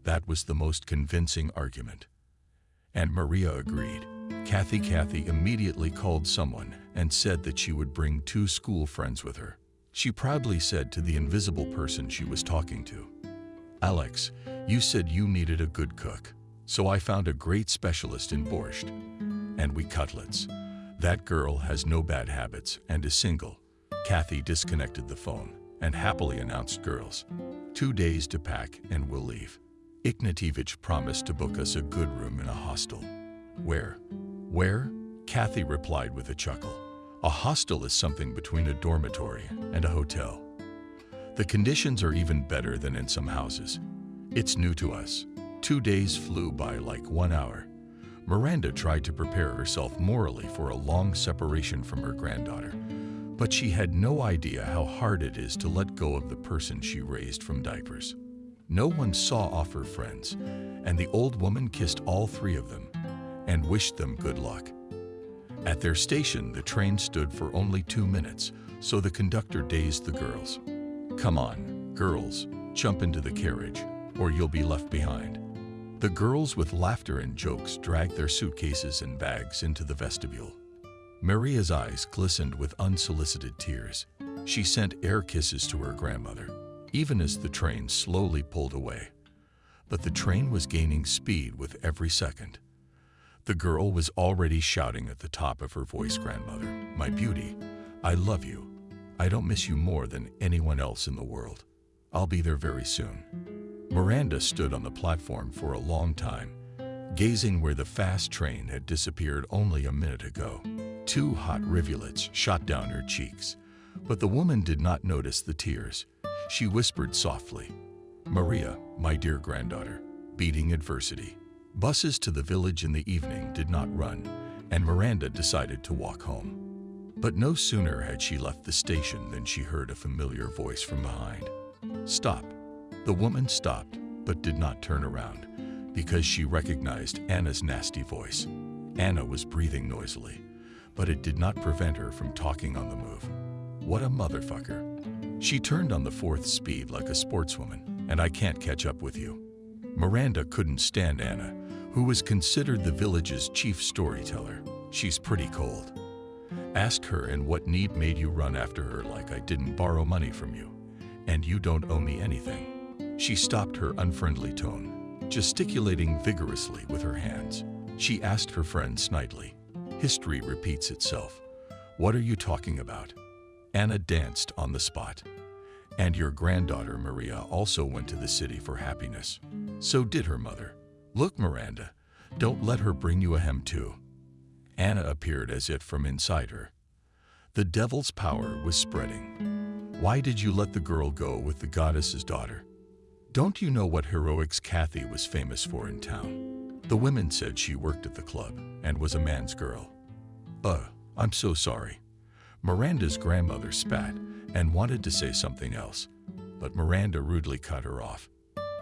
That was the most convincing argument. And Maria agreed. Kathy immediately called someone and said that she would bring 2 school friends with her. She proudly said to the invisible person she was talking to, "Alex, you said you needed a good cook, so I found a great specialist in borscht. And we cutlets. That girl has no bad habits and is single." Kathy disconnected the phone and happily announced, "Girls, 2 days to pack and we'll leave. Ignatievich promised to book us a good room in a hostel." Where? Kathy replied with a chuckle. "A hostel is something between a dormitory and a hotel. The conditions are even better than in some houses. It's new to us." 2 days flew by like 1 hour. Miranda tried to prepare herself morally for a long separation from her granddaughter, but she had no idea how hard it is to let go of the person she raised from diapers. No one saw off her friends, and the old woman kissed all 3 of them and wished them good luck. At their station, the train stood for only 2 minutes, so the conductor dazed the girls. "Come on, girls, jump into the carriage, or you'll be left behind." The girls, with laughter and jokes, dragged their suitcases and bags into the vestibule. Maria's eyes glistened with unsolicited tears. She sent air kisses to her grandmother, even as the train slowly pulled away. But the train was gaining speed with every second. The girl was already shouting at the top of her voice, "Grandmother, my beauty, I love you. I don't miss you more than anyone else in the world. I'll be there very soon." Miranda stood on the platform for a long time, gazing where the fast train had disappeared only a minute ago. 2 hot rivulets shot down her cheeks, but the woman did not notice the tears. She whispered softly, "Maria, my dear granddaughter, beating adversity." Buses to the village in the evening did not run, and Miranda decided to walk home. But no sooner had she left the station than she heard a familiar voice from behind. "Stop." The woman stopped, but did not turn around, because she recognized Anna's nasty voice. Anna was breathing noisily, but it did not prevent her from talking on the move. What a motherfucker. She turned on the fourth speed like a sportswoman, and I can't catch up with you. Miranda couldn't stand Anna, who was considered the village's chief storyteller. She's pretty cold. Ask her, and what need made you run after her like I didn't borrow money from you, and you don't owe me anything. She stopped her unfriendly tone, gesticulating vigorously with her hands. She asked her friend snidely. History repeats itself. What are you talking about? Anna danced on the spot. And your granddaughter Maria also went to the city for happiness. So did her mother. Look, Miranda, don't let her bring you a hem too. Anna appeared as if from inside her. The devil's power was spreading. Why did you let the girl go with the goddess's daughter? Don't you know what heroics Kathy was famous for in town? The women said she worked at the club and was a man's girl. I'm so sorry. Miranda's grandmother spat and wanted to say something else, but Miranda rudely cut her off.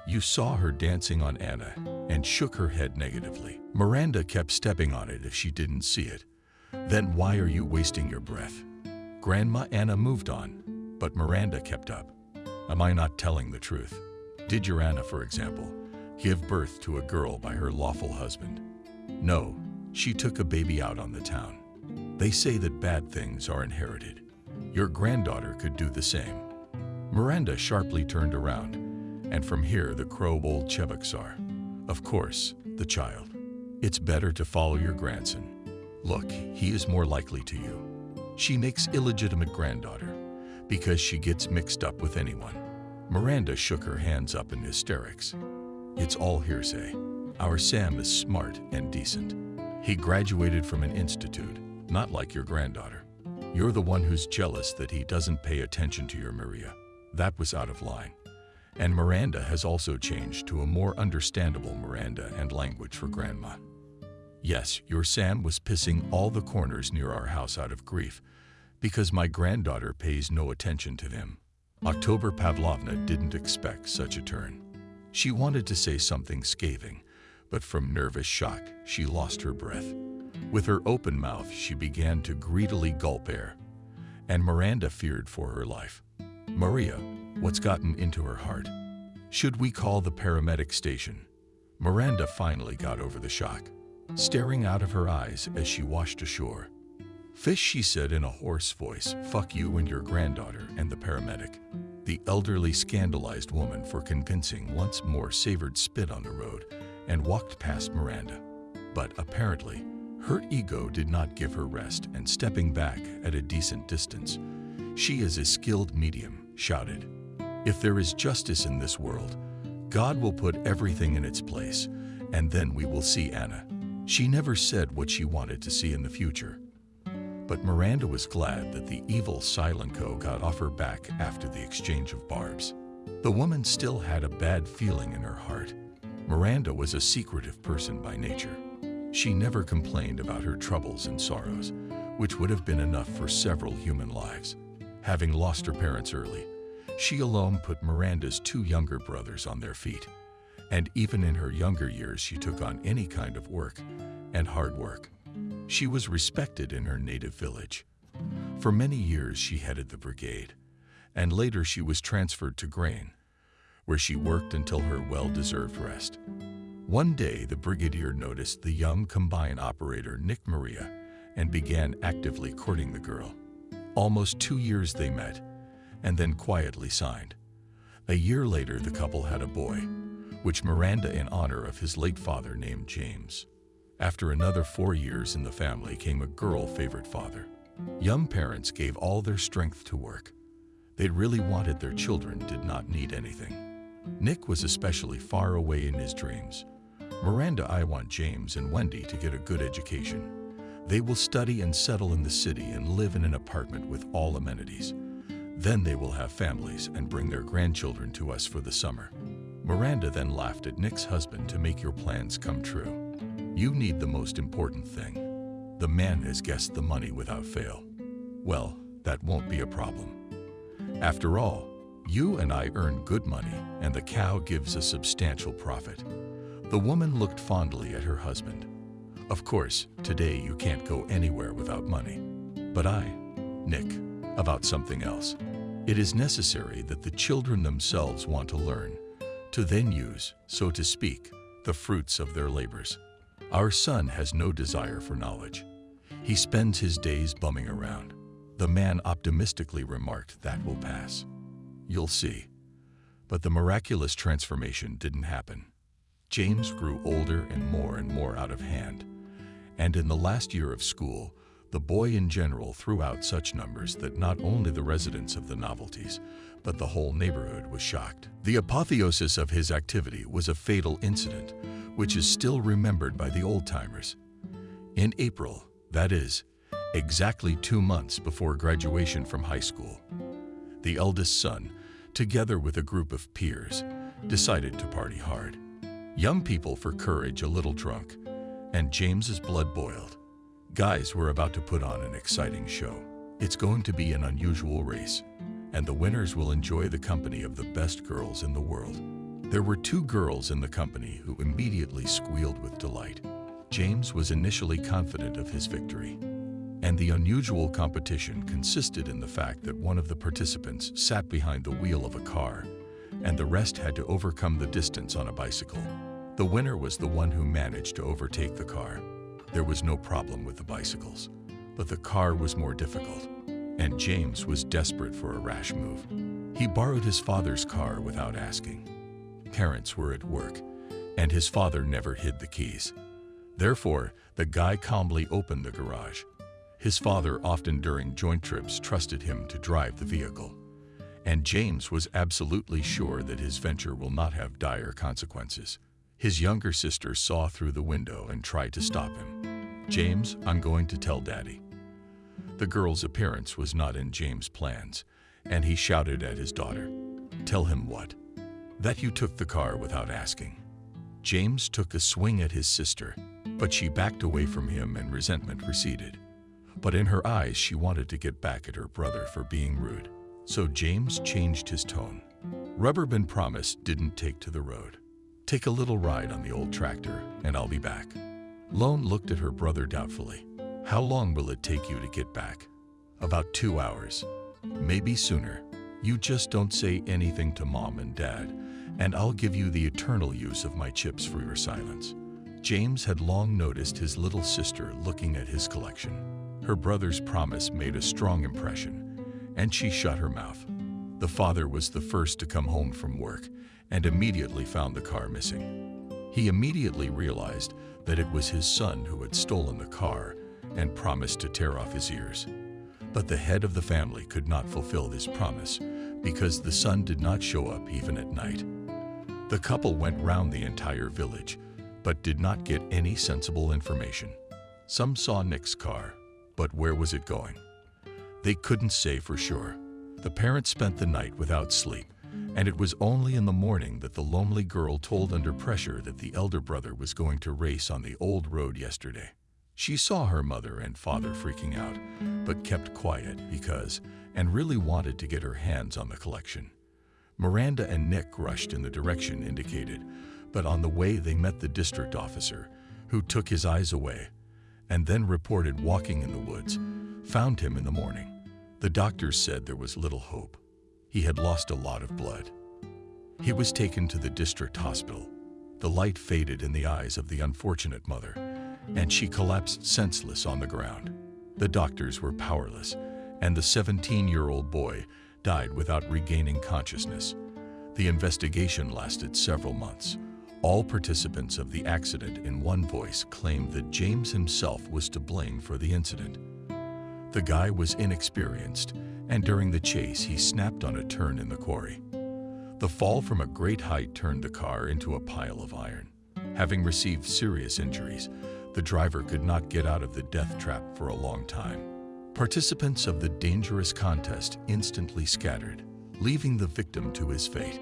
You saw her dancing on Anna and shook her head negatively. Miranda kept stepping on it if she didn't see it. Then why are you wasting your breath? Grandma Anna moved on, but Miranda kept up. Am I not telling the truth? Did your Anna, for example, give birth to a girl by her lawful husband? No, she took a baby out on the town. They say that bad things are inherited. Your granddaughter could do the same. Miranda sharply turned around, and from here the crow old Chevaksar. Of course, the child. It's better to follow your grandson. Look, he is more likely to you. She makes illegitimate granddaughter because she gets mixed up with anyone. Miranda shook her hands up in hysterics. It's all hearsay. Our Sam is smart and decent. He graduated from an institute, not like your granddaughter. You're the one who's jealous that he doesn't pay attention to your Maria. That was out of line. And Miranda has also changed to a more understandable Miranda and language for grandma. Yes, your Sam was pissing all the corners near our house out of grief because my granddaughter pays no attention to him. October Pavlovna didn't expect such a turn. She wanted to say something scathing, but from nervous shock, she lost her breath. With her open mouth, she began to greedily gulp air, and Miranda feared for her life. Maria, what's gotten into her heart? Should we call the paramedic station? Miranda finally got over the shock, staring out of her eyes as she washed ashore. Fish, she said in a hoarse voice, fuck you and your granddaughter and the paramedic. The elderly scandalized woman for convincing once more savored spit on the road and walked past Miranda. But apparently, her ego did not give her rest, and stepping back at a decent distance, she is a skilled medium, shouted. If there is justice in this world, God will put everything in its place, and then we will see Anna. She never said what she wanted to see in the future. But Miranda was glad that the evil Silenko got off her back after the exchange of barbs. The woman still had a bad feeling in her heart. Miranda was a secretive person by nature. She never complained about her troubles and sorrows, which would have been enough for several human lives. Having lost her parents early, she alone put Miranda's two younger brothers on their feet. And even in her younger years, she took on any kind of work, and hard work. She was respected in her native village. For many years, she headed the brigade, and later she was transferred to Grain, where she worked until her well-deserved rest. One day, the brigadier noticed the young combine operator Nick Maria and began actively courting the girl. Almost 2 years they met, and then quietly signed. A year later, the couple had a boy, which Miranda in honor of his late father named James. After another 4 years in the family came a girl-favorite father. Young parents gave all their strength to work. They really wanted their children did not need anything. Nick was especially far away in his dreams. Miranda, I want James and Wendy to get a good education. They will study and settle in the city and live in an apartment with all amenities. Then they will have families and bring their grandchildren to us for the summer. Miranda then laughed at Nick's husband to make your plans come true. You need the most important thing. The man has guessed the money without fail. Well, that won't be a problem. After all, you and I earn good money, and the cow gives a substantial profit. The woman looked fondly at her husband. Of course, today you can't go anywhere without money. But I, Nick, about something else. It is necessary that the children themselves want to learn, to then use, so to speak, the fruits of their labors. Our son has no desire for knowledge. He spends his days bumming around. The man optimistically remarked, "That will pass. You'll see." But the miraculous transformation didn't happen. James grew older and more out of hand. And in the last year of school, the boy in general threw out such numbers that not only the residents of the Novelties, but the whole neighborhood was shocked. The apotheosis of his activity was a fatal incident, which is still remembered by the old-timers. In April, that is, exactly 2 months before graduation from high school, the eldest son, together with a group of peers, decided to party hard. Young people for courage a little drunk, and James's blood boiled. Guys were about to put on an exciting show. It's going to be an unusual race, and the winners will enjoy the company of the best girls in the world. There were 2 girls in the company who immediately squealed with delight. James was initially confident of his victory, and the unusual competition consisted in the fact that one of the participants sat behind the wheel of a car, and the rest had to overcome the distance on a bicycle. The winner was the one who managed to overtake the car. There was no problem with the bicycles, but the car was more difficult, and James was desperate for a rash move. He borrowed his father's car without asking. Parents were at work, and his father never hid the keys. Therefore, the guy calmly opened the garage. His father often during joint trips trusted him to drive the vehicle, and James was absolutely sure that his venture will not have dire consequences. His younger sister saw through the window and tried to stop him. "James, I'm going to tell Daddy." The girl's appearance was not in James' plans, and he shouted at his daughter. "Tell him what?" "That you took the car without asking." James took a swing at his sister, but she backed away from him and resentment receded. But in her eyes she wanted to get back at her brother for being rude. So James changed his tone. "Rubber band promise didn't take to the road. Take a little ride on the old tractor, and I'll be back." Lone looked at her brother doubtfully. "How long will it take you to get back?" "About 2 hours. Maybe sooner. You just don't say anything to Mom and Dad, and I'll give you the eternal use of my chips for your silence." James had long noticed his little sister looking at his collection. Her brother's promise made a strong impression, and she shut her mouth. The father was the first to come home from work and immediately found the car missing. He immediately realized that it was his son who had stolen the car and promised to tear off his ears. But the head of the family could not fulfill this promise because the son did not show up even at night. The couple went round the entire village, but did not get any sensible information. Some saw Nick's car, but where was it going? They couldn't say for sure. The parents spent the night without sleep, and it was only in the morning that the lonely girl told under pressure that the elder brother was going to race on the old road yesterday. She saw her mother and father freaking out, but kept quiet because, and really wanted to get her hands on the collection. Miranda and Nick rushed in the direction indicated, but on the way they met the district officer, who took his eyes away, and then reported walking in the woods, found him in the morning. The doctors said there was little hope. He had lost a lot of blood. He was taken to the district hospital. The light faded in the eyes of the unfortunate mother, and she collapsed senseless on the ground. The doctors were powerless, and the 17-year-old boy died without regaining consciousness. The investigation lasted several months. All participants of the accident in one voice claimed that James himself was to blame for the incident. The guy was inexperienced, and during the chase he snapped on a turn in the quarry. The fall from a great height turned the car into a pile of iron. Having received serious injuries, the driver could not get out of the death trap for a long time. Participants of the dangerous contest instantly scattered, leaving the victim to his fate.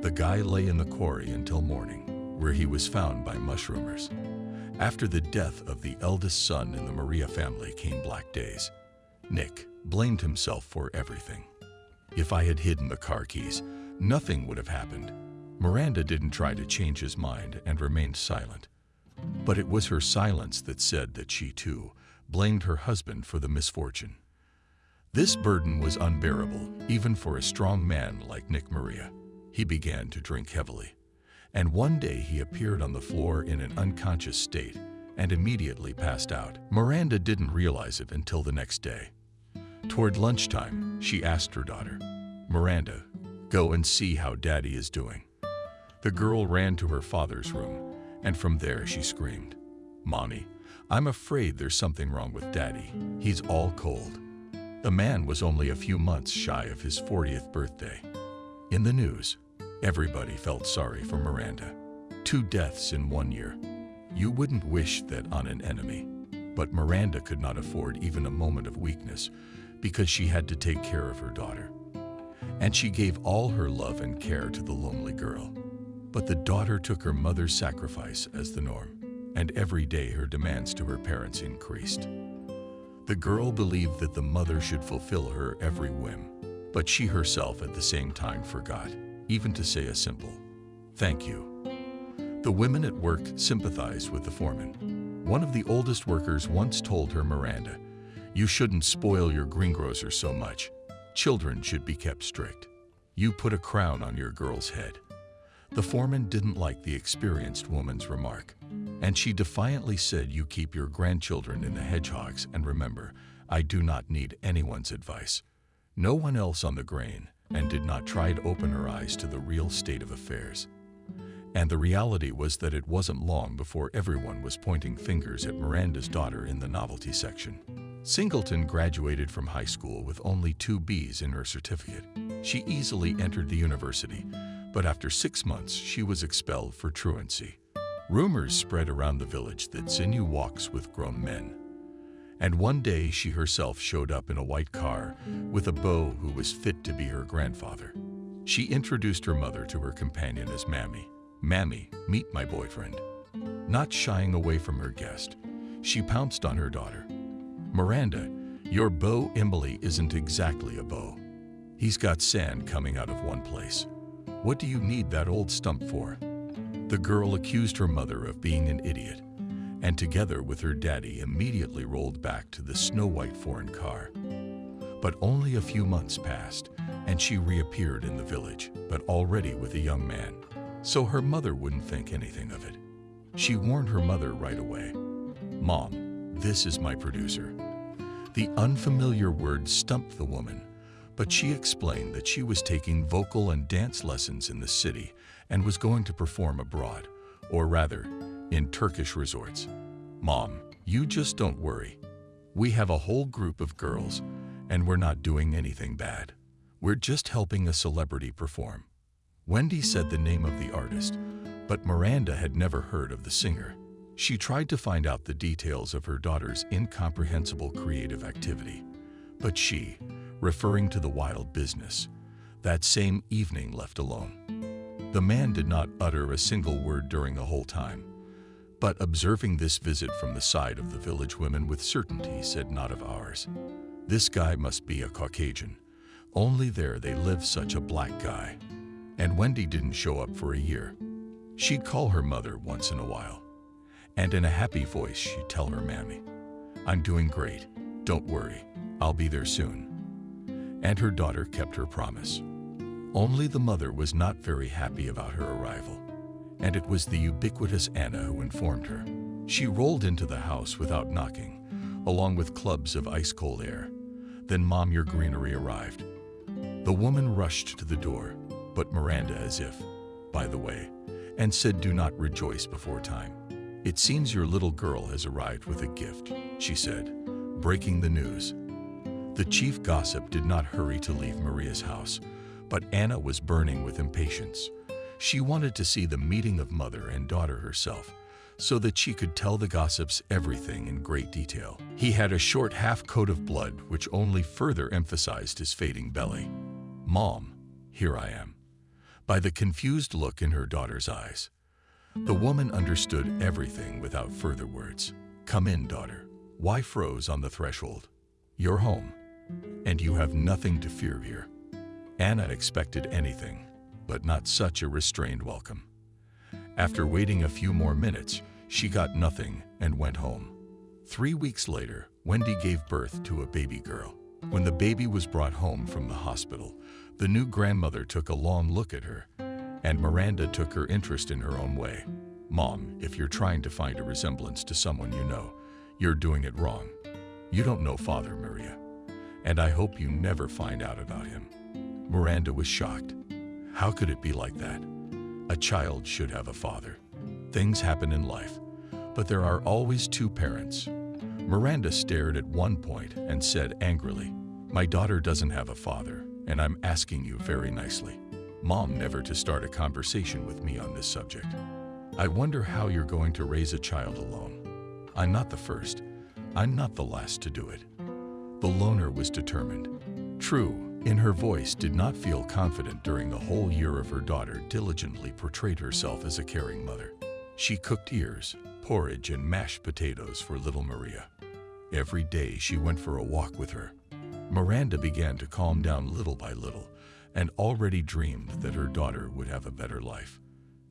The guy lay in the quarry until morning, where he was found by mushroomers. After the death of the eldest son in the Maria family came black days. Nick blamed himself for everything. "If I had hidden the car keys, nothing would have happened." Miranda didn't try to change his mind and remained silent. But it was her silence that said that she, too, blamed her husband for the misfortune. This burden was unbearable, even for a strong man like Nick Maria. He began to drink heavily, and one day he appeared on the floor in an unconscious state and immediately passed out. Miranda didn't realize it until the next day. Toward lunchtime, she asked her daughter, "Miranda, go and see how Daddy is doing." The girl ran to her father's room, and from there she screamed, "Mommy, I'm afraid there's something wrong with Daddy. He's all cold." The man was only a few months shy of his 40th birthday. In the news, everybody felt sorry for Miranda. 2 deaths in 1 year. You wouldn't wish that on an enemy. But Miranda could not afford even a moment of weakness because she had to take care of her daughter. And she gave all her love and care to the lonely girl. But the daughter took her mother's sacrifice as the norm, and every day her demands to her parents increased. The girl believed that the mother should fulfill her every whim, but she herself at the same time forgot, even to say a simple, "Thank you." The women at work sympathized with the foreman. One of the oldest workers once told her, "Miranda, you shouldn't spoil your greengrocer so much. Children should be kept strict. You put a crown on your girl's head." The foreman didn't like the experienced woman's remark, and she defiantly said, "You keep your grandchildren in the hedgehogs, and remember, I do not need anyone's advice." No one else on the grain, and did not try to open her eyes to the real state of affairs. And the reality was that it wasn't long before everyone was pointing fingers at Miranda's daughter in the novelty section. Singleton graduated from high school with only 2 B's in her certificate. She easily entered the university, but after 6 months she was expelled for truancy. Rumors spread around the village that Xinyu walks with grown men. And one day she herself showed up in a white car with a beau who was fit to be her grandfather. She introduced her mother to her companion as Mammy. "Mammy, meet my boyfriend." Not shying away from her guest, she pounced on her daughter. "Miranda, your beau Emily isn't exactly a beau. He's got sand coming out of one place. What do you need that old stump for?" The girl accused her mother of being an idiot, and together with her daddy immediately rolled back to the snow-white foreign car. But only a few months passed, and she reappeared in the village, but already with a young man. So her mother wouldn't think anything of it. She warned her mother right away, "Mom, this is my producer." The unfamiliar word stumped the woman, but she explained that she was taking vocal and dance lessons in the city and was going to perform abroad, or rather, in Turkish resorts. "Mom, you just don't worry. We have a whole group of girls, and we're not doing anything bad. We're just helping a celebrity perform." Wendy said the name of the artist, but Miranda had never heard of the singer. She tried to find out the details of her daughter's incomprehensible creative activity, but she, referring to the wild business, that same evening left alone. The man did not utter a single word during the whole time, but observing this visit from the side of the village women with certainty said, "Not of ours. This guy must be a Caucasian. Only there they live such a black guy." And Wendy didn't show up for a year. She'd call her mother once in a while, and in a happy voice she'd tell her Mammy, "I'm doing great. Don't worry. I'll be there soon." And her daughter kept her promise. Only the mother was not very happy about her arrival, and it was the ubiquitous Anna who informed her. She rolled into the house without knocking, along with clubs of ice-cold air. Then Mom, your greenery arrived. The woman rushed to the door, but Miranda as if, by the way, and said, "Do not rejoice before time. It seems your little girl has arrived with a gift," she said, breaking the news. The chief gossip did not hurry to leave Maria's house, but Anna was burning with impatience. She wanted to see the meeting of mother and daughter herself, so that she could tell the gossips everything in great detail. He had a short half-coat of blood which only further emphasized his fading belly. "Mom, here I am." By the confused look in her daughter's eyes, the woman understood everything without further words. "Come in, daughter." Why froze on the threshold? "You're home, and you have nothing to fear here." Anna expected anything, but not such a restrained welcome. After waiting a few more minutes, she got nothing and went home. 3 weeks later, Wendy gave birth to a baby girl. When the baby was brought home from the hospital, the new grandmother took a long look at her, and Miranda took her interest in her own way. "Mom, if you're trying to find a resemblance to someone you know, you're doing it wrong. You don't know Father Maria, and I hope you never find out about him." Miranda was shocked. How could it be like that? A child should have a father. Things happen in life, but there are always two parents. Miranda stared at one point and said angrily, "My daughter doesn't have a father, and I'm asking you very nicely, Mom, never to start a conversation with me on this subject. I wonder how you're going to raise a child alone. I'm not the first. I'm not the last to do it." The loner was determined. True, in her voice did not feel confident during the whole year of her daughter diligently portrayed herself as a caring mother. She cooked ears, porridge, and mashed potatoes for little Maria. Every day she went for a walk with her. Miranda began to calm down little by little and already dreamed that her daughter would have a better life.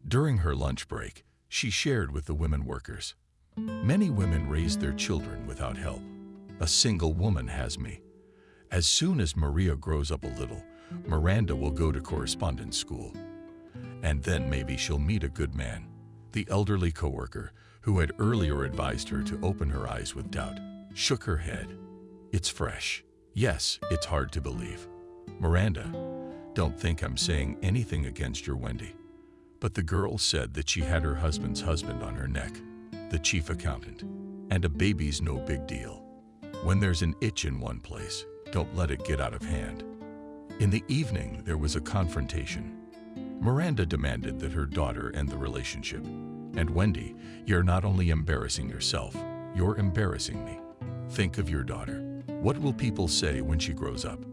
During her lunch break, she shared with the women workers. "Many women raise their children without help. A single woman has me. As soon as Maria grows up a little, Miranda will go to correspondence school. And then maybe she'll meet a good man." The elderly coworker, who had earlier advised her to open her eyes with doubt, shook her head. "It's fresh. Yes, it's hard to believe. Miranda, don't think I'm saying anything against your Wendy." But the girl said that she had her husband's husband on her neck, the chief accountant, and a baby's no big deal. When there's an itch in one place, don't let it get out of hand. In the evening, there was a confrontation. Miranda demanded that her daughter end the relationship. "And Wendy, you're not only embarrassing yourself, you're embarrassing me. Think of your daughter. What will people say when she grows up?"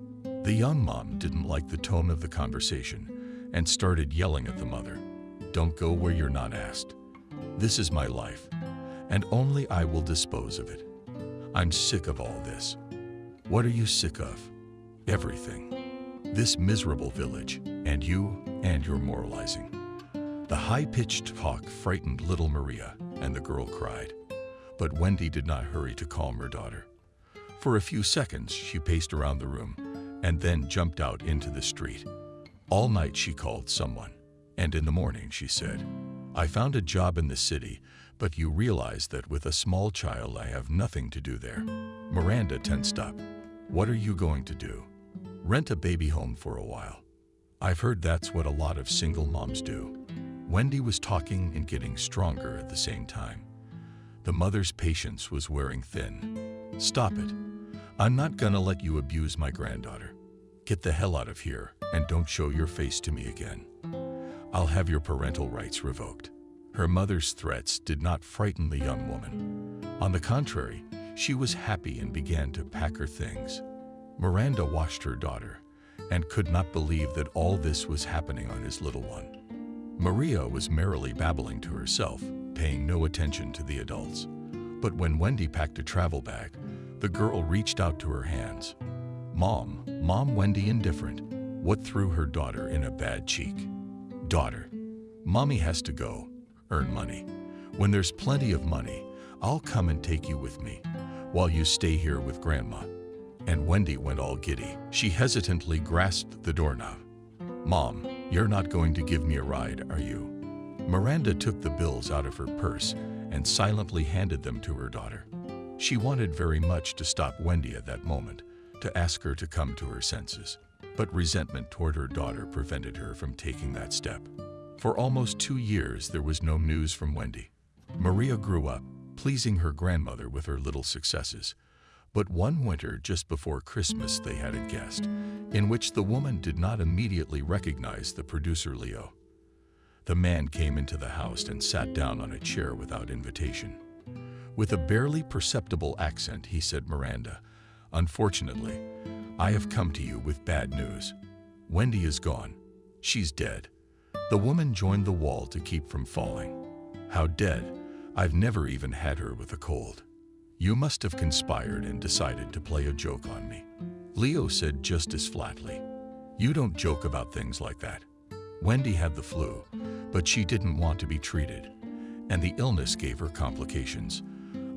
The young mom didn't like the tone of the conversation and started yelling at the mother. "Don't go where you're not asked. This is my life, and only I will dispose of it. I'm sick of all this." "What are you sick of?" "Everything. This miserable village, and you, and your moralizing." The high-pitched talk frightened little Maria, and the girl cried. But Wendy did not hurry to calm her daughter. For a few seconds, she paced around the room, and then jumped out into the street. All night she called someone, and in the morning she said, "I found a job in the city, but you realize that with a small child I have nothing to do there." Miranda tensed up. "What are you going to do? Rent a baby home for a while?" "I've heard that's what a lot of single moms do." Wendy was talking and getting stronger at the same time. The mother's patience was wearing thin. "Stop it. I'm not gonna let you abuse my granddaughter. Get the hell out of here and don't show your face to me again. I'll have your parental rights revoked." Her mother's threats did not frighten the young woman. On the contrary, she was happy and began to pack her things. Miranda watched her daughter and could not believe that all this was happening on his little one. Maria was merrily babbling to herself, paying no attention to the adults. But when Wendy packed a travel bag, the girl reached out to her hands. Mom, Wendy indifferent. What threw her daughter in a bad cheek? "Daughter, Mommy has to go, earn money. When there's plenty of money, I'll come and take you with me, while you stay here with Grandma." And Wendy went all giddy. She hesitantly grasped the doorknob. "Mom, you're not going to give me a ride, are you?" Miranda took the bills out of her purse and silently handed them to her daughter. She wanted very much to stop Wendy at that moment, to ask her to come to her senses. But resentment toward her daughter prevented her from taking that step. For almost 2 years, there was no news from Wendy. Maria grew up, pleasing her grandmother with her little successes. But one winter, just before Christmas, they had a guest, in which the woman did not immediately recognize the producer Leo. The man came into the house and sat down on a chair without invitation. With a barely perceptible accent, he said, "Miranda, unfortunately, I have come to you with bad news. Wendy is gone. She's dead." The woman joined the wall to keep from falling. "How dead? I've never even had her with a cold. You must have conspired and decided to play a joke on me." Leo said just as flatly, "You don't joke about things like that. Wendy had the flu, but she didn't want to be treated, and the illness gave her complications.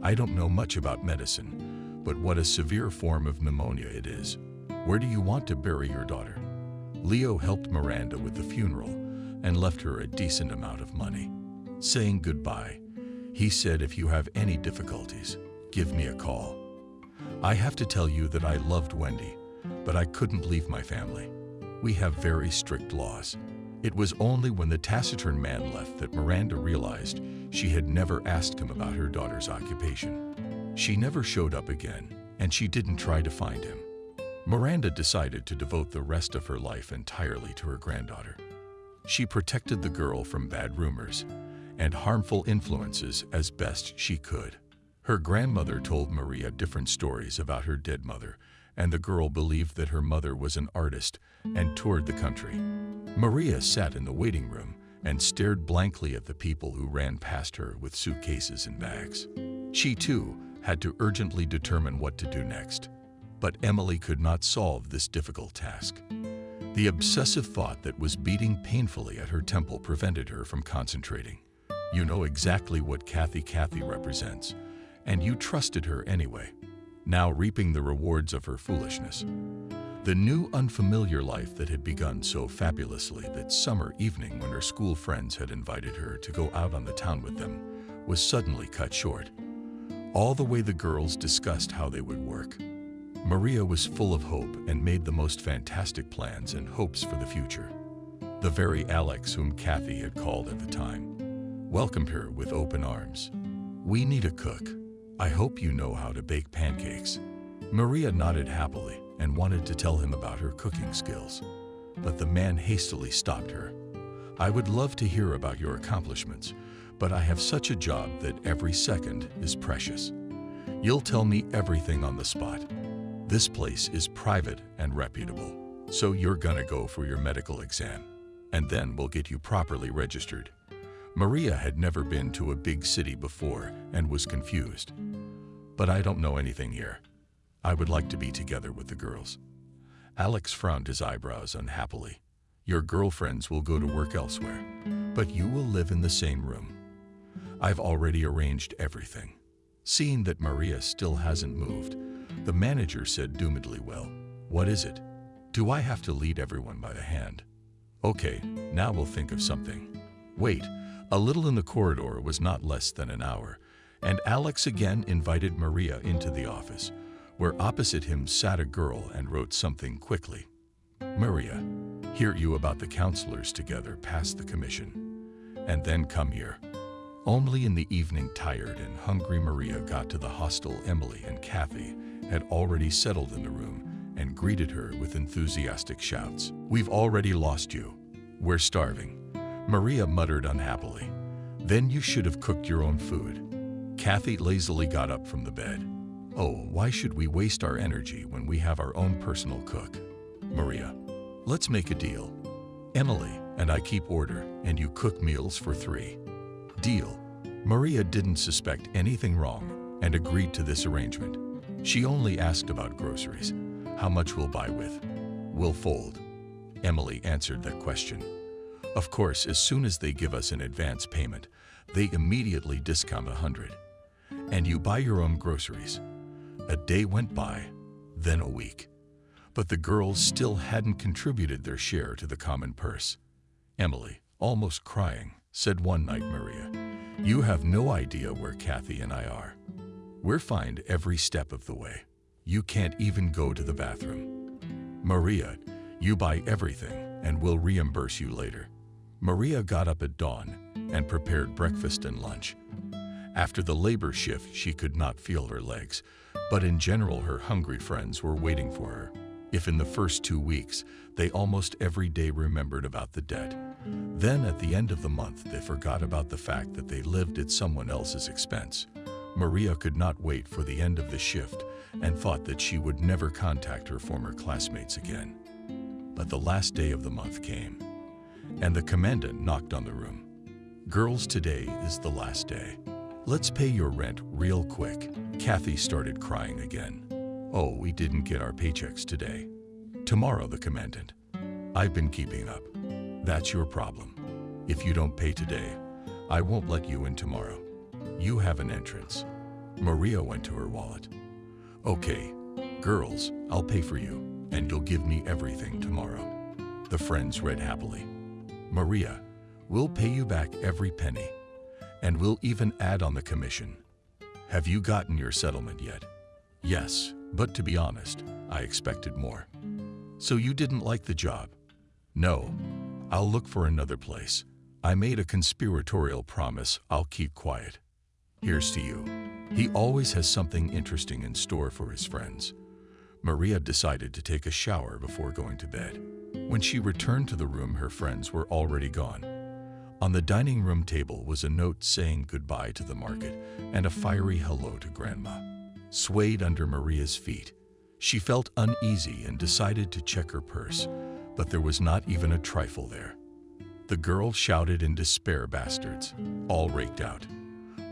I don't know much about medicine, but what a severe form of pneumonia it is. Where do you want to bury your daughter? Leo helped Miranda with the funeral and left her a decent amount of money. Saying goodbye, he said, if you have any difficulties, give me a call. I have to tell you that I loved Wendy, but I couldn't leave my family. We have very strict laws. It was only when the taciturn man left that Miranda realized she had never asked him about her daughter's occupation. She never showed up again, and she didn't try to find him. Miranda decided to devote the rest of her life entirely to her granddaughter. She protected the girl from bad rumors and harmful influences as best she could. Her grandmother told Maria different stories about her dead mother, and the girl believed that her mother was an artist and toured the country. Maria sat in the waiting room and stared blankly at the people who ran past her with suitcases and bags. She, too, had to urgently determine what to do next. But Emily could not solve this difficult task. The obsessive thought that was beating painfully at her temple prevented her from concentrating. You know exactly what Kathy represents, and you trusted her anyway, now reaping the rewards of her foolishness. The new unfamiliar life that had begun so fabulously that summer evening when her school friends had invited her to go out on the town with them was suddenly cut short. All the way the girls discussed how they would work. Maria was full of hope and made the most fantastic plans and hopes for the future. The very Alex whom Kathy had called at the time welcomed her with open arms. We need a cook. I hope you know how to bake pancakes. Maria nodded happily and wanted to tell him about her cooking skills, but the man hastily stopped her. I would love to hear about your accomplishments, but I have such a job that every second is precious. You'll tell me everything on the spot. This place is private and reputable, so you're gonna go for your medical exam, and then we'll get you properly registered. Maria had never been to a big city before and was confused. But I don't know anything here. I would like to be together with the girls. Alex frowned his eyebrows unhappily. Your girlfriends will go to work elsewhere, but you will live in the same room. I've already arranged everything. Seeing that Maria still hasn't moved, the manager said doomedly, well, what is it? Do I have to lead everyone by the hand? Okay, now we'll think of something. Wait, a little in the corridor was not less than an hour, and Alex again invited Maria into the office, where opposite him sat a girl and wrote something quickly. Maria, hear you about the counselors together past the commission, and then come here. Only in the evening, tired and hungry, Maria got to the hostel. Emily and Kathy had already settled in the room and greeted her with enthusiastic shouts. We've already lost you. We're starving. Maria muttered unhappily. Then you should have cooked your own food. Kathy lazily got up from the bed. Oh, why should we waste our energy when we have our own personal cook? Maria, let's make a deal. Emily and I keep order, and you cook meals for 3. Deal. Maria didn't suspect anything wrong and agreed to this arrangement. She only asked about groceries. How much we'll buy with? We'll fold. Emily answered that question. Of course, as soon as they give us an advance payment, they immediately discount 100. And you buy your own groceries. A day went by, then a week. But the girls still hadn't contributed their share to the common purse. Emily, almost crying, said one night, Maria, you have no idea where Kathy and I are. We're fined every step of the way. You can't even go to the bathroom. Maria, you buy everything and we'll reimburse you later. Maria got up at dawn and prepared breakfast and lunch. After the labor shift, she could not feel her legs, but in general, her hungry friends were waiting for her. If in the first 2 weeks, they almost every day remembered about the debt, then at the end of the month, they forgot about the fact that they lived at someone else's expense. Maria could not wait for the end of the shift and thought that she would never contact her former classmates again. But the last day of the month came, and the commandant knocked on the room. Girls, today is the last day. Let's pay your rent real quick. Kathy started crying again. Oh, we didn't get our paychecks today. Tomorrow, the commandant. I've been keeping up. That's your problem. If you don't pay today, I won't let you in tomorrow. You have an entrance. Maria went to her wallet. Okay, girls, I'll pay for you, and you'll give me everything tomorrow. The friends read happily. Maria, we'll pay you back every penny, and we'll even add on the commission. Have you gotten your settlement yet? Yes, but to be honest, I expected more. So you didn't like the job? No, I'll look for another place. I made a conspiratorial promise I'll keep quiet. Here's to you. He always has something interesting in store for his friends. Maria decided to take a shower before going to bed. When she returned to the room, her friends were already gone. On the dining room table was a note saying goodbye to the market and a fiery hello to Grandma. Swayed under Maria's feet, she felt uneasy and decided to check her purse, but there was not even a trifle there. The girl shouted in despair, bastards, all raked out.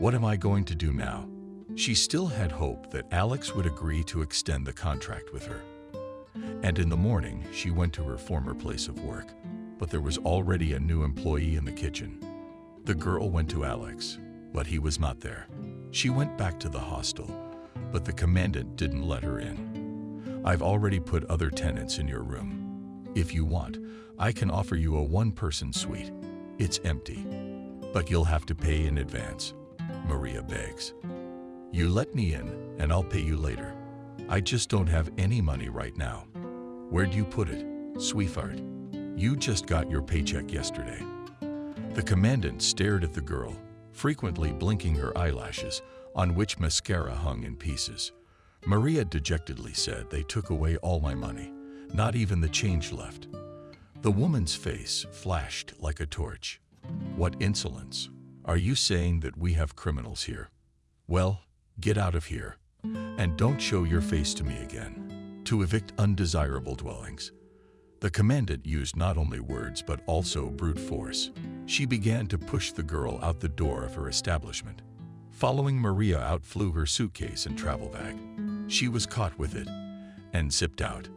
What am I going to do now? She still had hope that Alex would agree to extend the contract with her. And in the morning, she went to her former place of work, but there was already a new employee in the kitchen. The girl went to Alex, but he was not there. She went back to the hostel, but the commandant didn't let her in. I've already put other tenants in your room. If you want, I can offer you a one-person suite. It's empty, but you'll have to pay in advance. Maria begs. You let me in, and I'll pay you later. I just don't have any money right now. Where'd you put it, sweetheart? You just got your paycheck yesterday. The commandant stared at the girl, frequently blinking her eyelashes, on which mascara hung in pieces. Maria dejectedly said, they took away all my money, not even the change left. The woman's face flashed like a torch. What insolence! Are you saying that we have criminals here? Well, get out of here, and don't show your face to me again. To evict undesirable dwellings. The commandant used not only words but also brute force. She began to push the girl out the door of her establishment. Following Maria out flew her suitcase and travel bag. She was caught with it and zipped out.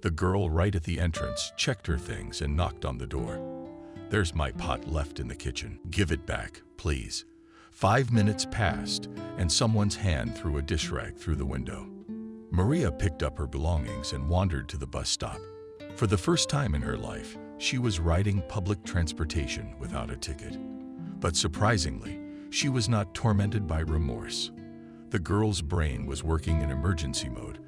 The girl right at the entrance checked her things and knocked on the door. There's my pot left in the kitchen. Give it back, please. 5 minutes passed and someone's hand threw a dish rag through the window. Maria picked up her belongings and wandered to the bus stop. For the first time in her life, she was riding public transportation without a ticket. But surprisingly, she was not tormented by remorse. The girl's brain was working in emergency mode,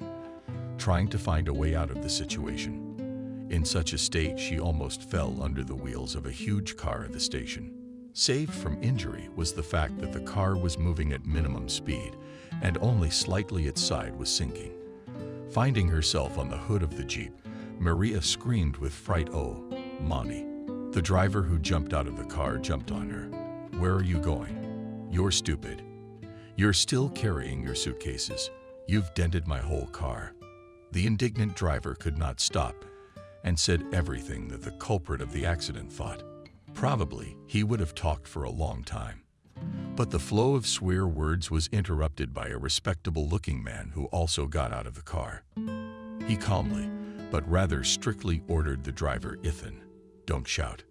trying to find a way out of the situation. In such a state, she almost fell under the wheels of a huge car at the station. Saved from injury was the fact that the car was moving at minimum speed and only slightly its side was sinking. Finding herself on the hood of the Jeep, Maria screamed with fright, "Oh, Mommy." The driver who jumped out of the car jumped on her. "Where are you going? You're stupid. You're still carrying your suitcases. You've dented my whole car." The indignant driver could not stop and said everything that the culprit of the accident thought. Probably he would have talked for a long time. But the flow of swear words was interrupted by a respectable-looking man who also got out of the car. He calmly, but rather strictly ordered the driver, "Ethan, don't shout.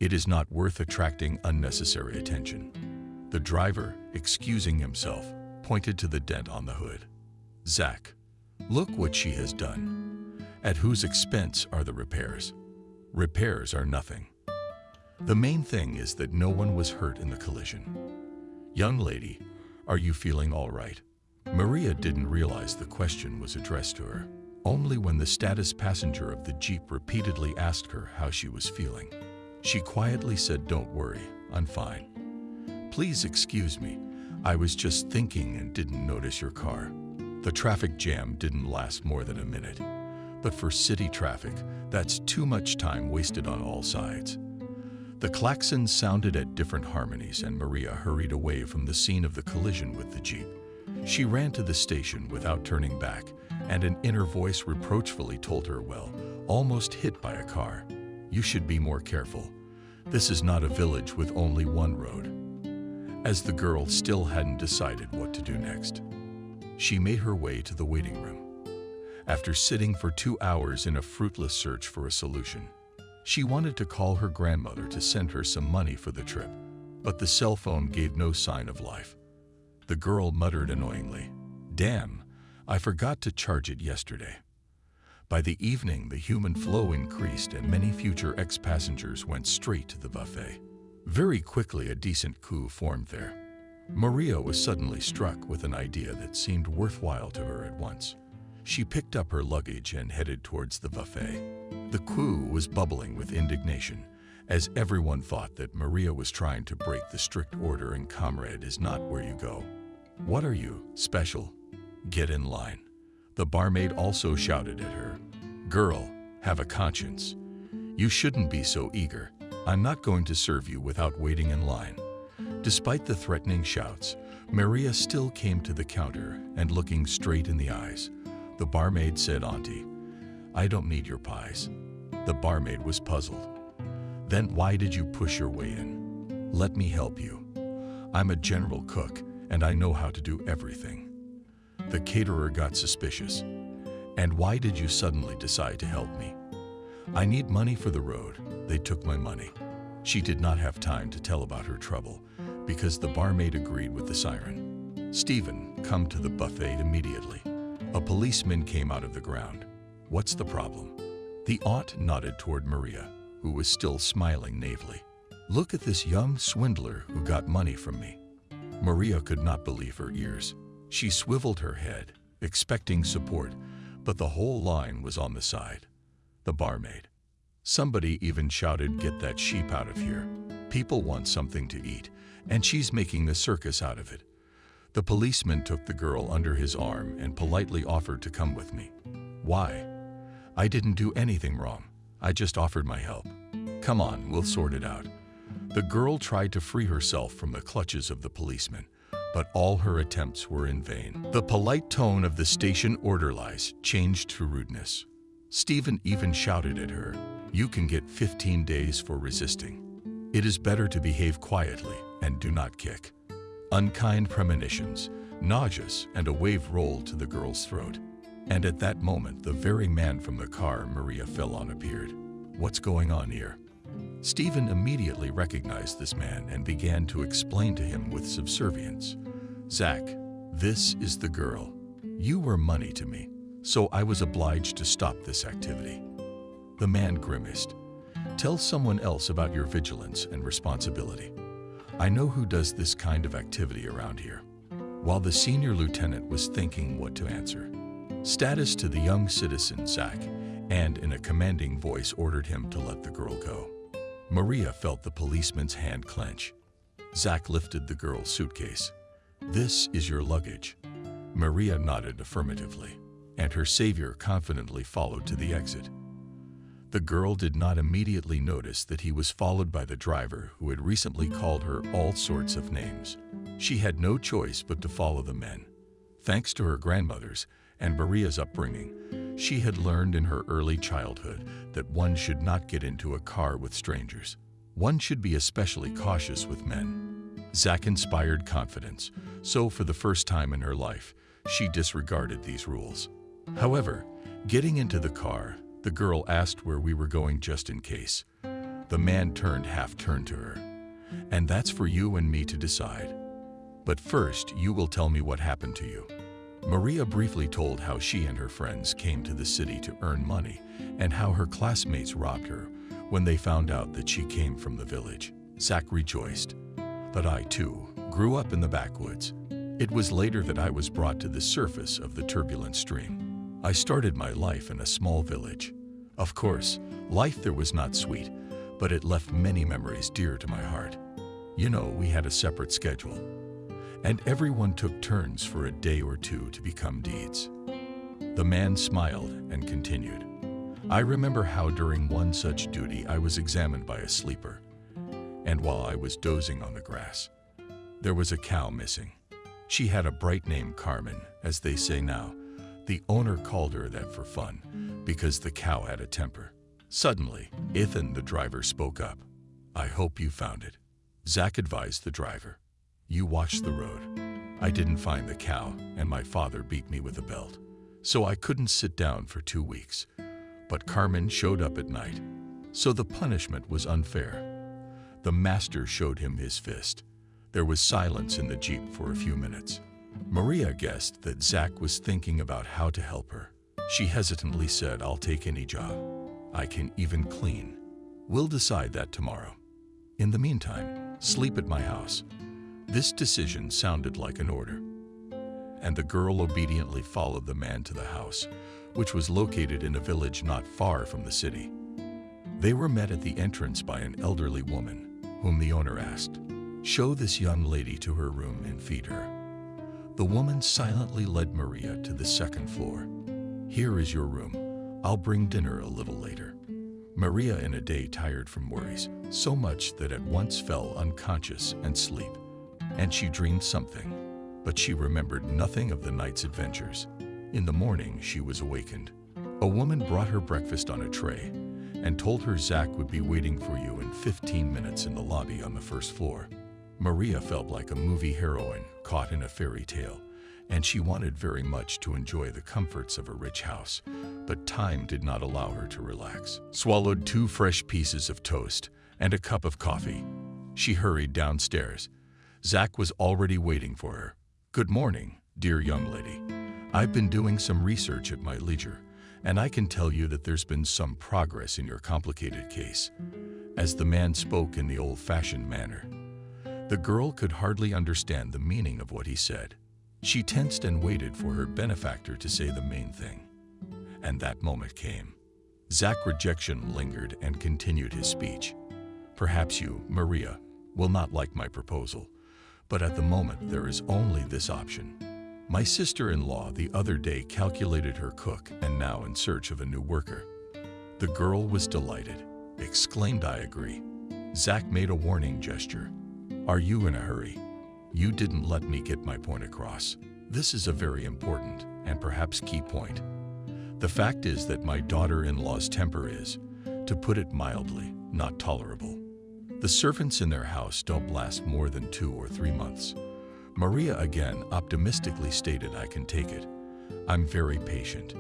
It is not worth attracting unnecessary attention." The driver, excusing himself, pointed to the dent on the hood. "Zach, look what she has done. At whose expense are the repairs? Repairs are nothing. The main thing is that no one was hurt in the collision. Young lady, are you feeling all right?" Maria didn't realize the question was addressed to her. Only when the status passenger of the Jeep repeatedly asked her how she was feeling. She quietly said, "Don't worry, I'm fine. Please excuse me, I was just thinking and didn't notice your car." The traffic jam didn't last more than a minute, but for city traffic, that's too much time wasted on all sides. The klaxons sounded at different harmonies and Maria hurried away from the scene of the collision with the Jeep. She ran to the station without turning back, and an inner voice reproachfully told her, "Well, almost hit by a car. You should be more careful. This is not a village with only one road." As the girl still hadn't decided what to do next, she made her way to the waiting room. After sitting for 2 hours in a fruitless search for a solution, she wanted to call her grandmother to send her some money for the trip, but the cell phone gave no sign of life. The girl muttered annoyingly, "Damn, I forgot to charge it yesterday." By the evening, the human flow increased and many future ex-passengers went straight to the buffet. Very quickly, a decent coup formed there. Maria was suddenly struck with an idea that seemed worthwhile to her at once. She picked up her luggage and headed towards the buffet. The crew was bubbling with indignation, as everyone thought that Maria was trying to break the strict order and "Comrade is not where you go." "What are you, special? Get in line." The barmaid also shouted at her. "Girl, have a conscience. You shouldn't be so eager. I'm not going to serve you without waiting in line." Despite the threatening shouts, Maria still came to the counter and looking straight in the eyes. The barmaid said, "Auntie, I don't need your pies." The barmaid was puzzled. "Then why did you push your way in?" "Let me help you. I'm a general cook and I know how to do everything." The caterer got suspicious. "And why did you suddenly decide to help me?" "I need money for the road. They took my money." She did not have time to tell about her trouble because the barmaid agreed with the siren. "Stephen, come to the buffet immediately." A policeman came out of the ground. "What's the problem?" The aunt nodded toward Maria, who was still smiling naively. "Look at this young swindler who got money from me." Maria could not believe her ears. She swiveled her head, expecting support, but the whole line was on the side. The barmaid. Somebody even shouted, "Get that sheep out of here. People want something to eat, and she's making a circus out of it." The policeman took the girl under his arm and politely offered to come with me. "Why? I didn't do anything wrong. I just offered my help. Come on, we'll sort it out." The girl tried to free herself from the clutches of the policeman, but all her attempts were in vain. The polite tone of the station orderlies changed to rudeness. Stephen even shouted at her, "You can get 15 days for resisting. It is better to behave quietly and do not kick." Unkind premonitions, nauseous, and a wave rolled to the girl's throat. And at that moment, the very man from the car Maria fell on appeared. "What's going on here?" Stephen immediately recognized this man and began to explain to him with subservience. "Zach, this is the girl. You were money to me, so I was obliged to stop this activity." The man grimaced. "Tell someone else about your vigilance and responsibility. I know who does this kind of activity around here." While the senior lieutenant was thinking what to answer, status to the young citizen Zach, and in a commanding voice ordered him to let the girl go. Maria felt the policeman's hand clench. Zach lifted the girl's suitcase. "This is your luggage." Maria nodded affirmatively, and her savior confidently followed to the exit. The girl did not immediately notice that he was followed by the driver who had recently called her all sorts of names. She had no choice but to follow the men. Thanks to her grandmother's and Maria's upbringing, she had learned in her early childhood that one should not get into a car with strangers. One should be especially cautious with men. Zach inspired confidence, so for the first time in her life, she disregarded these rules. However, getting into the car, the girl asked where we were going just in case. The man half-turned to her. "And that's for you and me to decide. But first, you will tell me what happened to you." Maria briefly told how she and her friends came to the city to earn money and how her classmates robbed her when they found out that she came from the village. Zach rejoiced. "But I, too, grew up in the backwoods. It was later that I was brought to the surface of the turbulent stream. I started my life in a small village. Of course, life there was not sweet, but it left many memories dear to my heart. You know, we had a separate schedule, and everyone took turns for a day or two to become deeds." The man smiled and continued. "I remember how during one such duty I was examined by a sleeper, and while I was dozing on the grass, there was a cow missing. She had a bright name, Carmen, as they say now. The owner called her that for fun, because the cow had a temper. Suddenly, Ethan, the driver, spoke up. 'I hope you found it.' Zach advised the driver. 'You watch the road. I didn't find the cow, and my father beat me with a belt, so I couldn't sit down for 2 weeks. But Carmen showed up at night, so the punishment was unfair.' The master showed him his fist. There was silence in the jeep for a few minutes. Maria guessed that Zach was thinking about how to help her. She hesitantly said, "I'll take any job. I can even clean. We'll decide that tomorrow. In the meantime, sleep at my house." This decision sounded like an order, and the girl obediently followed the man to the house, which was located in a village not far from the city. They were met at the entrance by an elderly woman, whom the owner asked, "Show this young lady to her room and feed her." The woman silently led Maria to the second floor. "Here is your room. I'll bring dinner a little later." Maria, in a day tired from worries, so much that at once fell unconscious and asleep, and she dreamed something, but she remembered nothing of the night's adventures. In the morning, she was awakened. A woman brought her breakfast on a tray and told her Zach would be waiting for you in 15 minutes in the lobby on the first floor. Maria felt like a movie heroine caught in a fairy tale, and she wanted very much to enjoy the comforts of a rich house, but time did not allow her to relax. Swallowed 2 fresh pieces of toast and a cup of coffee, she hurried downstairs. Zach was already waiting for her. "Good morning, dear young lady. I've been doing some research at my leisure, and I can tell you that there's been some progress in your complicated case." As the man spoke in the old-fashioned manner, the girl could hardly understand the meaning of what he said. She tensed and waited for her benefactor to say the main thing. And that moment came. Zach's rejection lingered and continued his speech. "Perhaps you, Maria, will not like my proposal, but at the moment there is only this option. My sister-in-law the other day calculated her cook and now in search of a new worker." The girl was delighted, exclaimed, "I agree." Zach made a warning gesture. "Are you in a hurry? You didn't let me get my point across. This is a very important and perhaps key point. The fact is that my daughter-in-law's temper is, to put it mildly, not tolerable. The servants in their house don't last more than 2 or 3 months. Maria again optimistically stated, "I can take it. I'm very patient.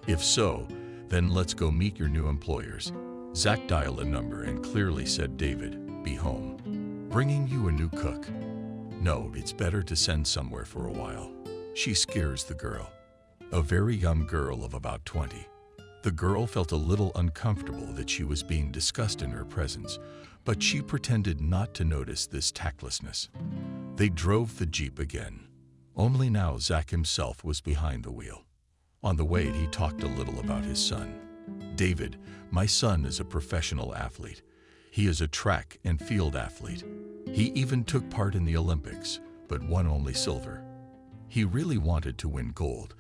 If so, then let's go meet your new employers." Zach dialed a number and clearly said, "David, be home. Bringing you a new cook. No, it's better to send somewhere for a while. She scares the girl." A very young girl of about 20. The girl felt a little uncomfortable that she was being discussed in her presence, but she pretended not to notice this tactlessness. They drove the Jeep again. Only now Zach himself was behind the wheel. On the way, he talked a little about his son. "David, my son is a professional athlete. He is a track and field athlete. He even took part in the Olympics, but won only silver. He really wanted to win gold,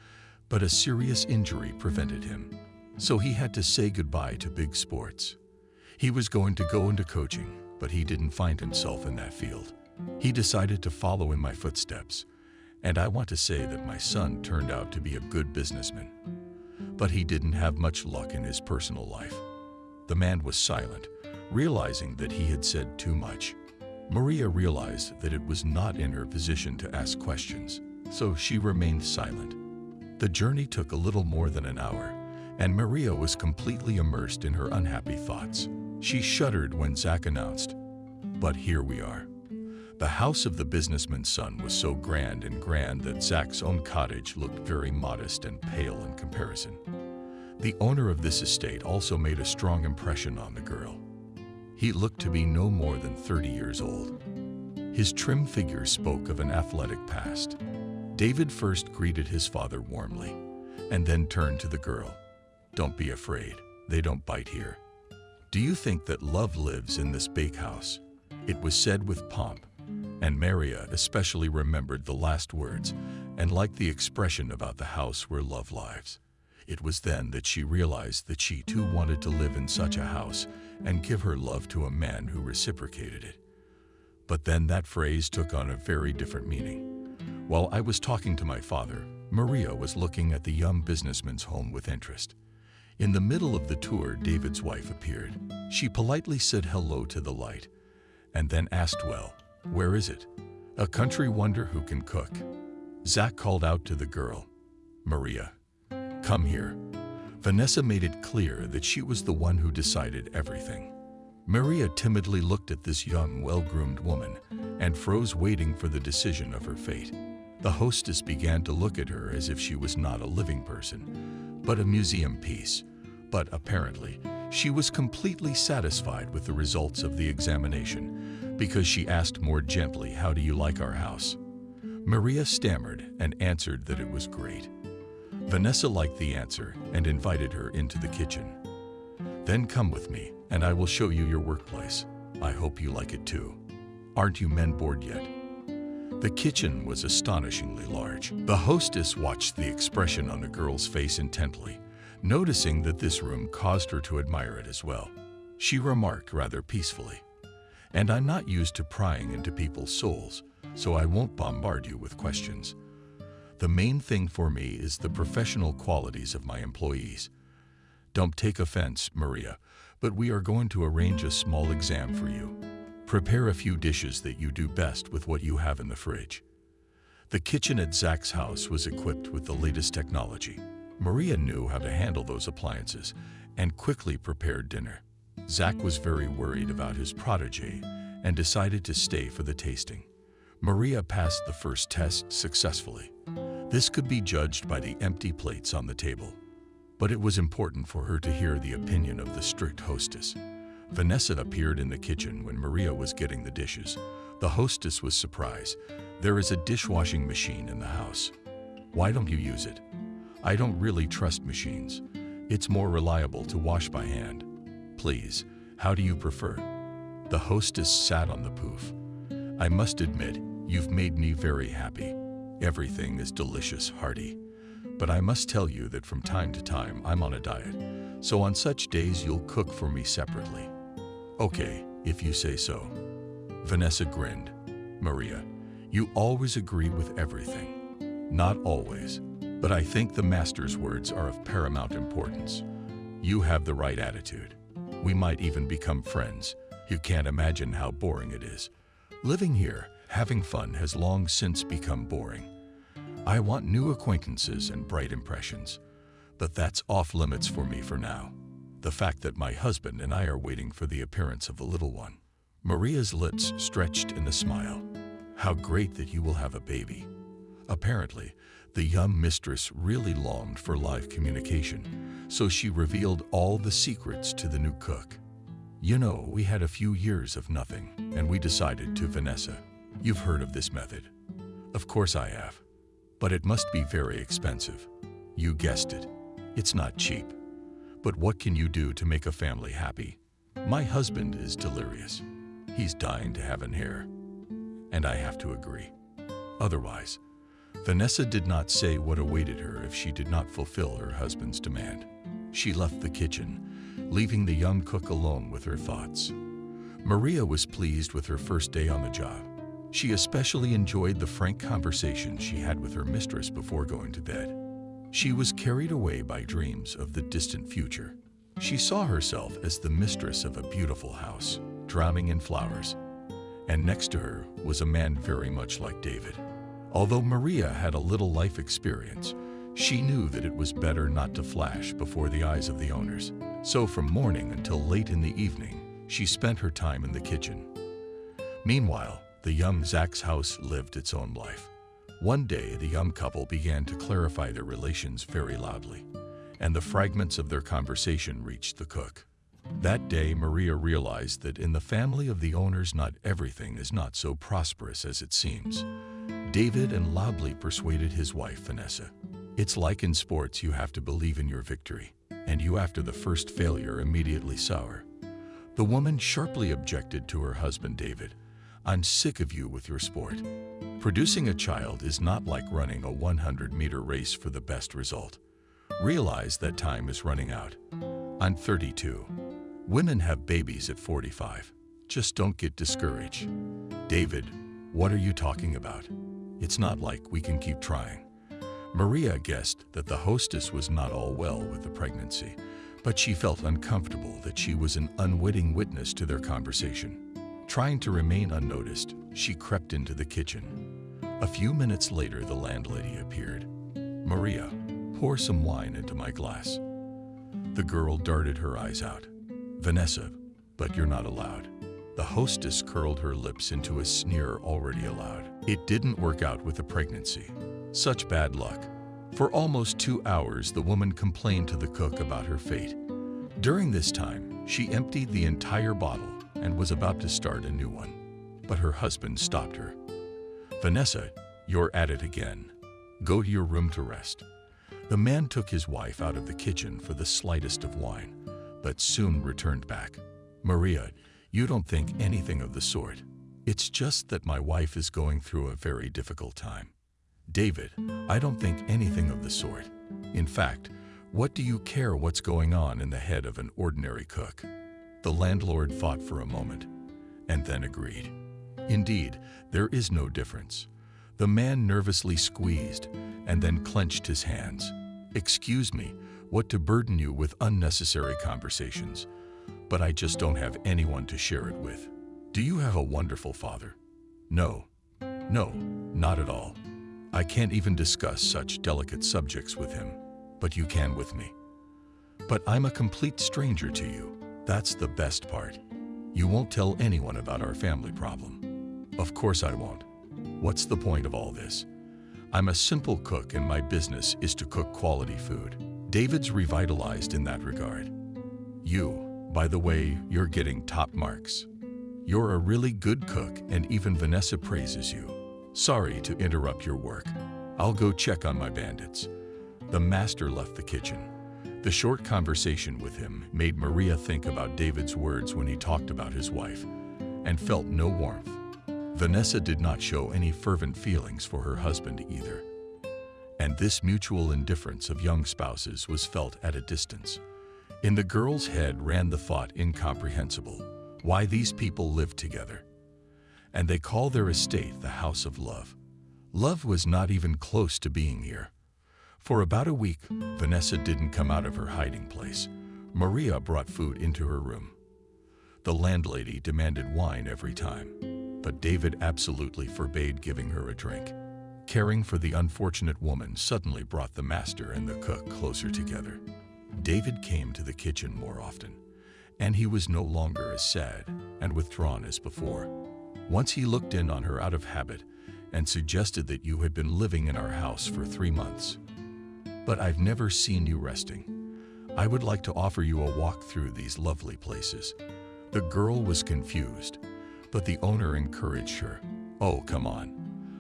but a serious injury prevented him. So he had to say goodbye to big sports. He was going to go into coaching, but he didn't find himself in that field. He decided to follow in my footsteps, and I want to say that my son turned out to be a good businessman. But he didn't have much luck in his personal life." The man was silent, realizing that he had said too much. Maria realized that it was not in her position to ask questions, so she remained silent. The journey took a little more than an hour, and Maria was completely immersed in her unhappy thoughts. She shuddered when Zach announced, "But here we are." The house of the businessman's son was so grand that Zach's own cottage looked very modest and pale in comparison. The owner of this estate also made a strong impression on the girl. He looked to be no more than 30 years old. His trim figure spoke of an athletic past. David first greeted his father warmly, and then turned to the girl. "Don't be afraid, they don't bite here. Do you think that love lives in this bakehouse?" It was said with pomp, and Maria especially remembered the last words and liked the expression about the house where love lives. It was then that she realized that she too wanted to live in such a house and give her love to a man who reciprocated it. But then that phrase took on a very different meaning. While I was talking to my father, Maria was looking at the young businessman's home with interest. In the middle of the tour, David's wife appeared. She politely said hello to the light, and then asked, "Well, where is it? A country wonder who can cook." Zach called out to the girl, "Maria, come here." Vanessa made it clear that she was the one who decided everything. Maria timidly looked at this young, well-groomed woman and froze, waiting for the decision of her fate. The hostess began to look at her as if she was not a living person, but a museum piece. But apparently, she was completely satisfied with the results of the examination because she asked more gently, "How do you like our house?" Maria stammered and answered that it was great. Vanessa liked the answer and invited her into the kitchen. "Then come with me, and I will show you your workplace. I hope you like it too. Aren't you men bored yet?" The kitchen was astonishingly large. The hostess watched the expression on the girl's face intently, noticing that this room caused her to admire it as well. She remarked rather peacefully, "And I'm not used to prying into people's souls, so I won't bombard you with questions. The main thing for me is the professional qualities of my employees. Don't take offense, Maria, but we are going to arrange a small exam for you. Prepare a few dishes that you do best with what you have in the fridge." The kitchen at Zach's house was equipped with the latest technology. Maria knew how to handle those appliances and quickly prepared dinner. Zach was very worried about his protege and decided to stay for the tasting. Maria passed the first test successfully. This could be judged by the empty plates on the table, but it was important for her to hear the opinion of the strict hostess. Vanessa appeared in the kitchen when Maria was getting the dishes. The hostess was surprised. "There is a dishwashing machine in the house. Why don't you use it?" "I don't really trust machines. It's more reliable to wash by hand. Please, how do you prefer?" The hostess sat on the poof. "I must admit, you've made me very happy. Everything is delicious, hearty. But I must tell you that from time to time I'm on a diet, so on such days you'll cook for me separately." "Okay, if you say so." Vanessa grinned. "Maria, you always agree with everything." "Not always, but I think the master's words are of paramount importance. You have the right attitude. We might even become friends. You can't imagine how boring it is. Living here, having fun has long since become boring. I want new acquaintances and bright impressions, but that's off limits for me for now. The fact that my husband and I are waiting for the appearance of the little one." Maria's lips stretched in a smile. "How great that you will have a baby." Apparently, the young mistress really longed for live communication, so she revealed all the secrets to the new cook. "You know, we had a few years of nothing, and we decided to Vanessa. You've heard of this method." "Of course I have. But it must be very expensive." "You guessed it. It's not cheap. But what can you do to make a family happy? My husband is delirious. He's dying to have an heir. And I have to agree. Otherwise." Vanessa did not say what awaited her if she did not fulfill her husband's demand. She left the kitchen, leaving the young cook alone with her thoughts. Maria was pleased with her first day on the job. She especially enjoyed the frank conversation she had with her mistress before going to bed. She was carried away by dreams of the distant future. She saw herself as the mistress of a beautiful house, drowning in flowers. And next to her was a man very much like David. Although Maria had a little life experience, she knew that it was better not to flash before the eyes of the owners. So from morning until late in the evening, she spent her time in the kitchen. Meanwhile, the young Zach's house lived its own life. One day, the young couple began to clarify their relations very loudly, and the fragments of their conversation reached the cook. That day, Maria realized that in the family of the owners, not everything is not so prosperous as it seems. David and loudly persuaded his wife, Vanessa. "It's like in sports, you have to believe in your victory, and you after the first failure immediately sour." The woman sharply objected to her husband, David. "I'm sick of you with your sport. Producing a child is not like running a 100-meter race for the best result. Realize that time is running out. I'm 32. Women have babies at 45. Just don't get discouraged." "David, what are you talking about? It's not like we can keep trying." Maria guessed that the hostess was not all well with the pregnancy, but she felt uncomfortable that she was an unwitting witness to their conversation. Trying to remain unnoticed, she crept into the kitchen. A few minutes later, the landlady appeared. "Maria, pour some wine into my glass." The girl darted her eyes out. "Vanessa, but you're not allowed." The hostess curled her lips into a sneer already allowed. It didn't work out with the pregnancy. Such bad luck. For almost 2 hours, the woman complained to the cook about her fate. During this time, she emptied the entire bottle and was about to start a new one. But her husband stopped her. "Vanessa, you're at it again. Go to your room to rest." The man took his wife out of the kitchen for the slightest of wine, but soon returned back. "Maria, you don't think anything of the sort. It's just that my wife is going through a very difficult time." "David, I don't think anything of the sort. In fact, what do you care what's going on in the head of an ordinary cook?" The landlord thought for a moment, and then agreed. "Indeed, there is no difference." The man nervously squeezed and then clenched his hands. "Excuse me, what to burden you with unnecessary conversations, but I just don't have anyone to share it with." "Do you have a wonderful father?" No, not at all. I can't even discuss such delicate subjects with him, but you can with me." "But I'm a complete stranger to you. That's the best part. You won't tell anyone about our family problem." "Of course I won't. What's the point of all this? I'm a simple cook and my business is to cook quality food." David's revitalized in that regard. "You, by the way, you're getting top marks. You're a really good cook and even Vanessa praises you. Sorry to interrupt your work. I'll go check on my bandits." The master left the kitchen. The short conversation with him made Maria think about David's words when he talked about his wife, and felt no warmth. Vanessa did not show any fervent feelings for her husband either. And this mutual indifference of young spouses was felt at a distance. In the girl's head ran the thought incomprehensible: why these people lived together? And they call their estate the House of Love. Love was not even close to being here. For about a week, Vanessa didn't come out of her hiding place. Maria brought food into her room. The landlady demanded wine every time, but David absolutely forbade giving her a drink. Caring for the unfortunate woman suddenly brought the master and the cook closer together. David came to the kitchen more often, and he was no longer as sad and withdrawn as before. Once he looked in on her out of habit and suggested that you had been living in our house for 3 months. "But I've never seen you resting. I would like to offer you a walk through these lovely places." The girl was confused, but the owner encouraged her. "Oh, come on.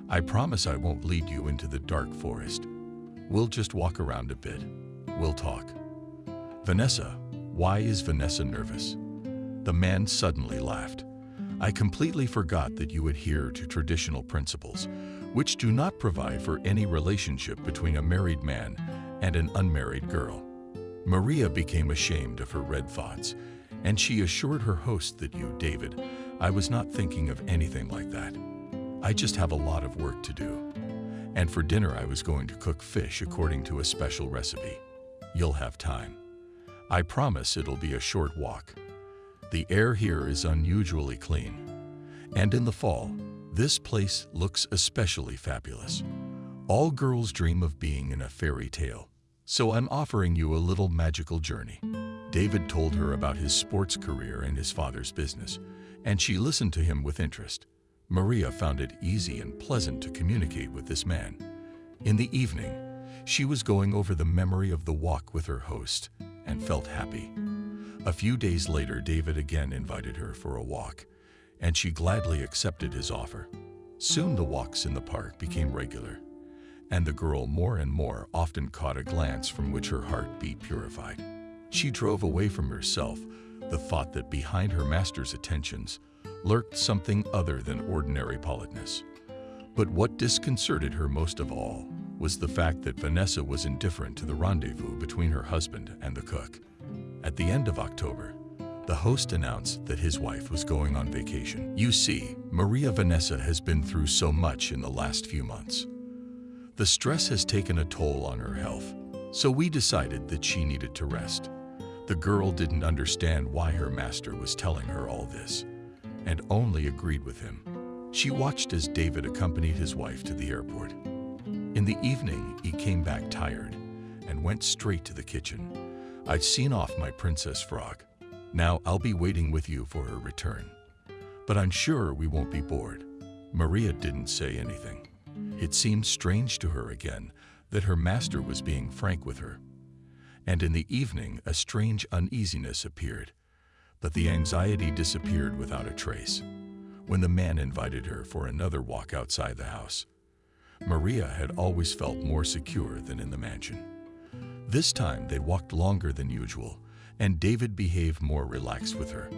I promise I won't lead you into the dark forest. We'll just walk around a bit. We'll talk." "Vanessa, why is Vanessa nervous?" The man suddenly laughed. "I completely forgot that you adhere to traditional principles, which do not provide for any relationship between a married man and an unmarried girl." Maria became ashamed of her red thoughts, and she assured her host that David, I was not thinking of anything like that. I just have a lot of work to do. And for dinner I was going to cook fish according to a special recipe. You'll have time. I promise it'll be a short walk. The air here is unusually clean. And in the fall, this place looks especially fabulous. All girls dream of being in a fairy tale, so I'm offering you a little magical journey. David told her about his sports career and his father's business, and she listened to him with interest. Maria found it easy and pleasant to communicate with this man. In the evening, she was going over the memory of the walk with her host and felt happy. A few days later, David again invited her for a walk, and she gladly accepted his offer. Soon the walks in the park became regular, and the girl more and more often caught a glance from which her heart beat purified. She drove away from herself the thought that behind her master's attentions lurked something other than ordinary politeness. But what disconcerted her most of all was the fact that Vanessa was indifferent to the rendezvous between her husband and the cook. At the end of October, the host announced that his wife was going on vacation. You see, Maria Vanessa has been through so much in the last few months. The stress has taken a toll on her health, so we decided that she needed to rest. The girl didn't understand why her master was telling her all this, and only agreed with him. She watched as David accompanied his wife to the airport. In the evening, he came back tired and went straight to the kitchen. "I've seen off my princess frog. Now I'll be waiting with you for her return." But I'm sure we won't be bored." Maria didn't say anything. It seemed strange to her again that her master was being frank with her. And in the evening, a strange uneasiness appeared, but the anxiety disappeared without a trace when the man invited her for another walk outside the house. Maria had always felt more secure than in the mansion. This time they walked longer than usual, and David behaved more relaxed with her.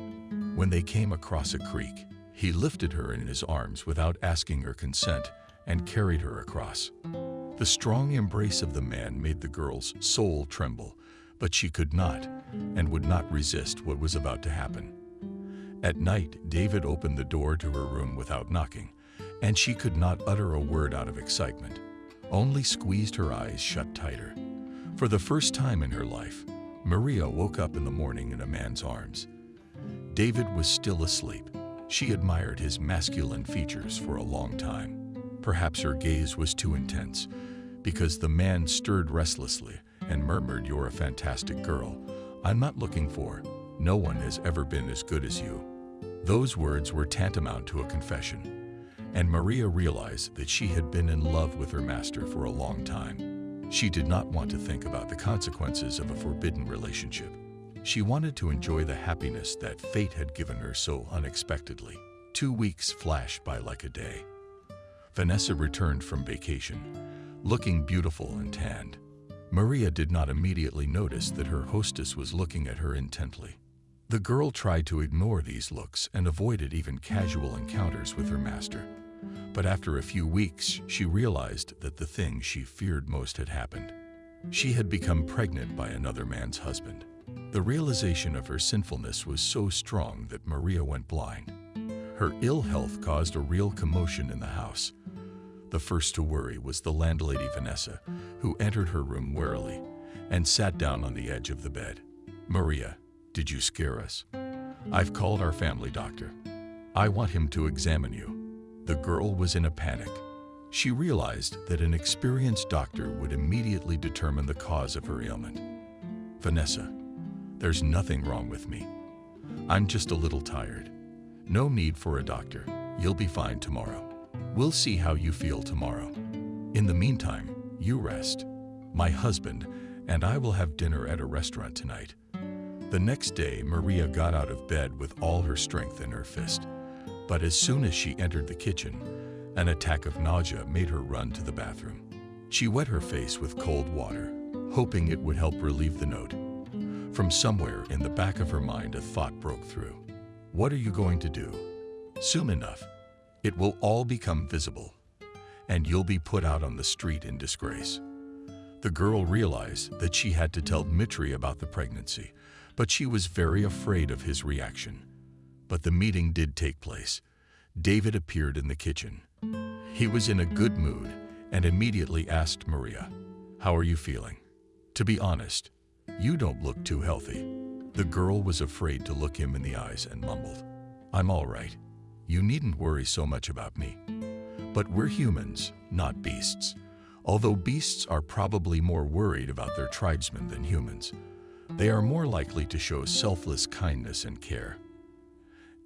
When they came across a creek, he lifted her in his arms without asking her consent and carried her across. The strong embrace of the man made the girl's soul tremble, but she could not and would not resist what was about to happen. At night, David opened the door to her room without knocking, and she could not utter a word out of excitement, only squeezed her eyes shut tighter. For the first time in her life, Maria woke up in the morning in a man's arms. David was still asleep. She admired his masculine features for a long time. Perhaps her gaze was too intense, because the man stirred restlessly and murmured, "You're a fantastic girl. I'm not looking for. No one has ever been as good as you." Those words were tantamount to a confession, and Maria realized that she had been in love with her master for a long time. She did not want to think about the consequences of a forbidden relationship. She wanted to enjoy the happiness that fate had given her so unexpectedly. 2 weeks flashed by like a day. Vanessa returned from vacation, looking beautiful and tanned. Maria did not immediately notice that her hostess was looking at her intently. The girl tried to ignore these looks and avoided even casual encounters with her master. But after a few weeks, she realized that the thing she feared most had happened. She had become pregnant by another man's husband. The realization of her sinfulness was so strong that Maria went blind. Her ill health caused a real commotion in the house. The first to worry was the landlady Vanessa, who entered her room warily and sat down on the edge of the bed. "Maria, did you scare us? I've called our family doctor. I want him to examine you." The girl was in a panic. She realized that an experienced doctor would immediately determine the cause of her ailment. "Vanessa, there's nothing wrong with me. I'm just a little tired. No need for a doctor. You'll be fine tomorrow. We'll see how you feel tomorrow. In the meantime, you rest. My husband and I will have dinner at a restaurant tonight." The next day, Maria got out of bed with all her strength in her fist. But as soon as she entered the kitchen, an attack of nausea made her run to the bathroom. She wet her face with cold water, hoping it would help relieve the note. From somewhere in the back of her mind, a thought broke through. What are you going to do? Soon enough, it will all become visible, and you'll be put out on the street in disgrace. The girl realized that she had to tell Dmitri about the pregnancy, but she was very afraid of his reaction. But the meeting did take place. David appeared in the kitchen. He was in a good mood and immediately asked Maria, "How are you feeling? To be honest, you don't look too healthy." The girl was afraid to look him in the eyes and mumbled, "I'm all right. You needn't worry so much about me. But we're humans, not beasts. Although beasts are probably more worried about their tribesmen than humans, they are more likely to show selfless kindness and care.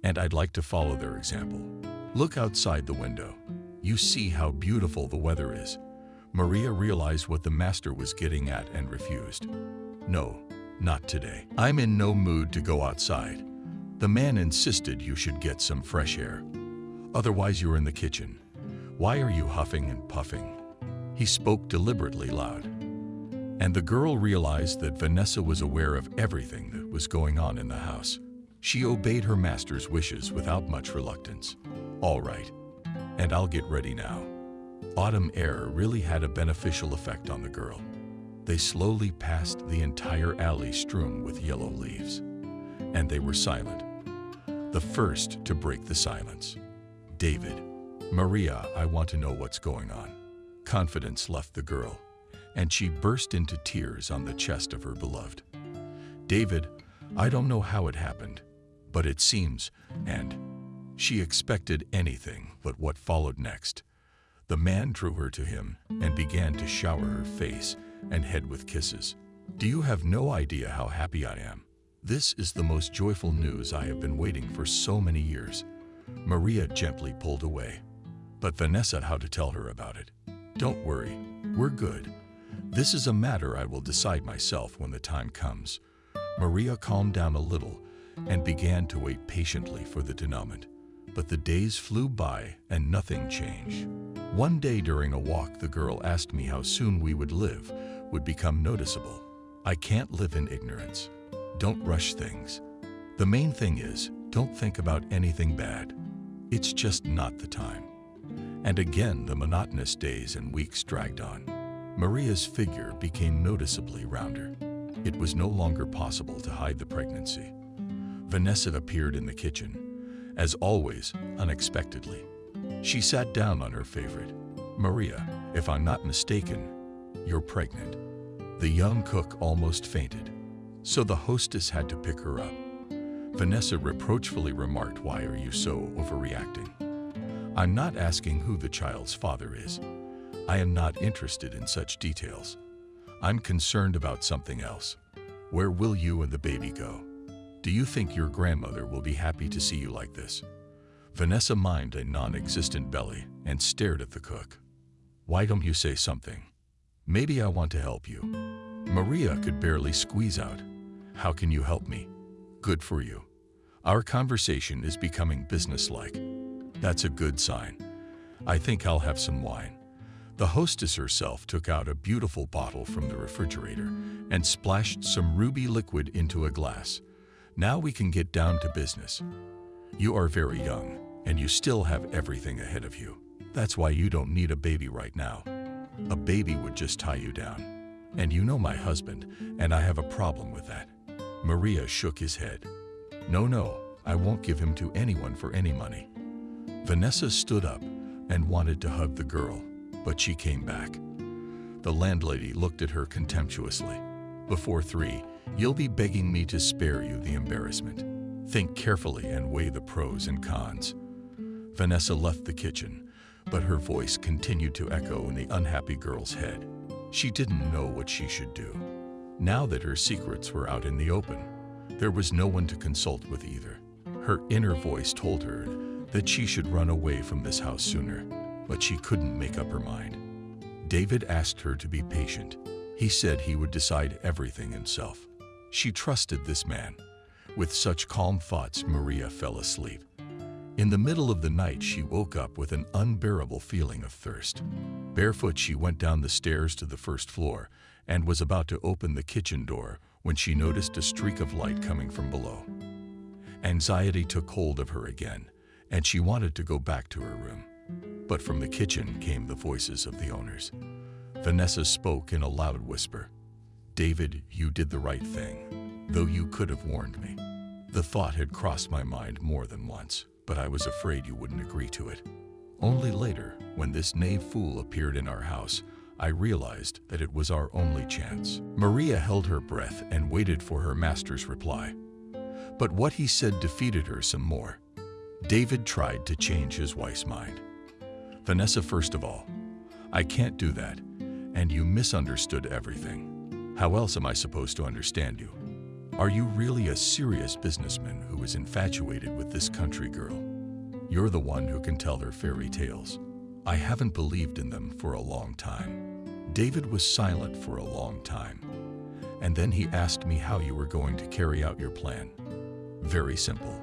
And I'd like to follow their example. Look outside the window. You see how beautiful the weather is." Maria realized what the master was getting at and refused. "No, not today. I'm in no mood to go outside. The man insisted you should get some fresh air. Otherwise you're in the kitchen. Why are you huffing and puffing?" He spoke deliberately loud. And the girl realized that Vanessa was aware of everything that was going on in the house. She obeyed her master's wishes without much reluctance. "All right, and I'll get ready now." Autumn air really had a beneficial effect on the girl. They slowly passed the entire alley strewn with yellow leaves, and they were silent. The first to break the silence, David. "Maria, I want to know what's going on." Confidence left the girl, and she burst into tears on the chest of her beloved. "David, I don't know how it happened, but it seems," and she expected anything but what followed next. The man drew her to him and began to shower her face and head with kisses. "Do you have no idea how happy I am? This is the most joyful news I have been waiting for so many years. Maria gently pulled away. But Vanessa had to tell her about it. Don't worry, we're good. This is a matter I will decide myself when the time comes. Maria calmed down a little and began to wait patiently for the denouement. But the days flew by and nothing changed. One day during a walk, the girl asked me how soon we would become noticeable. I can't live in ignorance. Don't rush things. The main thing is, don't think about anything bad. It's just not the time. And again, the monotonous days and weeks dragged on. Maria's figure became noticeably rounder. It was no longer possible to hide the pregnancy. Vanessa appeared in the kitchen, as always, unexpectedly. She sat down on her favorite. Maria, if I'm not mistaken, you're pregnant. The young cook almost fainted, so the hostess had to pick her up. Vanessa reproachfully remarked, "Why are you so overreacting? I'm not asking who the child's father is. I am not interested in such details. I'm concerned about something else. Where will you and the baby go? Do you think your grandmother will be happy to see you like this?" Vanessa mined a non-existent belly and stared at the cook. "Why don't you say something? Maybe I want to help you." Maria could barely squeeze out, "How can you help me?" "Good for you. Our conversation is becoming businesslike." "That's a good sign. I think I'll have some wine." The hostess herself took out a beautiful bottle from the refrigerator and splashed some ruby liquid into a glass. "Now we can get down to business. You are very young, and you still have everything ahead of you. That's why you don't need a baby right now. A baby would just tie you down. And you know my husband, and I have a problem with that." Maria shook his head. No, I won't give him to anyone for any money." Vanessa stood up and wanted to hug the girl, but she came back. The landlady looked at her contemptuously. "Before 3, you'll be begging me to spare you the embarrassment. Think carefully and weigh the pros and cons." Vanessa left the kitchen, but her voice continued to echo in the unhappy girl's head. She didn't know what she should do. Now that her secrets were out in the open, there was no one to consult with either. Her inner voice told her that she should run away from this house sooner, but she couldn't make up her mind. David asked her to be patient. He said he would decide everything himself. She trusted this man. With such calm thoughts, Maria fell asleep. In the middle of the night, she woke up with an unbearable feeling of thirst. Barefoot, she went down the stairs to the first floor and was about to open the kitchen door when she noticed a streak of light coming from below. Anxiety took hold of her again, and she wanted to go back to her room. But from the kitchen came the voices of the owners. Vanessa spoke in a loud whisper. "David, you did the right thing, though you could have warned me. The thought had crossed my mind more than once, but I was afraid you wouldn't agree to it. Only later, when this knave fool appeared in our house, I realized that it was our only chance." Maria held her breath and waited for her master's reply. But what he said defeated her some more. David tried to change his wife's mind. "Vanessa, first of all, I can't do that, and you misunderstood everything. How else am I supposed to understand you? Are you really a serious businessman who is infatuated with this country girl? You're the one who can tell her fairy tales. I haven't believed in them for a long time." David was silent for a long time, and then he asked me how you were going to carry out your plan. "Very simple.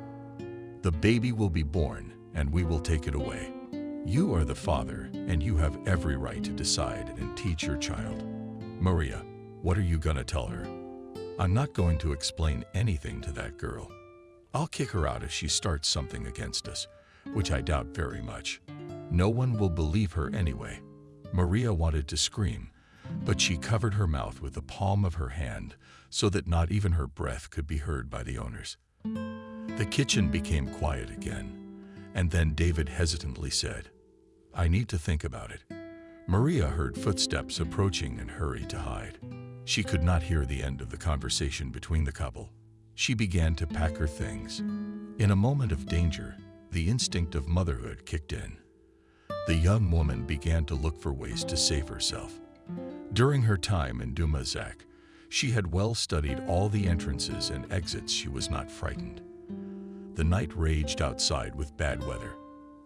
The baby will be born, and we will take it away. You are the father, and you have every right to decide and teach your child." "Maria, what are you gonna tell her?" "I'm not going to explain anything to that girl. I'll kick her out if she starts something against us, which I doubt very much. No one will believe her anyway." Maria wanted to scream, but she covered her mouth with the palm of her hand so that not even her breath could be heard by the owners. The kitchen became quiet again, and then David hesitantly said, "I need to think about it." Maria heard footsteps approaching and hurried to hide. She could not hear the end of the conversation between the couple. She began to pack her things. In a moment of danger, the instinct of motherhood kicked in. The young woman began to look for ways to save herself. During her time in Dumazak, she had well studied all the entrances and exits. She was not frightened. The night raged outside with bad weather.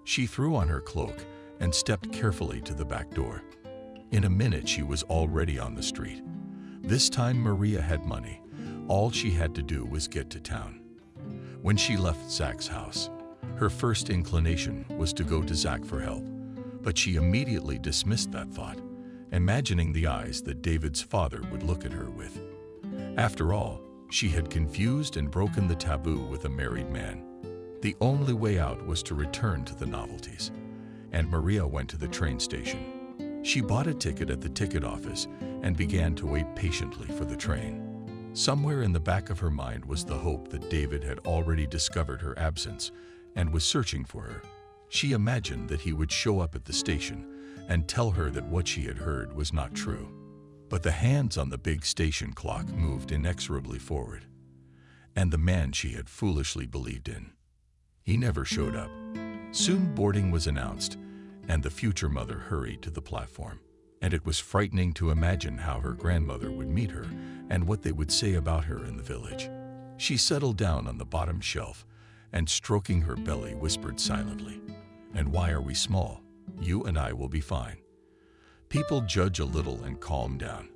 She threw on her cloak and stepped carefully to the back door. In a minute, she was already on the street. This time, Maria had money. All she had to do was get to town. When she left Zach's house, her first inclination was to go to Zach for help, but she immediately dismissed that thought, imagining the eyes that David's father would look at her with. After all, she had confused and broken the taboo with a married man. The only way out was to return to the novelties, and Maria went to the train station. She bought a ticket at the ticket office and began to wait patiently for the train. Somewhere in the back of her mind was the hope that David had already discovered her absence and was searching for her. She imagined that he would show up at the station and tell her that what she had heard was not true. But the hands on the big station clock moved inexorably forward, and the man she had foolishly believed in, he never showed up. Soon boarding was announced, and the future mother hurried to the platform. And it was frightening to imagine how her grandmother would meet her and what they would say about her in the village. She settled down on the bottom shelf and, stroking her belly, whispered silently, "And why are we small? You and I will be fine." People judge a little and calm down.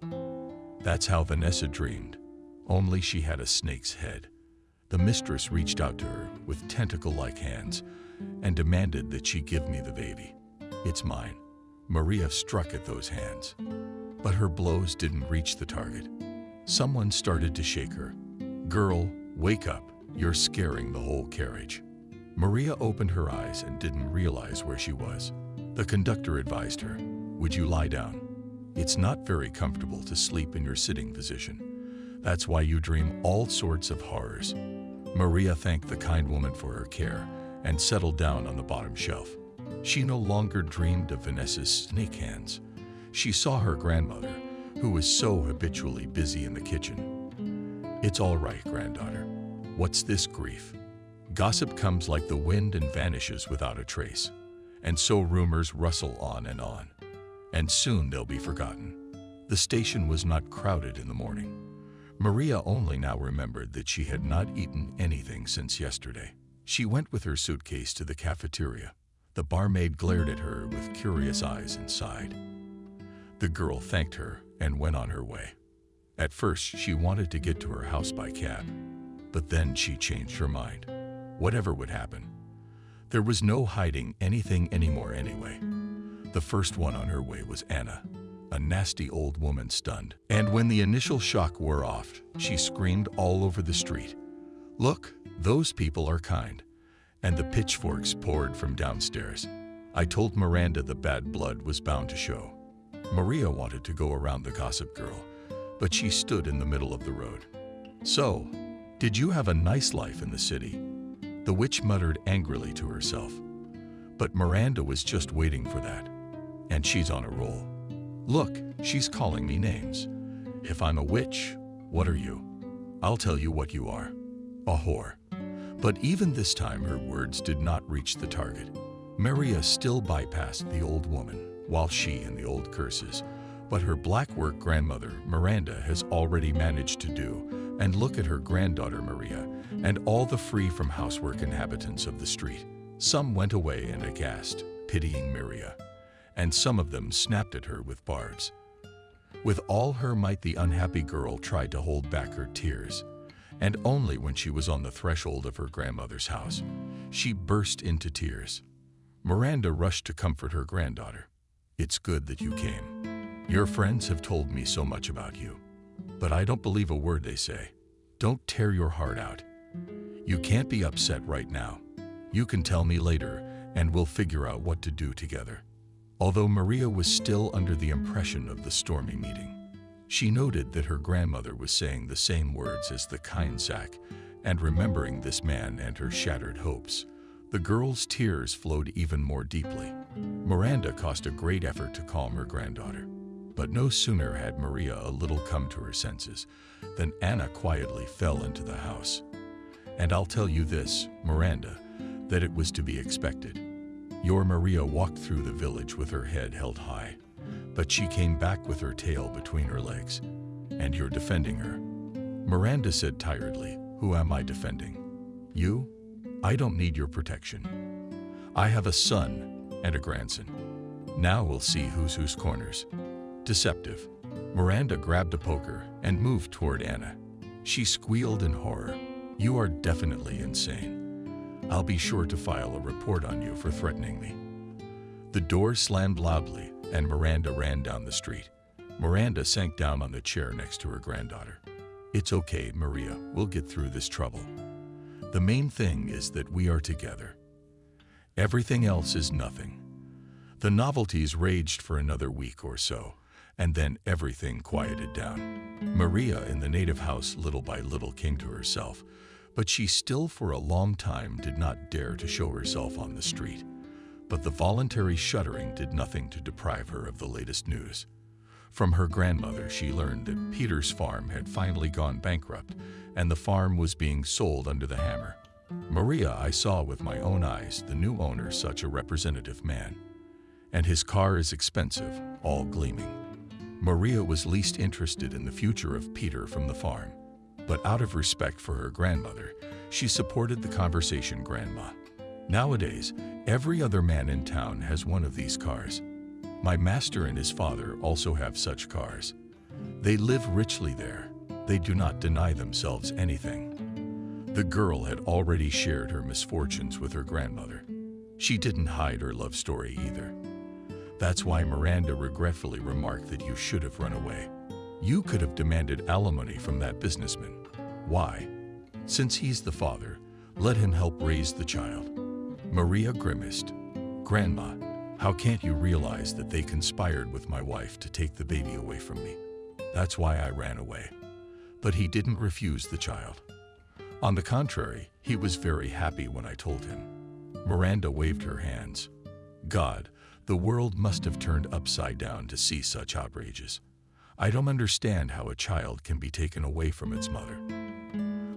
That's how Vanessa dreamed, only she had a snake's head. The mistress reached out to her with tentacle-like hands and demanded that she give me the baby. "It's mine." Maria struck at those hands, but her blows didn't reach the target. Someone started to shake her. "Girl, wake up. You're scaring the whole carriage." Maria opened her eyes and didn't realize where she was. The conductor advised her, "Would you lie down? It's not very comfortable to sleep in your sitting position. That's why you dream all sorts of horrors." Maria thanked the kind woman for her care and settled down on the bottom shelf. She no longer dreamed of Vanessa's snake hands. She saw her grandmother, who was so habitually busy in the kitchen. "It's all right, granddaughter. What's this grief? Gossip comes like the wind and vanishes without a trace. And so rumors rustle on, and soon they'll be forgotten." The station was not crowded in the morning. Maria only now remembered that she had not eaten anything since yesterday. She went with her suitcase to the cafeteria. The barmaid glared at her with curious eyes and sighed. The girl thanked her and went on her way. At first, she wanted to get to her house by cab, but then she changed her mind. Whatever would happen, there was no hiding anything anymore anyway. The first one on her way was Anna, a nasty old woman stunned. And when the initial shock wore off, she screamed all over the street, "Look, those people are kind." And the pitchforks poured from downstairs. I told Miranda the bad blood was bound to show. Maria wanted to go around the gossip girl, but she stood in the middle of the road. "So, did you have a nice life in the city?" The witch muttered angrily to herself. But Miranda was just waiting for that. And she's on a roll. "Look, she's calling me names. If I'm a witch, what are you? I'll tell you what you are. A whore." But even this time, her words did not reach the target. Maria still bypassed the old woman, while she and the old curses. But her black work grandmother, Miranda, has already managed to do, and look at her granddaughter, Maria, and all the free from housework inhabitants of the street. Some went away and aghast, pitying Maria, and some of them snapped at her with barbs. With all her might, the unhappy girl tried to hold back her tears. And only when she was on the threshold of her grandmother's house, she burst into tears. Miranda rushed to comfort her granddaughter. "It's good that you came. Your friends have told me so much about you, but I don't believe a word they say. Don't tear your heart out. You can't be upset right now. You can tell me later, and we'll figure out what to do together." Although Maria was still under the impression of the stormy meeting, she noted that her grandmother was saying the same words as the kind Zach, and remembering this man and her shattered hopes, the girl's tears flowed even more deeply. Miranda cost a great effort to calm her granddaughter. But no sooner had Maria a little come to her senses than Anna quietly fell into the house. And I'll tell you this, Miranda, that it was to be expected. Your Maria walked through the village with her head held high, but she came back with her tail between her legs, and you're defending her. Miranda said tiredly, "Who am I defending? You? I don't need your protection. I have a son and a grandson. Now we'll see whose corners. Deceptive. Miranda grabbed a poker and moved toward Anna. She squealed in horror. You are definitely insane. I'll be sure to file a report on you for threatening me. The door slammed loudly and Miranda ran down the street. Miranda sank down on the chair next to her granddaughter. It's okay, Maria. We'll get through this trouble. The main thing is that we are together. Everything else is nothing. The novelties raged for another week or so, and then everything quieted down. Maria in the native house little by little came to herself, but she still for a long time did not dare to show herself on the street. But the voluntary shuddering did nothing to deprive her of the latest news. From her grandmother, she learned that Peter's farm had finally gone bankrupt, and the farm was being sold under the hammer. Maria, I saw with my own eyes the new owner, such a representative man. And his car is expensive, all gleaming. Maria was least interested in the future of Peter from the farm, but out of respect for her grandmother, she supported the conversation grandma. Nowadays, every other man in town has one of these cars. My master and his father also have such cars. They live richly there. They do not deny themselves anything. The girl had already shared her misfortunes with her grandmother. She didn't hide her love story either. That's why Miranda regretfully remarked that you should have run away. You could have demanded alimony from that businessman. Why? Since he's the father, let him help raise the child. Maria grimaced. Grandma, how can't you realize that they conspired with my wife to take the baby away from me? That's why I ran away. But he didn't refuse the child. On the contrary, he was very happy when I told him. Miranda waved her hands. God, the world must have turned upside down to see such outrages. I don't understand how a child can be taken away from its mother.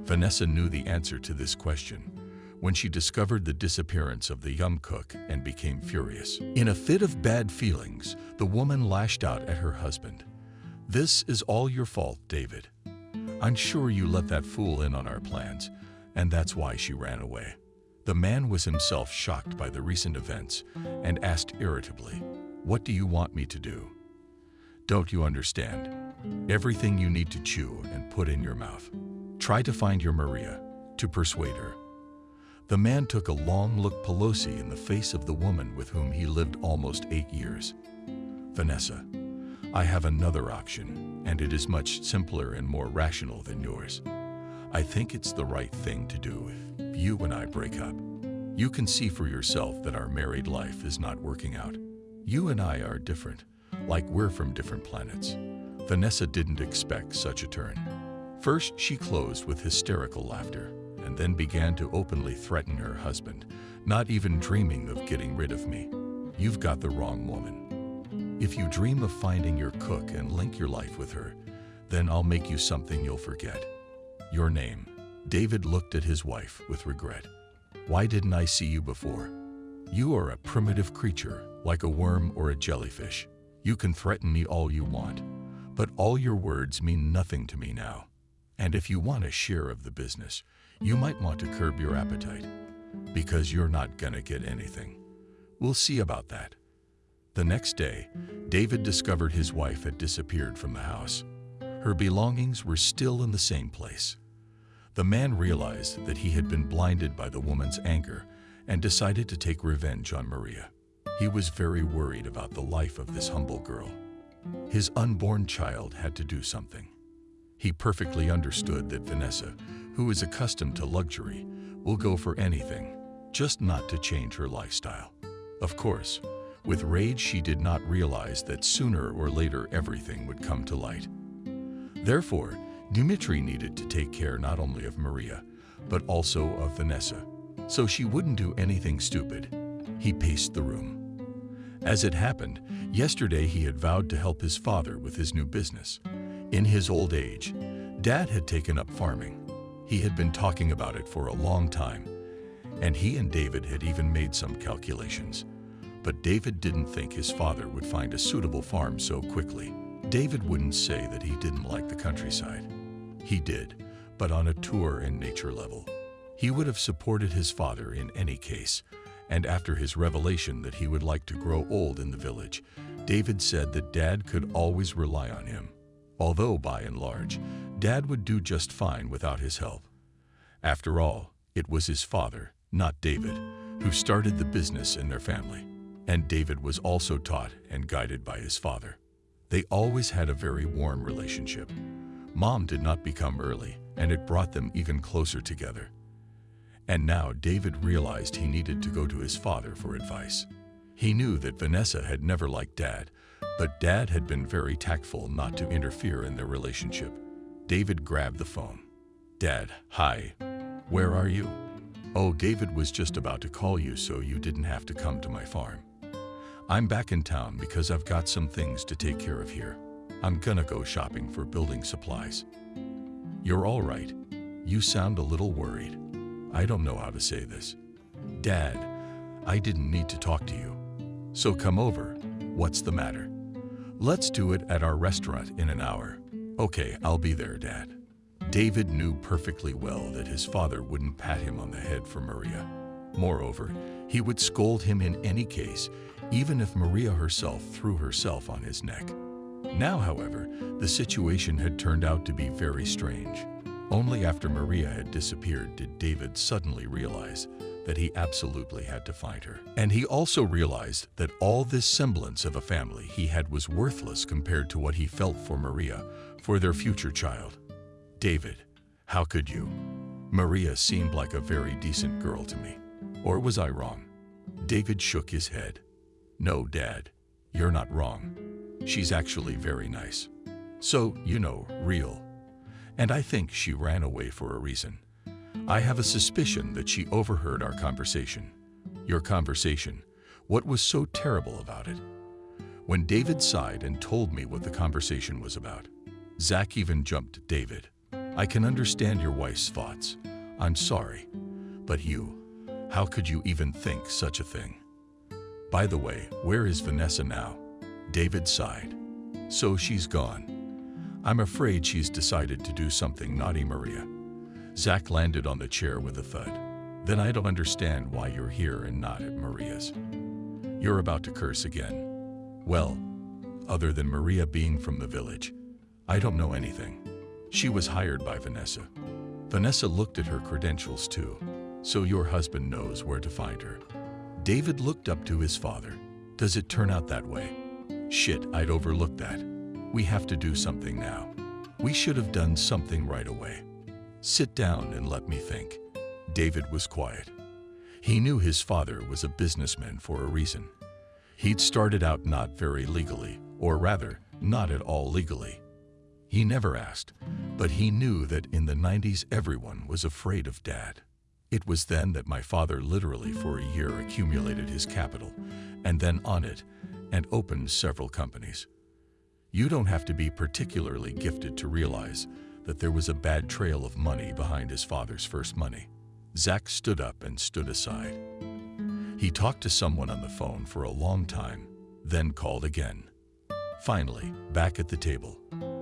Vanessa knew the answer to this question when she discovered the disappearance of the young cook and became furious. In a fit of bad feelings, the woman lashed out at her husband. This is all your fault, David. I'm sure you let that fool in on our plans, and that's why she ran away. The man was himself shocked by the recent events and asked irritably, What do you want me to do? Don't you understand? Everything you need to chew and put in your mouth. Try to find your Maria, to persuade her. The man took a long look Pelosi in the face of the woman with whom he lived almost 8 years. Vanessa, I have another option, and it is much simpler and more rational than yours. I think it's the right thing to do if you and I break up. You can see for yourself that our married life is not working out. You and I are different, like we're from different planets. Vanessa didn't expect such a turn. First, she closed with hysterical laughter, and then began to openly threaten her husband, not even dreaming of getting rid of me. You've got the wrong woman. If you dream of finding your cook and link your life with her, then I'll make you something you'll forget. Your name. David looked at his wife with regret. Why didn't I see you before? You are a primitive creature, like a worm or a jellyfish. You can threaten me all you want, but all your words mean nothing to me now. And if you want a share of the business, you might want to curb your appetite, because you're not gonna get anything. We'll see about that. The next day, David discovered his wife had disappeared from the house. Her belongings were still in the same place. The man realized that he had been blinded by the woman's anger and decided to take revenge on Maria. He was very worried about the life of this humble girl. His unborn child had to do something. He perfectly understood that Vanessa, who is accustomed to luxury, will go for anything, just not to change her lifestyle. Of course, with rage she did not realize that sooner or later everything would come to light. Therefore, Dmitri needed to take care not only of Maria, but also of Vanessa, so she wouldn't do anything stupid. He paced the room. As it happened, yesterday he had vowed to help his father with his new business. In his old age, Dad had taken up farming. He had been talking about it for a long time, and he and David had even made some calculations. But David didn't think his father would find a suitable farm so quickly. David wouldn't say that he didn't like the countryside. He did, but on a tour and nature level. He would have supported his father in any case, and after his revelation that he would like to grow old in the village, David said that Dad could always rely on him, although by and large, Dad would do just fine without his help. After all, it was his father, not David, who started the business in their family, and David was also taught and guided by his father. They always had a very warm relationship. Mom did not become early, and it brought them even closer together. And now David realized he needed to go to his father for advice. He knew that Vanessa had never liked Dad, but Dad had been very tactful not to interfere in their relationship. David grabbed the phone. Dad, hi. Where are you? Oh, David was just about to call you so you didn't have to come to my farm. I'm back in town because I've got some things to take care of here. I'm gonna go shopping for building supplies. You're all right. You sound a little worried. I don't know how to say this. Dad, I didn't need to talk to you. So come over. What's the matter? Let's do it at our restaurant in an hour. Okay, I'll be there, Dad. David knew perfectly well that his father wouldn't pat him on the head for Maria. Moreover, he would scold him in any case, even if Maria herself threw herself on his neck. Now, however, the situation had turned out to be very strange. Only after Maria had disappeared did David suddenly realize that he absolutely had to find her. And he also realized that all this semblance of a family he had was worthless compared to what he felt for Maria, for their future child. David, how could you? Maria seemed like a very decent girl to me. Or was I wrong? David shook his head. No, Dad, you're not wrong. She's actually very nice. So, real. And I think she ran away for a reason. I have a suspicion that she overheard our conversation. Your conversation. What was so terrible about it? When David sighed and told me what the conversation was about, Zach even jumped at David. I can understand your wife's thoughts. I'm sorry. But how could you even think such a thing? By the way, where is Vanessa now? David sighed. So she's gone. I'm afraid she's decided to do something naughty, Maria. Zach landed on the chair with a thud. Then I don't understand why you're here and not at Maria's. You're about to curse again. Well, other than Maria being from the village, I don't know anything. She was hired by Vanessa. Vanessa looked at her credentials too, so your husband knows where to find her. David looked up to his father. Does it turn out that way? Shit, I'd overlooked that. We have to do something now. We should have done something right away. Sit down and let me think. David was quiet. He knew his father was a businessman for a reason. He'd started out not very legally, or rather, not at all legally. He never asked, but he knew that in the 90s everyone was afraid of Dad. It was then that my father literally for a year accumulated his capital, and then on it, and opened several companies. You don't have to be particularly gifted to realize that there was a bad trail of money behind his father's first money. Zach stood up and stood aside. He talked to someone on the phone for a long time, then called again. Finally, back at the table.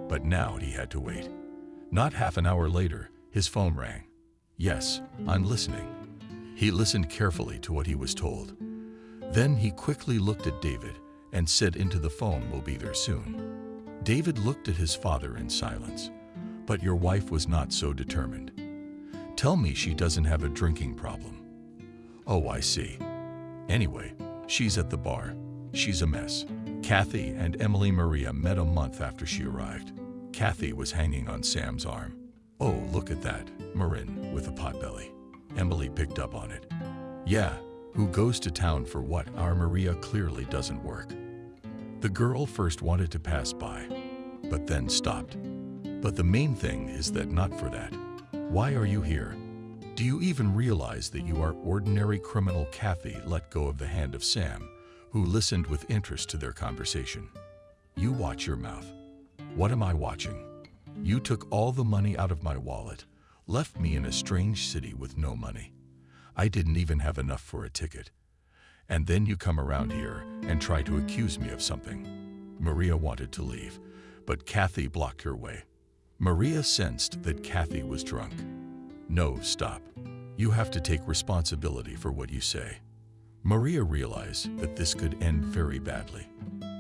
But now he had to wait. Not half an hour later, his phone rang. Yes, I'm listening. He listened carefully to what he was told. Then he quickly looked at David and said into the phone, "We'll be there soon." David looked at his father in silence. But your wife was not so determined. Tell me she doesn't have a drinking problem. Oh, I see. Anyway, she's at the bar. She's a mess. Kathy and Emily Maria met a month after she arrived. Kathy was hanging on Sam's arm. Oh, look at that, Marin, with a potbelly. Emily picked up on it. Yeah, who goes to town for what? Our Maria clearly doesn't work. The girl first wanted to pass by, but then stopped. But the main thing is that not for that. Why are you here? Do you even realize that you are ordinary criminal? Kathy let go of the hand of Sam, who listened with interest to their conversation. You watch your mouth. What am I watching? You took all the money out of my wallet, left me in a strange city with no money. I didn't even have enough for a ticket. And then you come around here and try to accuse me of something. Maria wanted to leave, but Kathy blocked her way. Maria sensed that Kathy was drunk. No, stop. You have to take responsibility for what you say. Maria realized that this could end very badly.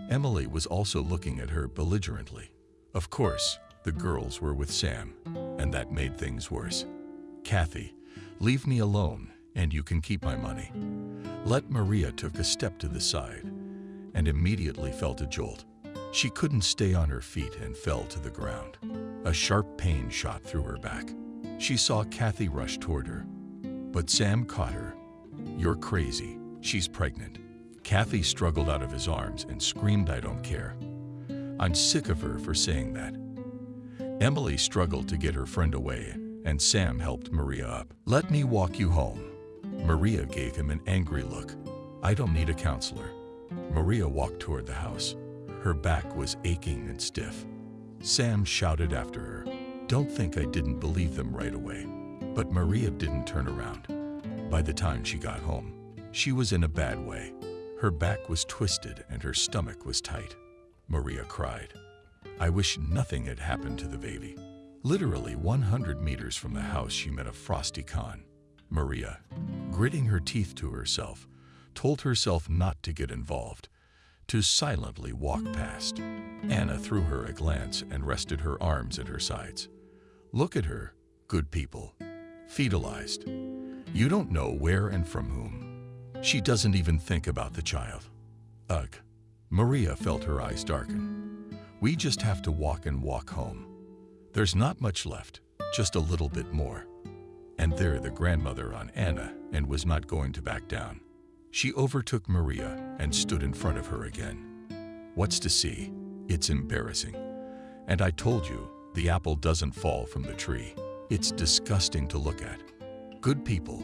Emily was also looking at her belligerently. Of course, the girls were with Sam, and that made things worse. Kathy, leave me alone, and you can keep my money. Maria took a step to the side and immediately felt a jolt. She couldn't stay on her feet and fell to the ground. A sharp pain shot through her back. She saw Kathy rush toward her, but Sam caught her. You're crazy. She's pregnant. Kathy struggled out of his arms and screamed, I don't care. I'm sick of her for saying that. Emily struggled to get her friend away, and Sam helped Maria up. Let me walk you home. Maria gave him an angry look. I don't need a counselor. Maria walked toward the house. Her back was aching and stiff. Sam shouted after her. Don't think I didn't believe them right away. But Maria didn't turn around. By the time she got home, she was in a bad way. Her back was twisted and her stomach was tight. Maria cried. I wish nothing had happened to the baby. Literally 100 meters from the house, she met a frosty con. Maria, gritting her teeth to herself, told herself not to get involved, to silently walk past. Anna threw her a glance and rested her arms at her sides. Look at her, good people. Fetalized. You don't know where and from whom. She doesn't even think about the child. Ugh. Maria felt her eyes darken. We just have to walk home. There's not much left, just a little bit more. And there the grandmother on Anna and was not going to back down. She overtook Maria and stood in front of her again. What's to see? It's embarrassing. And I told you, the apple doesn't fall from the tree. It's disgusting to look at. Good people,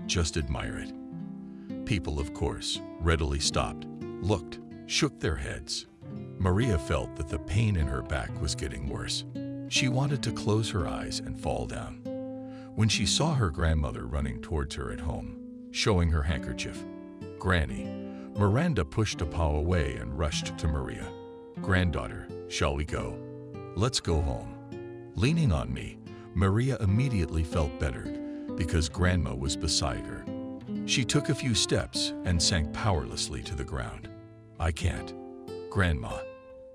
just admire it. People, of course, readily stopped, looked, shook their heads. Maria felt that the pain in her back was getting worse. She wanted to close her eyes and fall down. When she saw her grandmother running towards her at home, showing her handkerchief, Granny, Miranda pushed a paw away and rushed to Maria. Granddaughter, shall we go? Let's go home. Leaning on me, Maria immediately felt better because Grandma was beside her. She took a few steps and sank powerlessly to the ground. I can't. Grandma,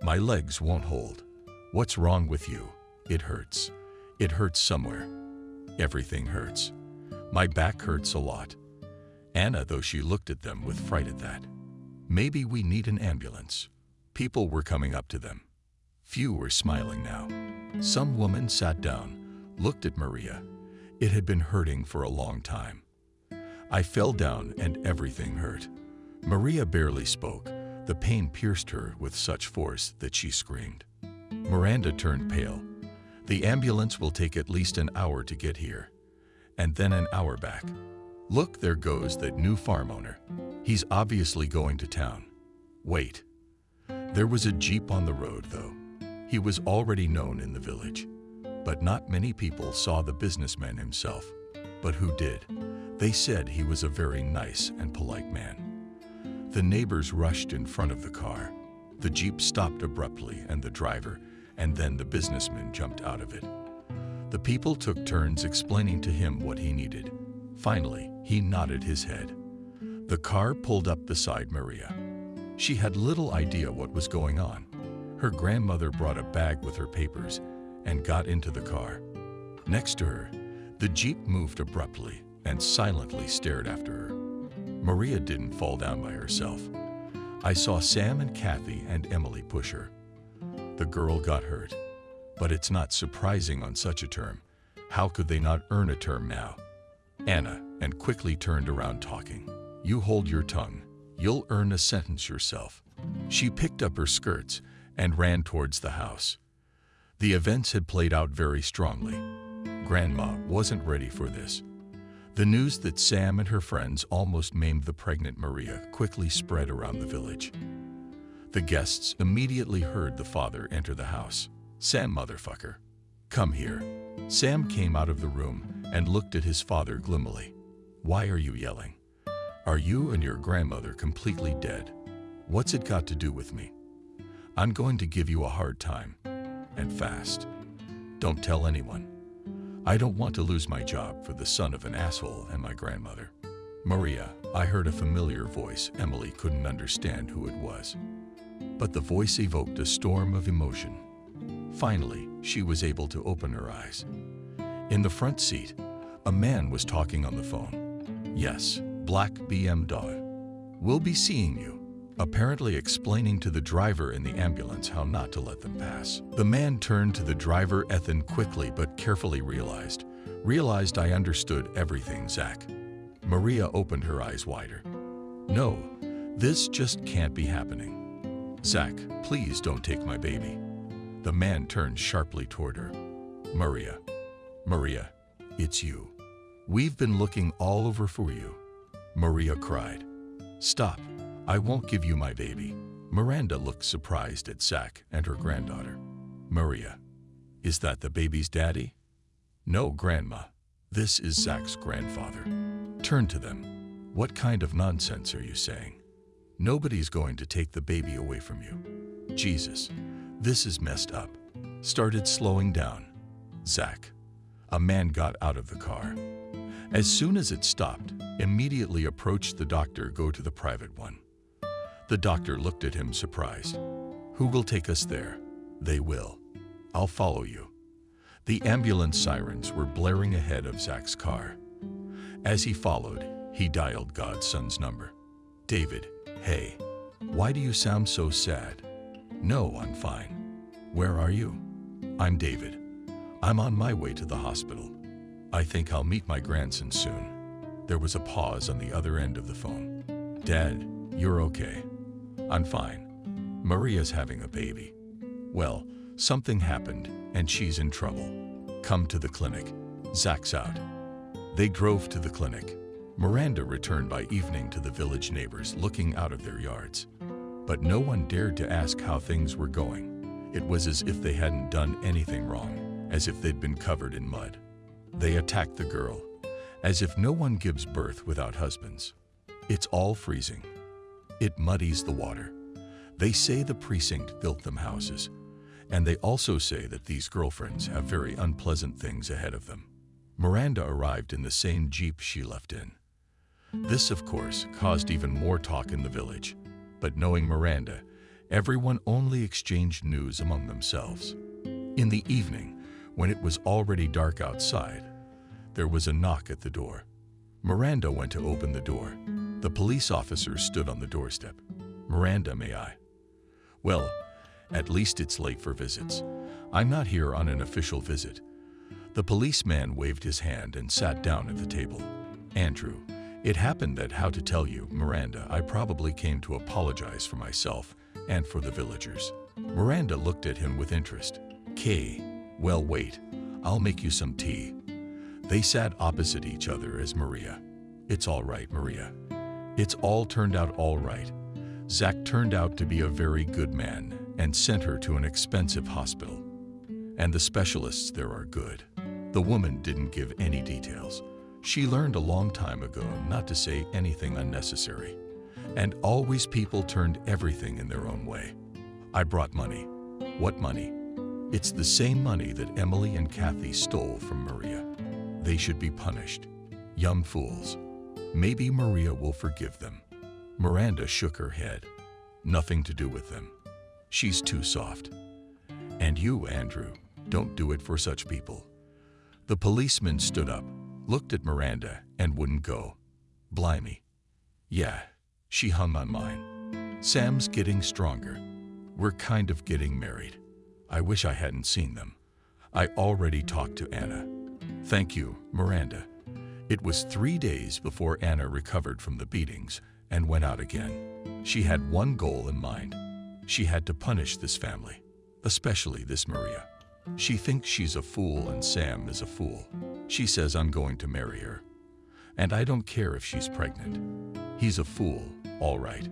my legs won't hold. What's wrong with you? It hurts. It hurts somewhere. Everything hurts. My back hurts a lot. Anna, though she looked at them with fright at that. Maybe we need an ambulance. People were coming up to them. Few were smiling now. Some woman sat down, looked at Maria. It had been hurting for a long time. I fell down and everything hurt. Maria barely spoke. The pain pierced her with such force that she screamed. Miranda turned pale. The ambulance will take at least an hour to get here, and then an hour back. Look, there goes that new farm owner. He's obviously going to town. Wait. There was a Jeep on the road, though. He was already known in the village. But not many people saw the businessman himself. But who did? They said he was a very nice and polite man. The neighbors rushed in front of the car. The Jeep stopped abruptly, and the driver, and then the businessman jumped out of it. The people took turns explaining to him what he needed. Finally, he nodded his head. The car pulled up beside Maria. She had little idea what was going on. Her grandmother brought a bag with her papers and got into the car. Next to her, the Jeep moved abruptly and silently stared after her. Maria didn't fall down by herself. I saw Sam and Kathy and Emily push her. The girl got hurt, but it's not surprising on such a term. How could they not earn a term now? Anna and quickly turned around talking. You hold your tongue. You'll earn a sentence yourself. She picked up her skirts and ran towards the house. The events had played out very strongly. Grandma wasn't ready for this. The news that Sam and her friends almost maimed the pregnant Maria quickly spread around the village. The guests immediately heard the father enter the house. Sam, motherfucker. Come here. Sam came out of the room and looked at his father gloomily. Why are you yelling? Are you and your grandmother completely dead? What's it got to do with me? I'm going to give you a hard time. And fast. Don't tell anyone. I don't want to lose my job for the son of an asshole and my grandmother. Maria, I heard a familiar voice. Emily couldn't understand who it was. But the voice evoked a storm of emotion. Finally, she was able to open her eyes. In the front seat, a man was talking on the phone. Yes, black BMW. We'll be seeing you. Apparently explaining to the driver in the ambulance how not to let them pass. The man turned to the driver Ethan quickly but carefully realized I understood everything, Zach. Maria opened her eyes wider. No, this just can't be happening. Zach, please don't take my baby. The man turned sharply toward her. Maria, it's you. We've been looking all over for you. Maria cried. Stop. I won't give you my baby. Miranda looked surprised at Zach and her granddaughter. Maria, is that the baby's daddy? No, Grandma. This is Zach's grandfather. Turn to them. What kind of nonsense are you saying? Nobody's going to take the baby away from you. Jesus, this is messed up. Started slowing down. Zach. A man got out of the car. As soon as it stopped, immediately approached the doctor. Go to the private one. The doctor looked at him surprised. Who will take us there? They will. I'll follow you. The ambulance sirens were blaring ahead of Zach's car. As he followed, he dialed God's son's number. David, hey, why do you sound so sad? No, I'm fine. Where are you? I'm David. I'm on my way to the hospital. I think I'll meet my grandson soon. There was a pause on the other end of the phone. Dad, you're okay. I'm fine. Maria's having a baby. Well, something happened and she's in trouble. Come to the clinic. Zach's out. They drove to the clinic. Miranda returned by evening to the village neighbors looking out of their yards. But no one dared to ask how things were going. It was as if they hadn't done anything wrong, as if they'd been covered in mud. They attacked the girl, as if no one gives birth without husbands. It's all freezing. It muddies the water. They say the precinct built them houses, and they also say that these girlfriends have very unpleasant things ahead of them. Miranda arrived in the same Jeep she left in. This, of course, caused even more talk in the village, but knowing Miranda, everyone only exchanged news among themselves. In the evening, when it was already dark outside, there was a knock at the door. Miranda went to open the door. The police officer stood on the doorstep. Miranda, may I? Well, at least it's late for visits. I'm not here on an official visit. The policeman waved his hand and sat down at the table. Andrew, it happened that how to tell you, Miranda, I probably came to apologize for myself and for the villagers. Miranda looked at him with interest. Kay, well, wait, I'll make you some tea. They sat opposite each other as Maria. It's all right, Maria. It's all turned out all right. Zach turned out to be a very good man and sent her to an expensive hospital. And the specialists there are good. The woman didn't give any details. She learned a long time ago not to say anything unnecessary. And always people turned everything in their own way. I brought money. What money? It's the same money that Emily and Kathy stole from Maria. They should be punished. Young fools. Maybe Maria will forgive them. Miranda shook her head. Nothing to do with them. She's too soft. And you, Andrew, don't do it for such people. The policeman stood up, looked at Miranda, and wouldn't go. Blimey. Yeah, she hung on mine. Sam's getting stronger. We're kind of getting married. I wish I hadn't seen them. I already talked to Anna. Thank you, Miranda. It was 3 days before Anna recovered from the beatings and went out again. She had one goal in mind. She had to punish this family, especially this Maria. She thinks she's a fool and Sam is a fool. She says I'm going to marry her. And I don't care if she's pregnant. He's a fool, all right.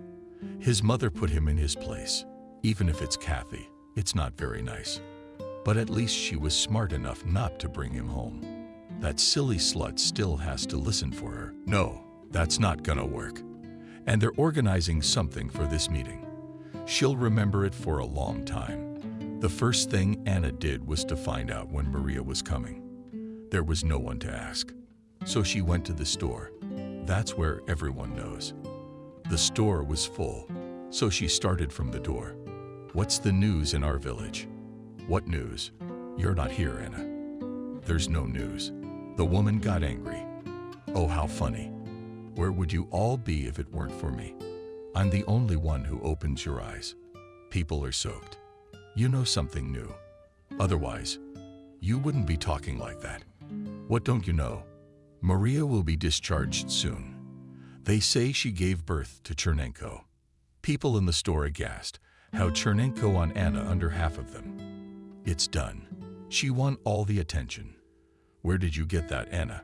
His mother put him in his place. Even if it's Kathy, it's not very nice. But at least she was smart enough not to bring him home. That silly slut still has to listen for her. No, that's not gonna work. And they're organizing something for this meeting. She'll remember it for a long time. The first thing Anna did was to find out when Maria was coming. There was no one to ask. So she went to the store. That's where everyone knows. The store was full, so she started from the door. What's the news in our village? What news? You're not here, Anna. There's no news. The woman got angry. Oh, how funny. Where would you all be if it weren't for me? I'm the only one who opens your eyes. People are soaked. You know something new. Otherwise, you wouldn't be talking like that. What don't you know? Maria will be discharged soon. They say she gave birth to Chernenko. People in the store aghast. How Chernenko on Anna under half of them. It's done. She won all the attention. Where did you get that, Anna?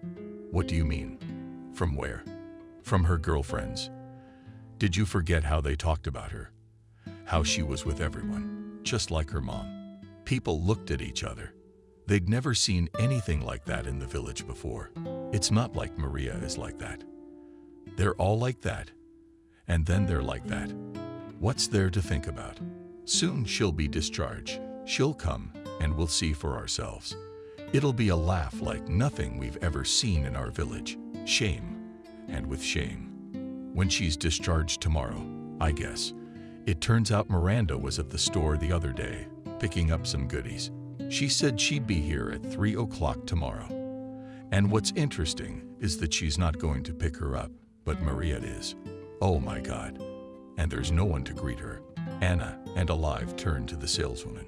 What do you mean? From where? From her girlfriends. Did you forget how they talked about her? How she was with everyone, just like her mom. People looked at each other. They'd never seen anything like that in the village before. It's not like Maria is like that. They're all like that. And then they're like that. What's there to think about? Soon she'll be discharged. She'll come, and we'll see for ourselves. It'll be a laugh like nothing we've ever seen in our village. Shame, and with shame. When she's discharged tomorrow, I guess. It turns out Miranda was at the store the other day, picking up some goodies. She said she'd be here at 3 o'clock tomorrow. And what's interesting is that she's not going to pick her up, but Maria is. Oh my God. And there's no one to greet her. Anna and Alive turned to the saleswoman.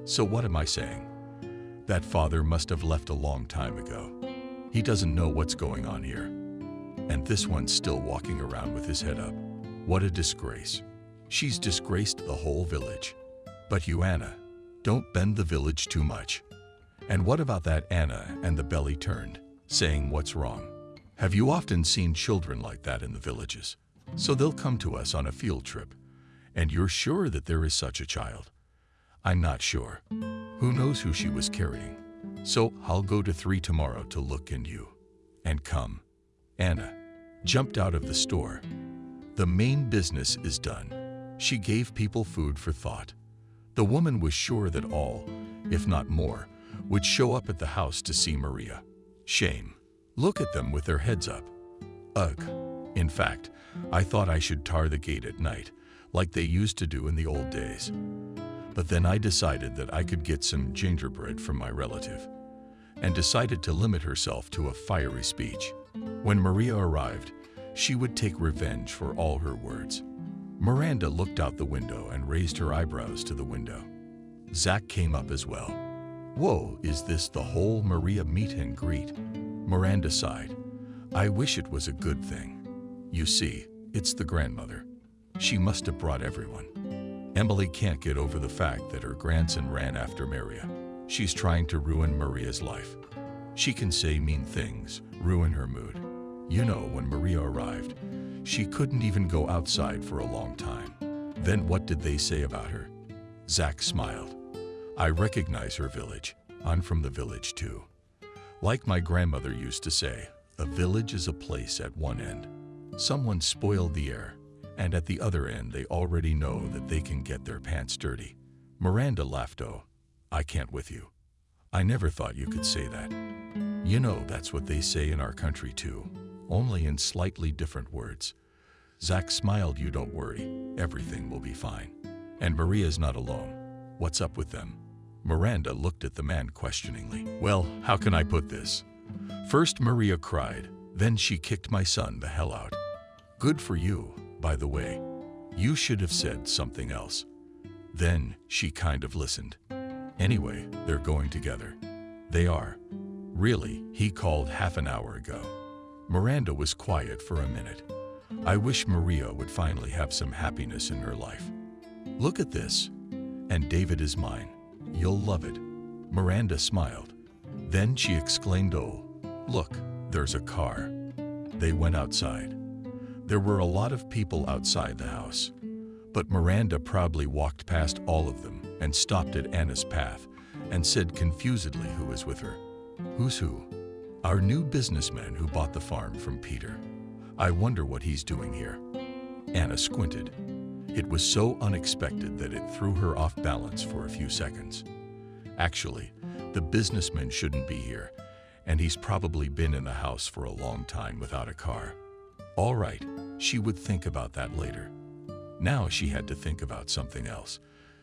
So what am I saying? That father must have left a long time ago. He doesn't know what's going on here. And this one's still walking around with his head up. What a disgrace. She's disgraced the whole village. But you, Anna, don't bend the village too much. And what about that Anna and the belly turned, saying what's wrong? Have you often seen children like that in the villages? So they'll come to us on a field trip. And you're sure that there is such a child? I'm not sure. Who knows who she was carrying? So I'll go to 3 tomorrow to look in you. And come. Anna jumped out of the store. The main business is done. She gave people food for thought. The woman was sure that all, if not more, would show up at the house to see Maria. Shame. Look at them with their heads up. Ugh. In fact, I thought I should tar the gate at night, like they used to do in the old days. But then I decided that I could get some gingerbread from my relative, and decided to limit herself to a fiery speech. When Maria arrived, she would take revenge for all her words. Miranda looked out the window and raised her eyebrows to the window. Zach came up as well. Whoa, is this the whole Maria meet and greet? Miranda sighed. I wish it was a good thing. You see, it's the grandmother. She must have brought everyone. Emily can't get over the fact that her grandson ran after Maria. She's trying to ruin Maria's life. She can say mean things, ruin her mood. You know, when Maria arrived, she couldn't even go outside for a long time. Then what did they say about her? Zach smiled. I recognize her village. I'm from the village too. Like my grandmother used to say, a village is a place at one end. Someone spoiled the air, and at the other end they already know that they can get their pants dirty. Miranda laughed. Oh, I can't with you. I never thought you could say that. You know, that's what they say in our country too, only in slightly different words. Zach smiled. You don't worry, everything will be fine. And Maria's not alone. What's up with them? Miranda looked at the man questioningly. Well, how can I put this? First Maria cried, then she kicked my son the hell out. Good for you, by the way. You should have said something else. Then she kind of listened. Anyway, they're going together. They are. Really, he called half an hour ago. Miranda was quiet for a minute. I wish Maria would finally have some happiness in her life. Look at this. And David is mine. You'll love it. Miranda smiled. Then she exclaimed, oh, look, there's a car. They went outside. There were a lot of people outside the house, but Miranda proudly walked past all of them and stopped at Anna's path and said confusedly who was with her. Who's who? Our new businessman who bought the farm from Peter. I wonder what he's doing here. Anna squinted. It was so unexpected that it threw her off balance for a few seconds. Actually, the businessman shouldn't be here, and he's probably been in the house for a long time without a car. All right, she would think about that later. Now she had to think about something else,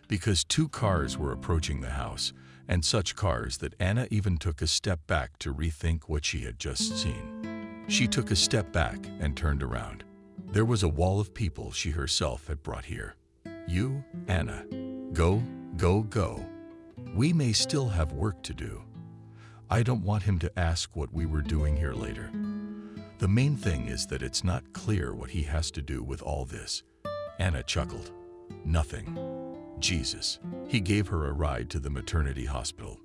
because 2 cars were approaching the house, and such cars that Anna even took a step back to rethink what she had just seen. She took a step back and turned around. There was a wall of people she herself had brought here. You, Anna, go, go, go. We may still have work to do. I don't want him to ask what we were doing here later. The main thing is that it's not clear what he has to do with all this. Anna chuckled. Nothing. Jesus. He gave her a ride to the maternity hospital.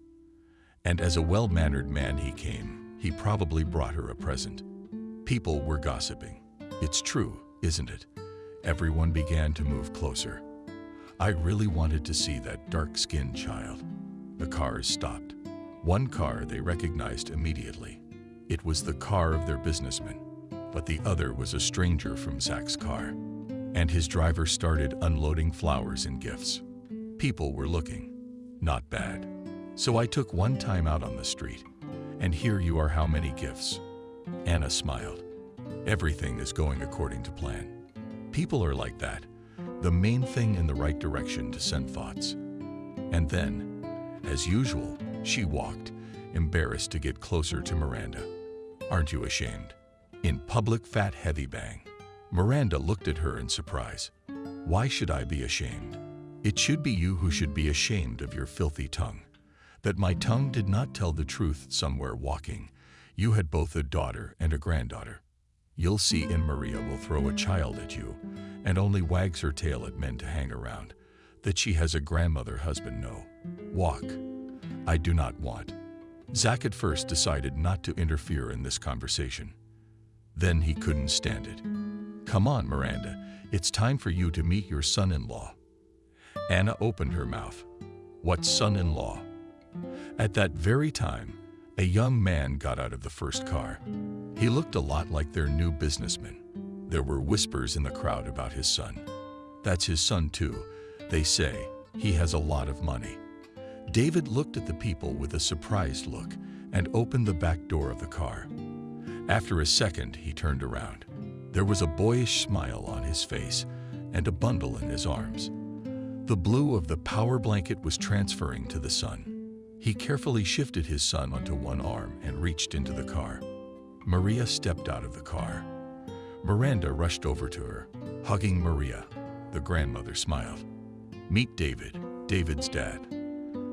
And as a well-mannered man he came, he probably brought her a present. People were gossiping. It's true, isn't it? Everyone began to move closer. I really wanted to see that dark-skinned child. The cars stopped. One car they recognized immediately. It was the car of their businessman, but the other was a stranger from Zach's car. And his driver started unloading flowers and gifts. People were looking. Not bad. So I took one time out on the street, and here you are. How many gifts? Anna smiled. Everything is going according to plan. People are like that. The main thing in the right direction to send thoughts. And then, as usual, she walked, embarrassed to get closer to Miranda. Aren't you ashamed? In public, fat, heavy bang. Miranda looked at her in surprise. Why should I be ashamed? It should be you who should be ashamed of your filthy tongue. That my tongue did not tell the truth somewhere walking. You had both a daughter and a granddaughter. You'll see, and Maria will throw a child at you and only wags her tail at men to hang around. That she has a grandmother husband, no. Walk. I do not want. Zach at first decided not to interfere in this conversation. Then he couldn't stand it. Come on, Miranda, it's time for you to meet your son-in-law. Anna opened her mouth. What son-in-law? At that very time, a young man got out of the first car. He looked a lot like their new businessman. There were whispers in the crowd about his son. That's his son too, they say. He has a lot of money. David looked at the people with a surprised look and opened the back door of the car. After a second, he turned around. There was a boyish smile on his face and a bundle in his arms. The blue of the power blanket was transferring to the son. He carefully shifted his son onto one arm and reached into the car. Maria stepped out of the car. Miranda rushed over to her, hugging Maria. The grandmother smiled. Meet David, David's dad.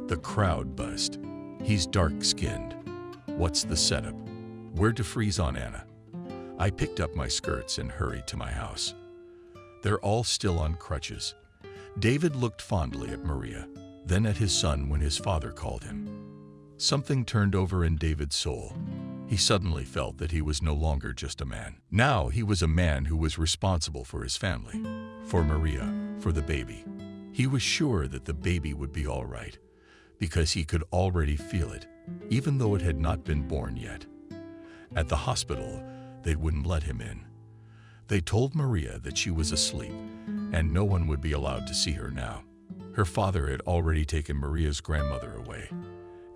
The crowd buzzed. He's dark-skinned. What's the setup? Where to freeze on, Anna? I picked up my skirts and hurried to my house. They're all still on crutches. David looked fondly at Maria, then at his son when his father called him. Something turned over in David's soul. He suddenly felt that he was no longer just a man. Now he was a man who was responsible for his family, for Maria, for the baby. He was sure that the baby would be all right, because he could already feel it, even though it had not been born yet. At the hospital, they wouldn't let him in. They told Maria that she was asleep, and no one would be allowed to see her now. Her father had already taken Maria's grandmother away,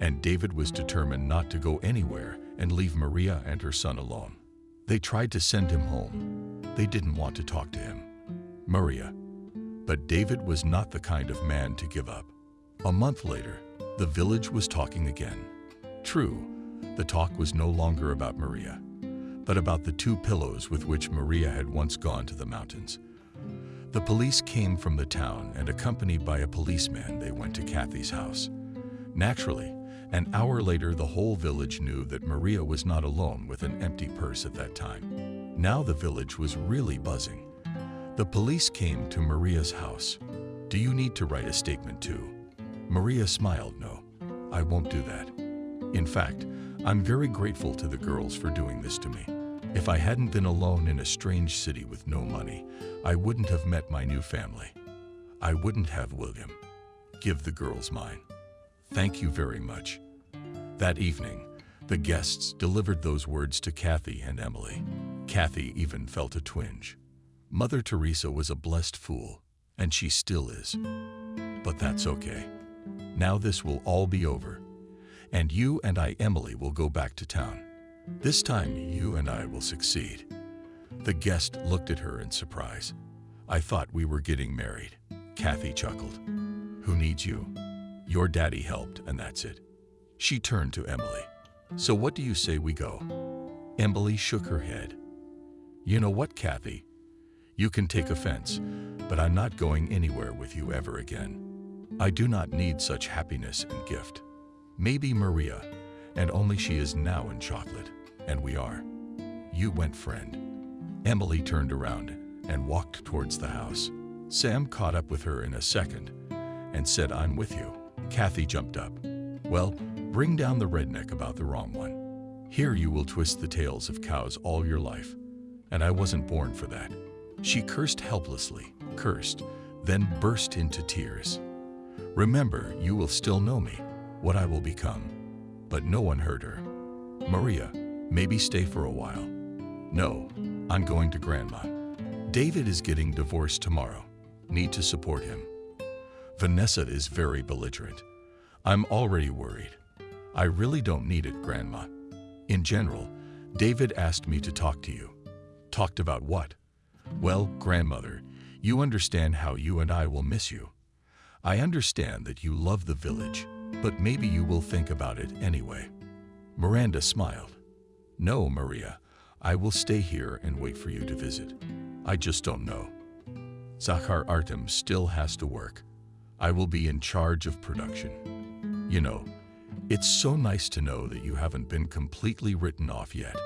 and David was determined not to go anywhere and leave Maria and her son alone. They tried to send him home. They didn't want to talk to him. Maria. But David was not the kind of man to give up. A month later, the village was talking again. True, the talk was no longer about Maria, but about the 2 pillows with which Maria had once gone to the mountains. The police came from the town, and accompanied by a policeman, they went to Kathy's house. Naturally, an hour later, the whole village knew that Maria was not alone with an empty purse at that time. Now the village was really buzzing. The police came to Maria's house. Do you need to write a statement too? Maria smiled. No, I won't do that. In fact, I'm very grateful to the girls for doing this to me. If I hadn't been alone in a strange city with no money, I wouldn't have met my new family. I wouldn't have William. Give the girls mine. Thank you very much. That evening, the guests delivered those words to Kathy and Emily. Kathy even felt a twinge. Mother Teresa was a blessed fool, and she still is. But that's okay. Now this will all be over. and you and Emily, will go back to town. This time, you and I will succeed." The guest looked at her in surprise. "I thought we were getting married." Kathy chuckled. "Who needs you? Your daddy helped, and that's it." She turned to Emily. "So what do you say we go?" Emily shook her head. "You know what, Kathy? You can take offense, but I'm not going anywhere with you ever again. I do not need such happiness and gift. Maybe Maria, and only she is now in chocolate, and we are. You went, friend." Emily turned around and walked towards the house. Sam caught up with her in a second and said, "I'm with you." Kathy jumped up. "Well, bring down the redneck about the wrong one. Here you will twist the tails of cows all your life, and I wasn't born for that." She cursed helplessly, then burst into tears. "Remember, you will still know me, what I will become." But no one heard her. "Maria, maybe stay for a while." "No, I'm going to Grandma. David is getting divorced tomorrow. Need to support him." Vanessa is very belligerent. "I'm already worried. I really don't need it, Grandma. In general, David asked me to talk to you." "Talked about what?" "Well, grandmother, you understand how you and I will miss you. I understand that you love the village, but maybe you will think about it anyway." Miranda smiled. "No, Maria, I will stay here and wait for you to visit. I just don't know. Zakhar Artem still has to work. I will be in charge of production. You know, it's so nice to know that you haven't been completely written off yet."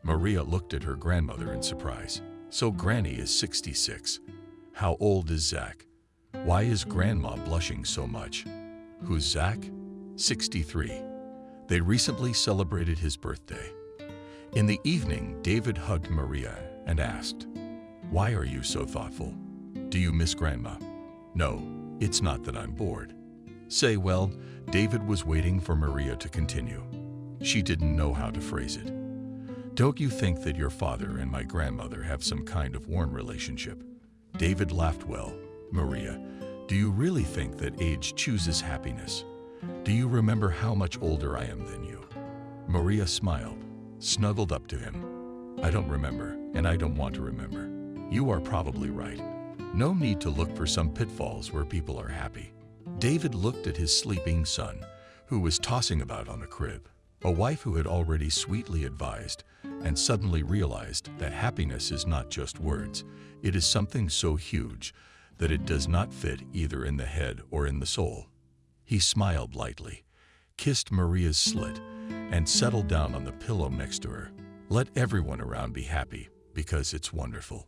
Maria looked at her grandmother in surprise. "So Granny is 66. How old is Zach? Why is Grandma blushing so much?" "Who's Zach?" 63. They recently celebrated his birthday. In the evening, David hugged Maria and asked, "Why are you so thoughtful? Do you miss Grandma?" "No, it's not that I'm bored." Say, well, David was waiting for Maria to continue. She didn't know how to phrase it. "Don't you think that your father and my grandmother have some kind of warm relationship?" David laughed. "Well, Maria, do you really think that age chooses happiness? Do you remember how much older I am than you?" Maria smiled, snuggled up to him. "I don't remember, and I don't want to remember. You are probably right. No need to look for some pitfalls where people are happy." David looked at his sleeping son, who was tossing about on the crib. A wife who had already sweetly advised and suddenly realized that happiness is not just words. It is something so huge that it does not fit either in the head or in the soul. He smiled lightly, kissed Maria's slit, and settled down on the pillow next to her. "Let everyone around be happy, because it's wonderful."